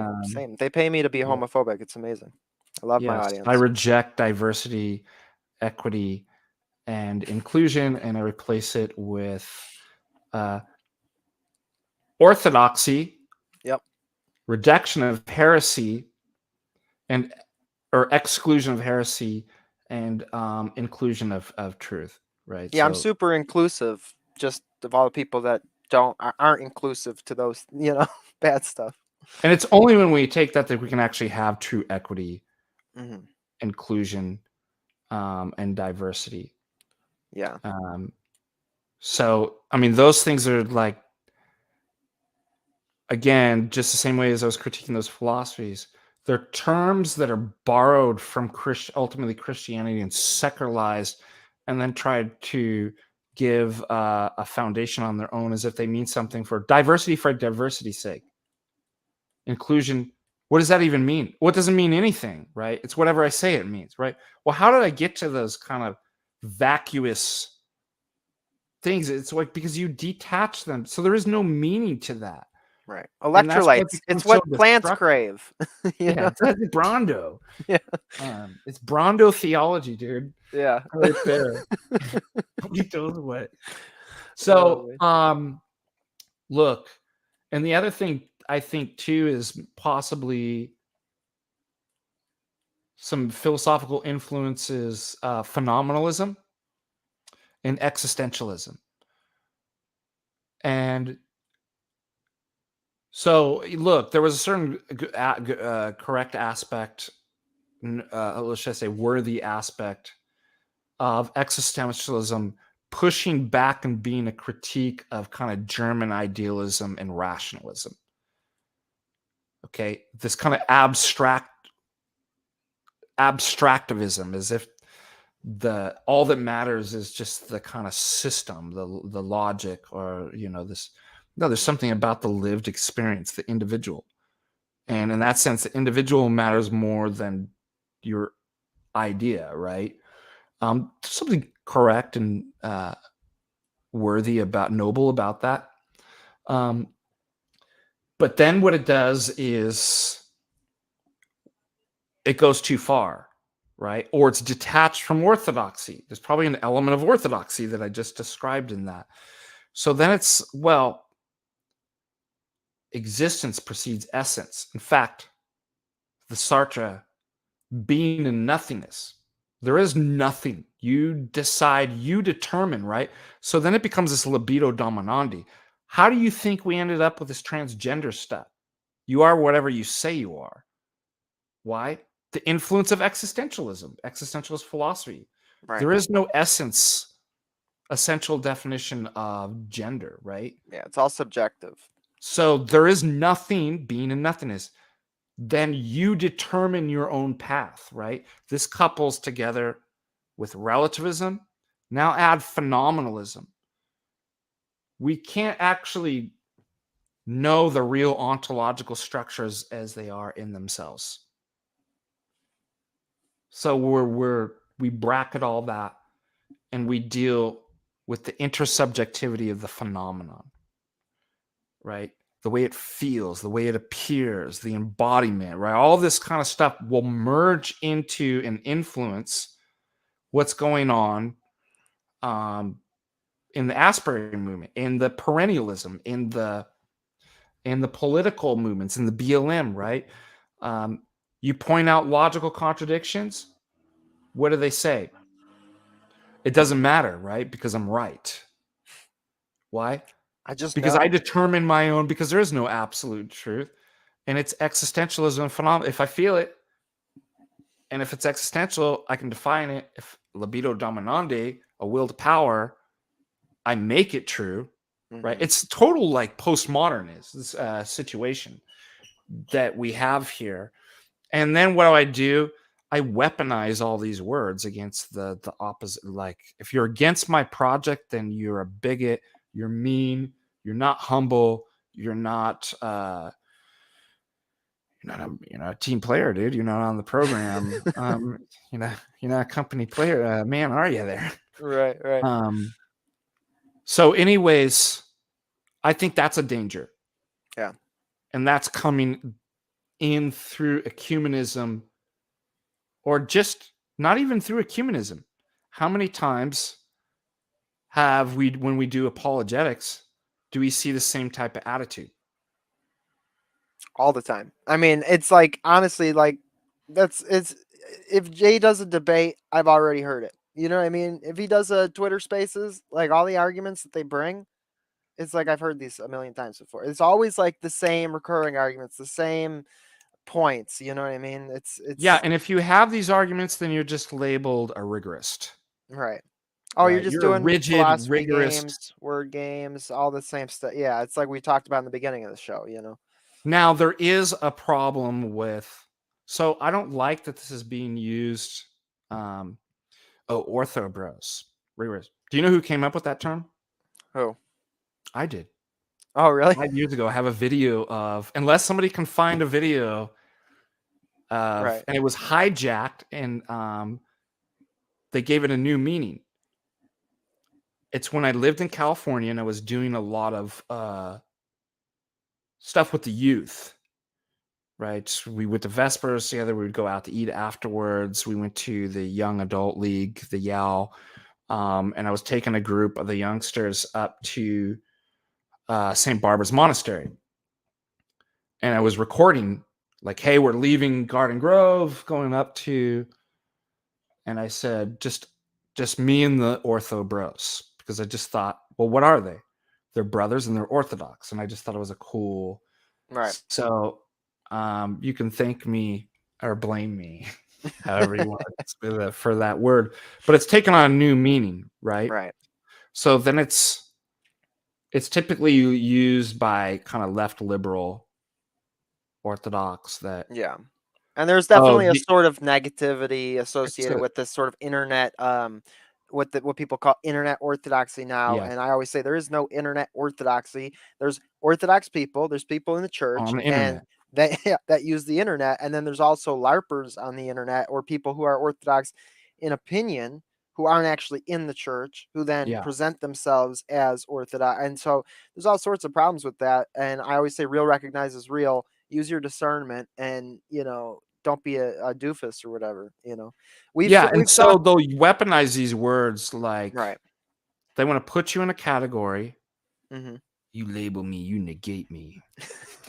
They pay me to be homophobic. It's amazing. I love my audience. I reject diversity, equity, and inclusion, and I replace it with orthodoxy. Yep. Rejection of heresy, or exclusion of heresy, and inclusion of truth. Right. Yeah, so, I'm super inclusive. Just of all the people that aren't inclusive to those, bad stuff. And it's only when we take that we can actually have true equity, Mhm. inclusion, and diversity. Yeah. So, I mean, those things are like, again, just the same way as I was critiquing those philosophies, they're terms that are borrowed from ultimately Christianity and secularized, and then tried to give a foundation on their own as if they mean something for diversity's sake. Inclusion, what does that even mean? What doesn't mean anything, right? It's whatever I say it means, right? Well, how did I get to those kind of vacuous things? It's like because you detach them, so there is no meaning to that. Right. And that's why it Electrolytes. It's becomes what so plants destructive. crave. You know? It's Brondo. Yeah. It's Brondo theology, dude. Yeah. Right there. He knows what. So, look, and the other thing I think too is possibly some philosophical influences, phenomenalism and existentialism. And so, look, there was a certain correct aspect, let's just say worthy aspect of existentialism pushing back and being a critique of kind of German idealism and rationalism. Okay, this kind of abstractivism, as if all that matters is just the kind of system, the logic, or there's something about the lived experience, the individual, and in that sense, the individual matters more than your idea, right? Something correct and worthy noble about that. But then what it does is it goes too far, right? Or it's detached from orthodoxy. There's probably an element of orthodoxy that I just described in that. So then it's, well, existence precedes essence. In fact, the Sartre, being and nothingness. There is nothing. You decide, you determine, right? So then it becomes this libido dominandi. How do you think we ended up with this transgender stuff? You are whatever you say you are. Why? The influence of existentialism, existentialist philosophy. Right. There is no essential definition of gender, right? Yeah, it's all subjective. So there is nothing, being and nothingness. Then you determine your own path, right? This couples together with relativism. Now add phenomenalism. We can't actually know the real ontological structures as they are in themselves. So we bracket all that and we deal with the intersubjectivity of the phenomenon, right? The way it feels, the way it appears, the embodiment, right? All this kind of stuff will merge into and influence what's going on in the Asbury movement, in the perennialism, in the political movements, in the BLM, right? You point out logical contradictions. What do they say? It doesn't matter, right? Because I'm right. Why? Because I determine my own, because there is no absolute truth. And it's existentialism and phenomenon. If I feel it, and if it's existential, I can define it. If libido dominandi, a will to power, I make it true, right? It's total like postmodernist situation that we have here. And then what do? I weaponize all these words against the opposite. Like, if you're against my project, then you're a bigot, you're mean, you're not humble, you're not a team player, dude. You're not on the program. You're not a company player. Man, are you there? Right. So anyways, I think that's a danger. Yeah. And that's coming in through ecumenism, or just not even through ecumenism. How many times have we, when we do apologetics, do we see the same type of attitude? All the time. I mean, it's like, honestly, like if Jay does a debate, I've already heard it. You know what I mean? If he does a Twitter Spaces, like all the arguments that they bring, it's like I've heard these a million times before. It's always like the same recurring arguments, the same points. You know what I mean? It's Yeah, and if you have these arguments, then you're just labeled a rigorist. right. Oh, you're Right? just You're a doing rigid philosophy rigorist. games, word games, all the same stuff. Yeah, it's like we talked about in the beginning of the show. You know. Now there is a problem with. So I don't like that this is being used. Ortho bros, rigorist. Do you know who came up with that term? Who? I did. Oh, really? 5 years ago, I have a video of, unless somebody can find a video of, Right. and it was hijacked, and they gave it a new meaning. It's when I lived in California and I was doing a lot of stuff with the youth, right? We went to Vespers together. We would go out to eat afterwards. We went to the Young Adult League, the YAL, and I was taking a group of the youngsters up to St. Barbara's Monastery. And I was recording, like, hey, we're leaving Garden Grove, going up to, and I said, just me and the Ortho bros, because I just thought, well, what are they? They're brothers and they're Orthodox. And I just thought it was a cool. Right. So you can thank me or blame me, however you want for that word, but it's taken on a new meaning, right? Right. So then it's typically used by kind of left liberal Orthodox that. Yeah. And there's definitely a the- sort of negativity associated with this sort of internet, what people call internet orthodoxy now. Yeah. And I always say there is no internet orthodoxy. There's Orthodox people, there's people in the church On the and that use the internet. And then there's also LARPers on the internet, or people who are Orthodox in opinion, who aren't actually in the church, who then Yeah. present themselves as Orthodox. And so there's all sorts of problems with that. And I always say real recognizes real. Use your discernment, and don't be a doofus or whatever. We've so they'll weaponize these words like right. They want to put you in a category. Mm-hmm. You label me, you negate me.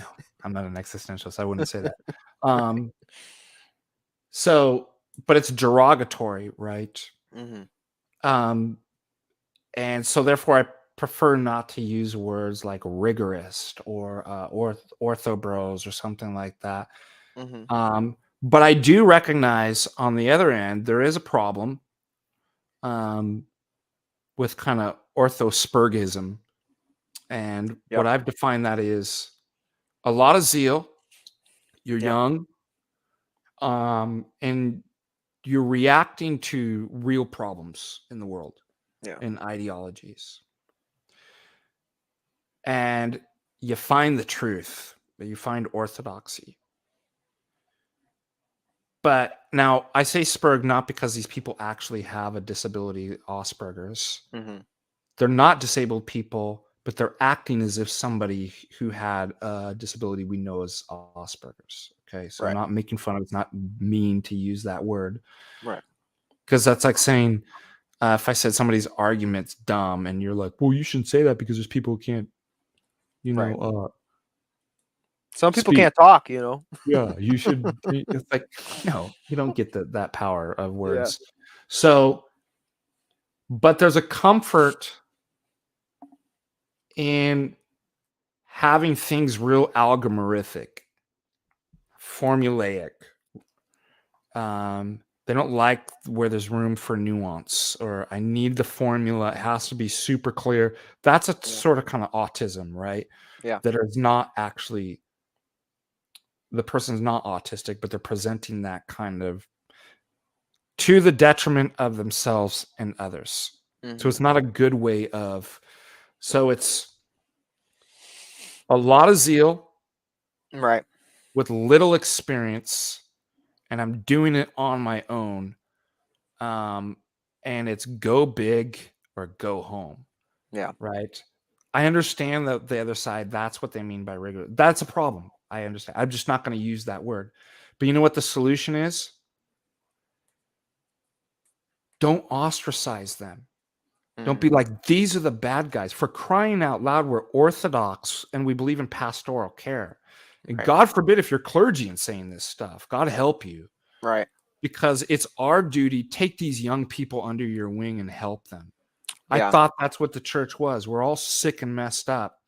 No, I'm not an existentialist. I wouldn't say that. So, but it's derogatory, right? Mm-hmm. And so therefore I prefer not to use words like rigorist or orthobros or something like that. Mm-hmm. But I do recognize on the other end there is a problem with kind of orthospurgism, and what I've defined that is a lot of zeal. You're young, and you're reacting to real problems in the world and ideologies. And you find the truth, but you find orthodoxy. But now I say Spurg not because these people actually have a disability, Asperger's. Mm-hmm. They're not disabled people, but they're acting as if somebody who had a disability we know as Asperger's. Okay, so I'm not making fun of it. It's not mean to use that word. Right. Because that's like saying, if I said somebody's argument's dumb and you're like, well, you shouldn't say that because there's people who can't, some people can't talk, Yeah, you should. It's like, no, you don't get that power of words. Yeah. So, but there's a comfort in having things real algorithmic, formulaic. They don't like where there's room for nuance, or I need the formula. It has to be super clear. That's a sort of kind of autism, right? Yeah. That is not actually, the person's not autistic, but they're presenting that kind of to the detriment of themselves and others. Mm-hmm. So it's not a good way of, so it's a lot of zeal, right, with little experience, and I'm doing it on my own. And it's go big or go home. Yeah. Right. I understand that the other side, that's what they mean by rigor. That's a problem. I understand. I'm just not going to use that word. But you know what the solution is? Don't ostracize them. Mm-hmm. Don't be like, these are the bad guys. For crying out loud, we're Orthodox and we believe in pastoral care. And God forbid if you're clergy and saying this stuff. God help you. Right. Because it's our duty. Take these young people under your wing and help them. I Yeah. thought that's what the church was. We're all sick and messed up.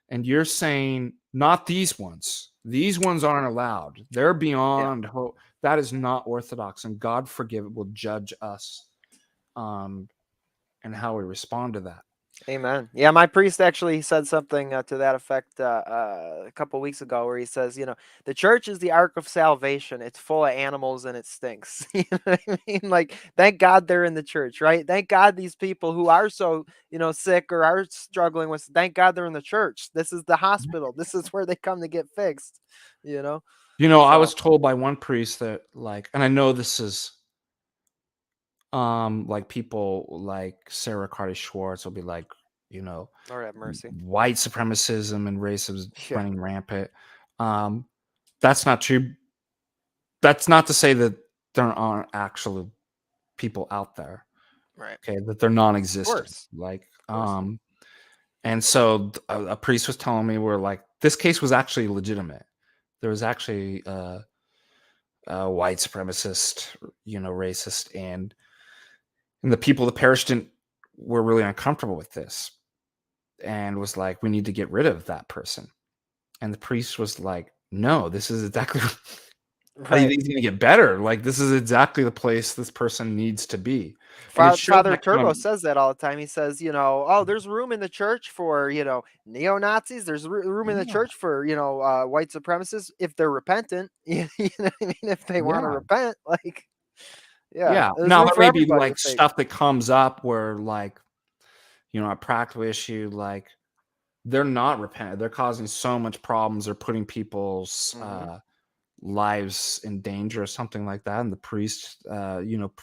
And you're saying, not these ones. These ones aren't allowed. They're beyond hope. That is not orthodox. And God forgive it will judge us and how we respond to that. Amen. Yeah, my priest actually said something to that effect a couple weeks ago, where he says, the church is the ark of salvation. It's full of animals and it stinks. You know what I mean? Like, thank God they're in the church, right? Thank God these people who are so, sick or are struggling with, thank God they're in the church. This is the hospital. This is where they come to get fixed, I So, was told by one priest that, like, and I know this is like people like Sarah Carty Schwartz will be like, Lord have mercy. white supremacism and racism is Yeah. running rampant. That's not true. That's not to say that there aren't actually people out there, Right. okay, that they're non-existent. course. Like, and so a priest was telling me, we're like, this case was actually legitimate. There was actually a white supremacist, racist, and the people of the parish were really uncomfortable with this, and was like, we need to get rid of that person. And the priest was like, no, this is exactly how do you think he's going to get better? Like, this is exactly the place this person needs to be. Father Turbo says that all the time. He says, oh, there's room in the church for, neo-Nazis. There's room in the church for, white supremacists if they're repentant. You know what I mean? If they want to repent, like, yeah. there's Now room there for may be everybody like if they- stuff that comes up where, like, a practical issue, like they're not repentant. They're causing so much problems. They're putting people's lives in danger or something like that. And the priest,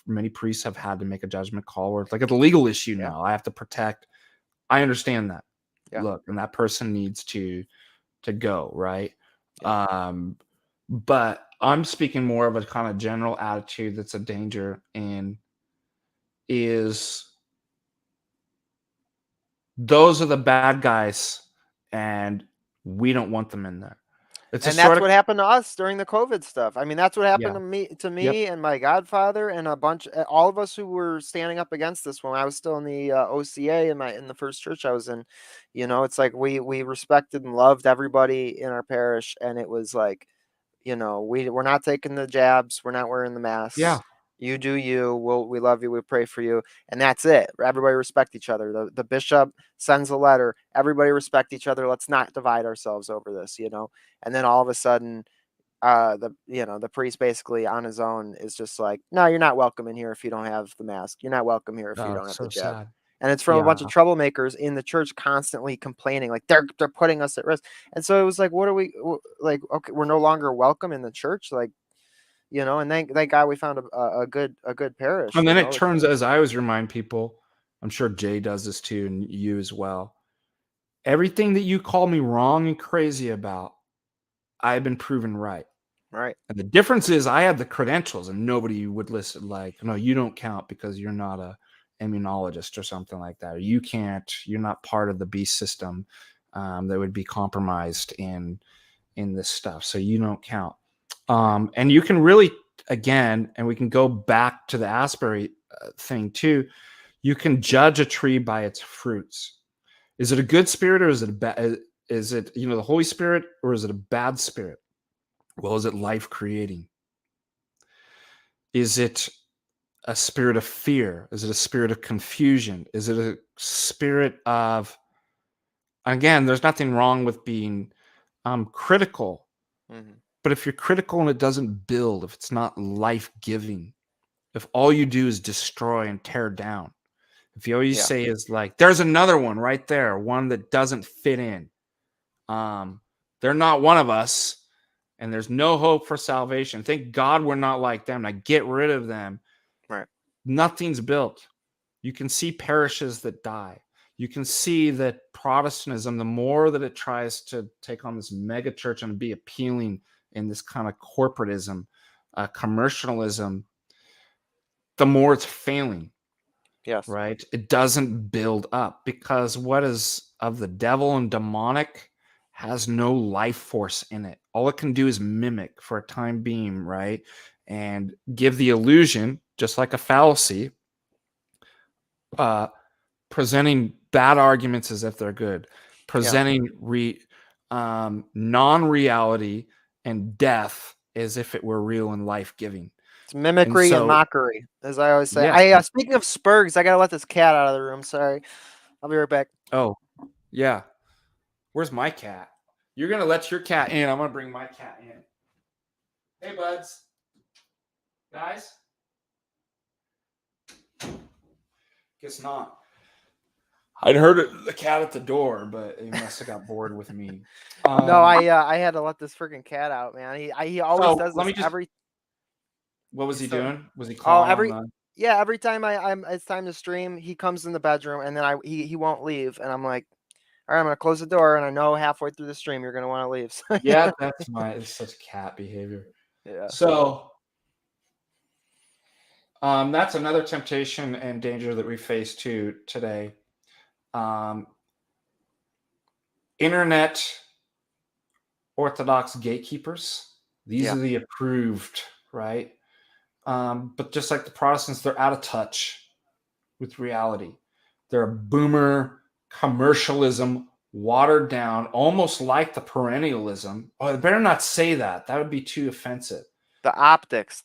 many priests have had to make a judgment call where it's like a legal issue now. I have to protect. I understand that. Look, and that person needs to go, right? But I'm speaking more of a kind of general attitude that's a danger, and is those are the bad guys, and we don't want them in there. And that's what happened to us during the COVID stuff. I mean, that's what happened to me and my godfather and all of us who were standing up against this when I was still in the OCA in the first church I was in. It's like we respected and loved everybody in our parish, and it was like, we're not taking the jabs, we're not wearing the masks. Yeah. You do you. We love you. We pray for you, and that's it. Everybody respect each other. The bishop sends a letter. Everybody respect each other. Let's not divide ourselves over this, And then all of a sudden, the priest basically on his own is just like, no, you're not welcome in here if you don't have the mask. You're not welcome here if you don't have the jab. Sad. And it's from a bunch of troublemakers in the church constantly complaining, like they're putting us at risk. And so it was like, what are we like? Okay, we're no longer welcome in the church, like. And thank God we found a good parish. And then it turns, as I always remind people, I'm sure Jay does this too, and you as well. Everything that you call me wrong and crazy about, I've been proven right. Right. And the difference is I have the credentials, and nobody would listen. Like, no, you don't count because you're not a immunologist or something like that. Or you're not part of the beast system that would be compromised in this stuff. So you don't count. And you can really, again, and we can go back to the Asbury thing too. You can judge a tree by its fruits. Is it a good spirit, or is it a bad? Is it, the Holy Spirit, or is it a bad spirit? Well, is it life creating? Is it a spirit of fear? Is it a spirit of confusion? Is it a spirit of, again, there's nothing wrong with being critical. But if you're critical and it doesn't build, if it's not life-giving, if all you do is destroy and tear down, if you always say is like, there's another one right there, one that doesn't fit in. They're not one of us, and there's no hope for salvation. Thank God we're not like them. Now get rid of them. Right. Nothing's built. You can see parishes that die. You can see that Protestantism, the more that it tries to take on this mega church and be appealing in this kind of corporatism, commercialism, the more it's failing. Yes. Right? It doesn't build up, because what is of the devil and demonic has no life force in it. All it can do is mimic for a time being, right? And give the illusion, just like a fallacy, presenting bad arguments as if they're good, presenting non-reality and death as if it were real and life-giving. It's mimicry and mockery, as I always say. Speaking of Spurgs, I gotta let this cat out of the room. Sorry, I'll be right back. Oh, yeah. Where's my cat? You're gonna let your cat in. I'm gonna bring my cat in. Hey, buds. Guys? Guess not. I'd heard the cat at the door, but he must have got bored with me. No, I had to let this freaking cat out, man. He always does this every. What was he doing? Was he calling? Every time it's time to stream, he comes in the bedroom and then he won't leave, and I'm like, all right, I'm gonna close the door, and I know halfway through the stream you're gonna want to leave. So, yeah, it's such cat behavior. Yeah. So that's another temptation and danger that we face too today. Internet Orthodox gatekeepers. These are the approved, right? But just like the Protestants, they're out of touch with reality. They're a boomer commercialism, watered down, almost like the perennialism. Oh, I better not say that. That would be too offensive. The optics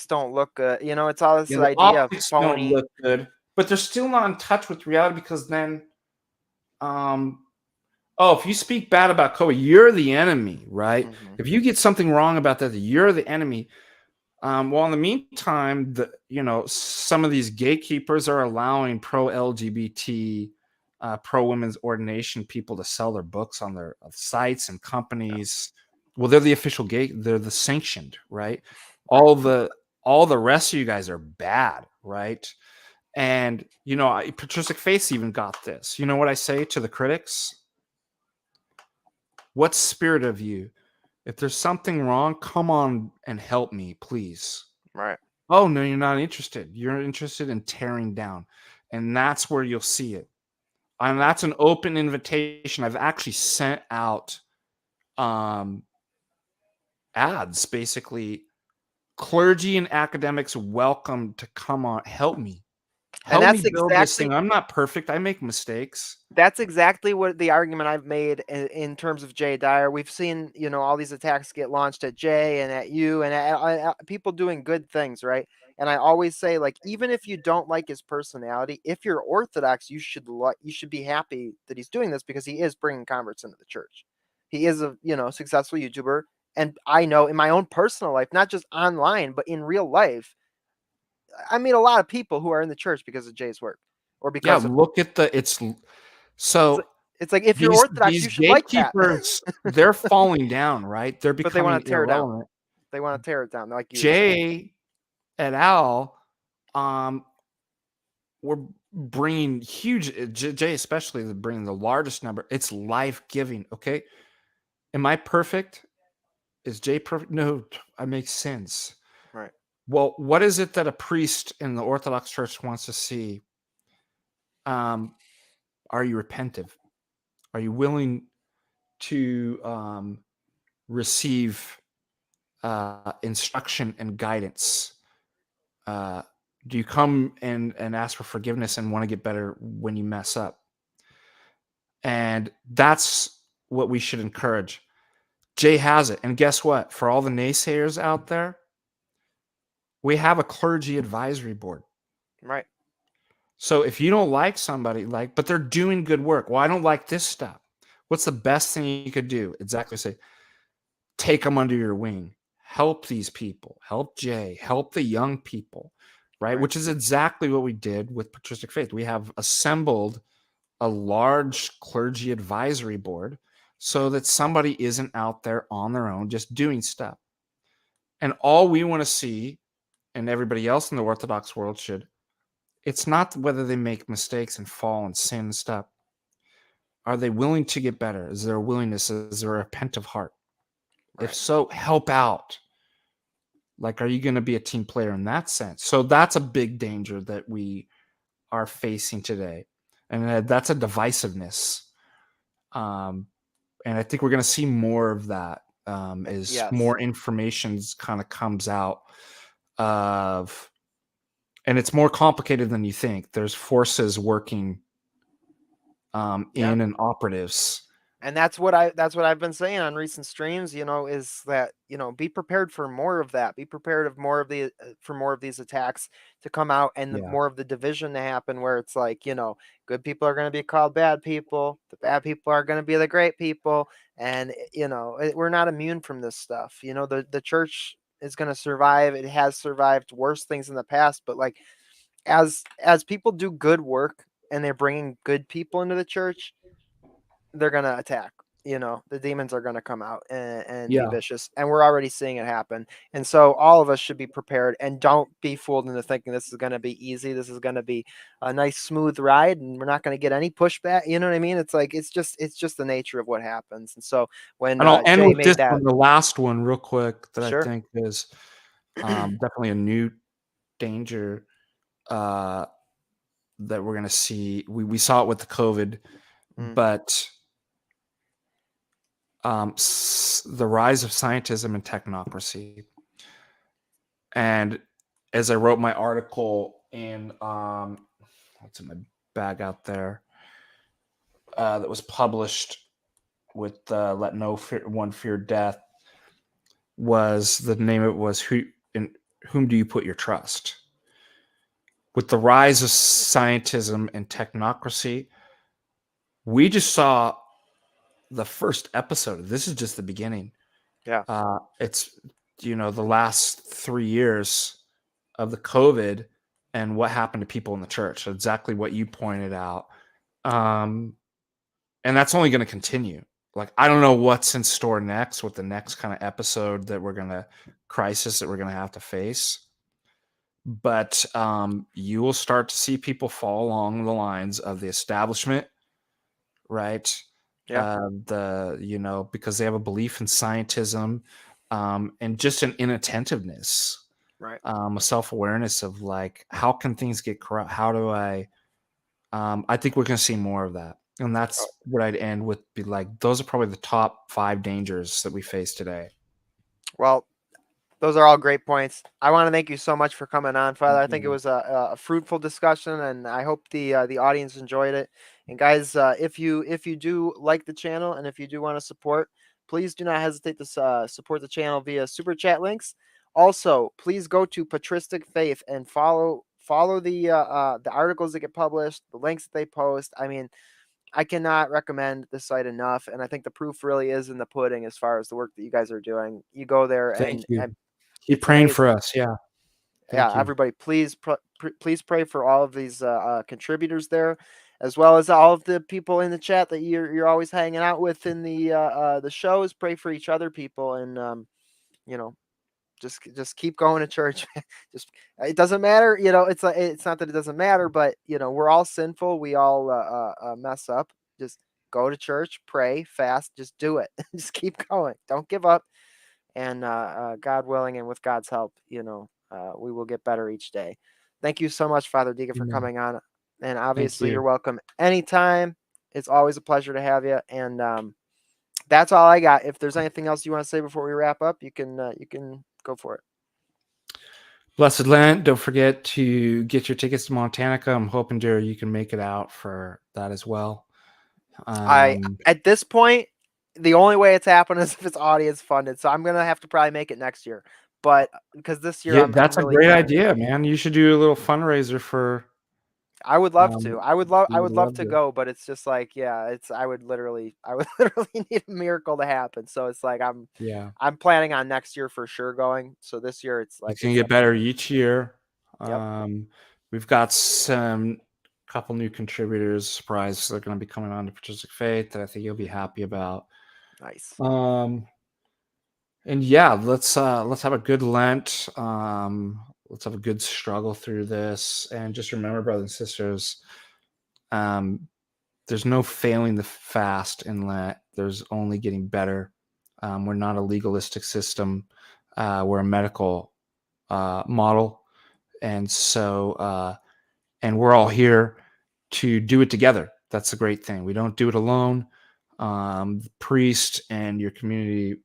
don't look good. You know, it's all this idea of phony. Don't look good, but they're still not in touch with reality because then, if you speak bad about Kobe, you're the enemy, right? Mm-hmm. If you get something wrong about that, you're the enemy. Well, in the meantime, some of these gatekeepers are allowing pro-LGBT, pro-women's ordination people to sell their books on their sites and companies. Well, they're the official gate. They're the sanctioned, right? All the rest of you guys are bad, right? And, patristic faith even got this. You know what I say to the critics? What spirit of you? If there's something wrong, come on and help me, please. Right. Oh, no, you're not interested. You're interested in tearing down. And that's where you'll see it. And that's an open invitation. I've actually sent out ads, basically. Clergy and academics welcome to come on. Help me. Help me build this thing. I'm not perfect. I make mistakes. That's exactly what the argument I've made in terms of Jay Dyer. We've seen, all these attacks get launched at Jay and at you and at people doing good things, right? And I always say, like, even if you don't like his personality, if you're Orthodox, you should be happy that he's doing this because he is bringing converts into the church. He is a successful YouTuber, and I know in my own personal life, not just online, but in real life, I meet a lot of people who are in the church because of Jay's work, or because look at it's like if you're Orthodox, you should like that. They're falling down, right? They're becoming but they want to tear irrelevant. it down. They want to tear it down. Like Jay et al. We're bringing huge. Jay especially bringing the largest number. It's life giving. Okay, am I perfect? Is Jay perfect? No, I make sense. Right. Well, what is it that a priest in the Orthodox Church wants to see? Are you repentive? Are you willing to receive instruction and guidance? Do you come and ask for forgiveness and want to get better when you mess up? And that's what we should encourage. Jay has it. And guess what? For all the naysayers out there, we have a clergy advisory board. Right. So if you don't like somebody, but they're doing good work. Well, I don't like this stuff. What's the best thing you could do? Exactly. Say, take them under your wing. Help these people. Help Jay. Help the young people. Right? Which is exactly what we did with patristic faith. We have assembled a large clergy advisory board so that somebody isn't out there on their own just doing stuff. And all we want to see, and everybody else in the Orthodox world should, it's not whether they make mistakes and fall and sin and stuff. Are they willing to get better? Is there a willingness? Is there a repentant heart? Right. If so, help out. Are you going to be a team player in that sense? So that's a big danger that we are facing today. And that's a divisiveness. And I think we're going to see more of that as more information kind of comes out and it's more complicated than you think. There's forces working in and operatives. And that's what I've been saying on recent streams, is that, be prepared for more of that. Be prepared of more of the for more of these attacks to come out, and Yeah. more of the division to happen, where it's like, good people are going to be called bad people, the bad people are going to be the great people, and we're not immune from this stuff. The church is going to survive. It has survived worse things in the past, but like as people do good work and they're bringing good people into the church, they're going to attack. The demons are going to come out and be Yeah. vicious, and we're already seeing it happen. And so all of us should be prepared, and don't be fooled into thinking this is going to be easy. This is going to be a nice smooth ride, and we're not going to get any pushback. You know what I mean? It's like, it's just the nature of what happens. And so when And I'll end Jay with made this that, one, the last one, real quick, that Sure. I think is definitely a new danger that we're going to see. We saw it with the COVID, but the rise of scientism and technocracy. And as I wrote my article in what's in my bag out there, that was published with Let No One Fear Death, was the name of it was in Whom Do You Put Your Trust? With the rise of scientism and technocracy, we just saw the first episode. This is just the beginning. Yeah. It's, the last 3 years of the COVID and what happened to people in the church. Exactly what you pointed out. And that's only going to continue. Like, I don't know what's in store next, with the next kind of episode crisis that we're going to have to face. But you will start to see people fall along the lines of the establishment, right? Yeah. Because they have a belief in scientism, and just an inattentiveness, right? A self-awareness of like, how can things get corrupt? How do I think we're going to see more of that. And that's what I'd end with, be like, those are probably the top 5 dangers that we face today. Well, those are all great points. I want to thank you so much for coming on, Father. I think it was a fruitful discussion, and I hope the audience enjoyed it. And guys, if you do like the channel, and if you do want to support, please do not hesitate to support the channel via super chat links. Also, please go to Patristic Faith and follow the articles that get published, the links that they post. I mean, I cannot recommend this site enough, and I think the proof really is in the pudding as far as the work that you guys are doing. You go there Thank and you. Keep praying for us. Yeah. Thank you. Everybody, please pray for all of these contributors there, as well as all of the people in the chat that you're always hanging out with in the shows. Pray for each other, people, and just keep going to church. It doesn't matter, it's like, it's not that it doesn't matter, but we're all sinful. We all mess up. Just go to church, pray, fast, just do it. Just keep going. Don't give up. And God willing, and with God's help, we will get better each day. Thank you so much, Father Deacon, for coming on. And obviously, you're welcome anytime. It's always a pleasure to have you. And that's all I got. If there's anything else you want to say before we wrap up, you can go for it. Blessed Lent. Don't forget to get your tickets to Montanica. I'm hoping, Jerry, you can make it out for that as well. At this point, the only way it's happening is if it's audience funded. So I'm gonna have to probably make it next year. But because this year, that's I'm really a great idea, man. You should do a little fundraiser for. I would love to. I would love to go, but it's just like, I would literally need a miracle to happen. So it's like I'm planning on next year for sure going. So this year it's like it's gonna get better each year. Yep. We've got some couple new contributors. Surprise, they're going to be coming on to Patristic Faith that I think you'll be happy about. Nice. And yeah, let's have a good Lent. Let's have a good struggle through this, and just remember, brothers and sisters, there's no failing the fast in Lent. There's only getting better. We're not a legalistic system. We're a medical model, and so and we're all here to do it together. That's the great thing. We don't do it alone. The priest and your community,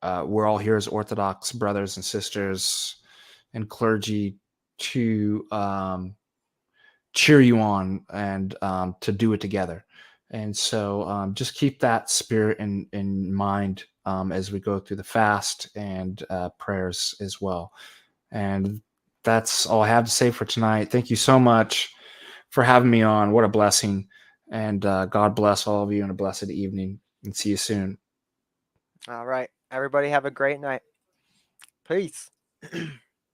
we're all here as Orthodox brothers and sisters and clergy to cheer you on and to do it together. And so just keep that spirit in mind as we go through the fast and prayers as well. And that's all I have to say for tonight. Thank you so much for having me on. What a blessing. And God bless all of you and a blessed evening. And see you soon. All right. Everybody have a great night. Peace.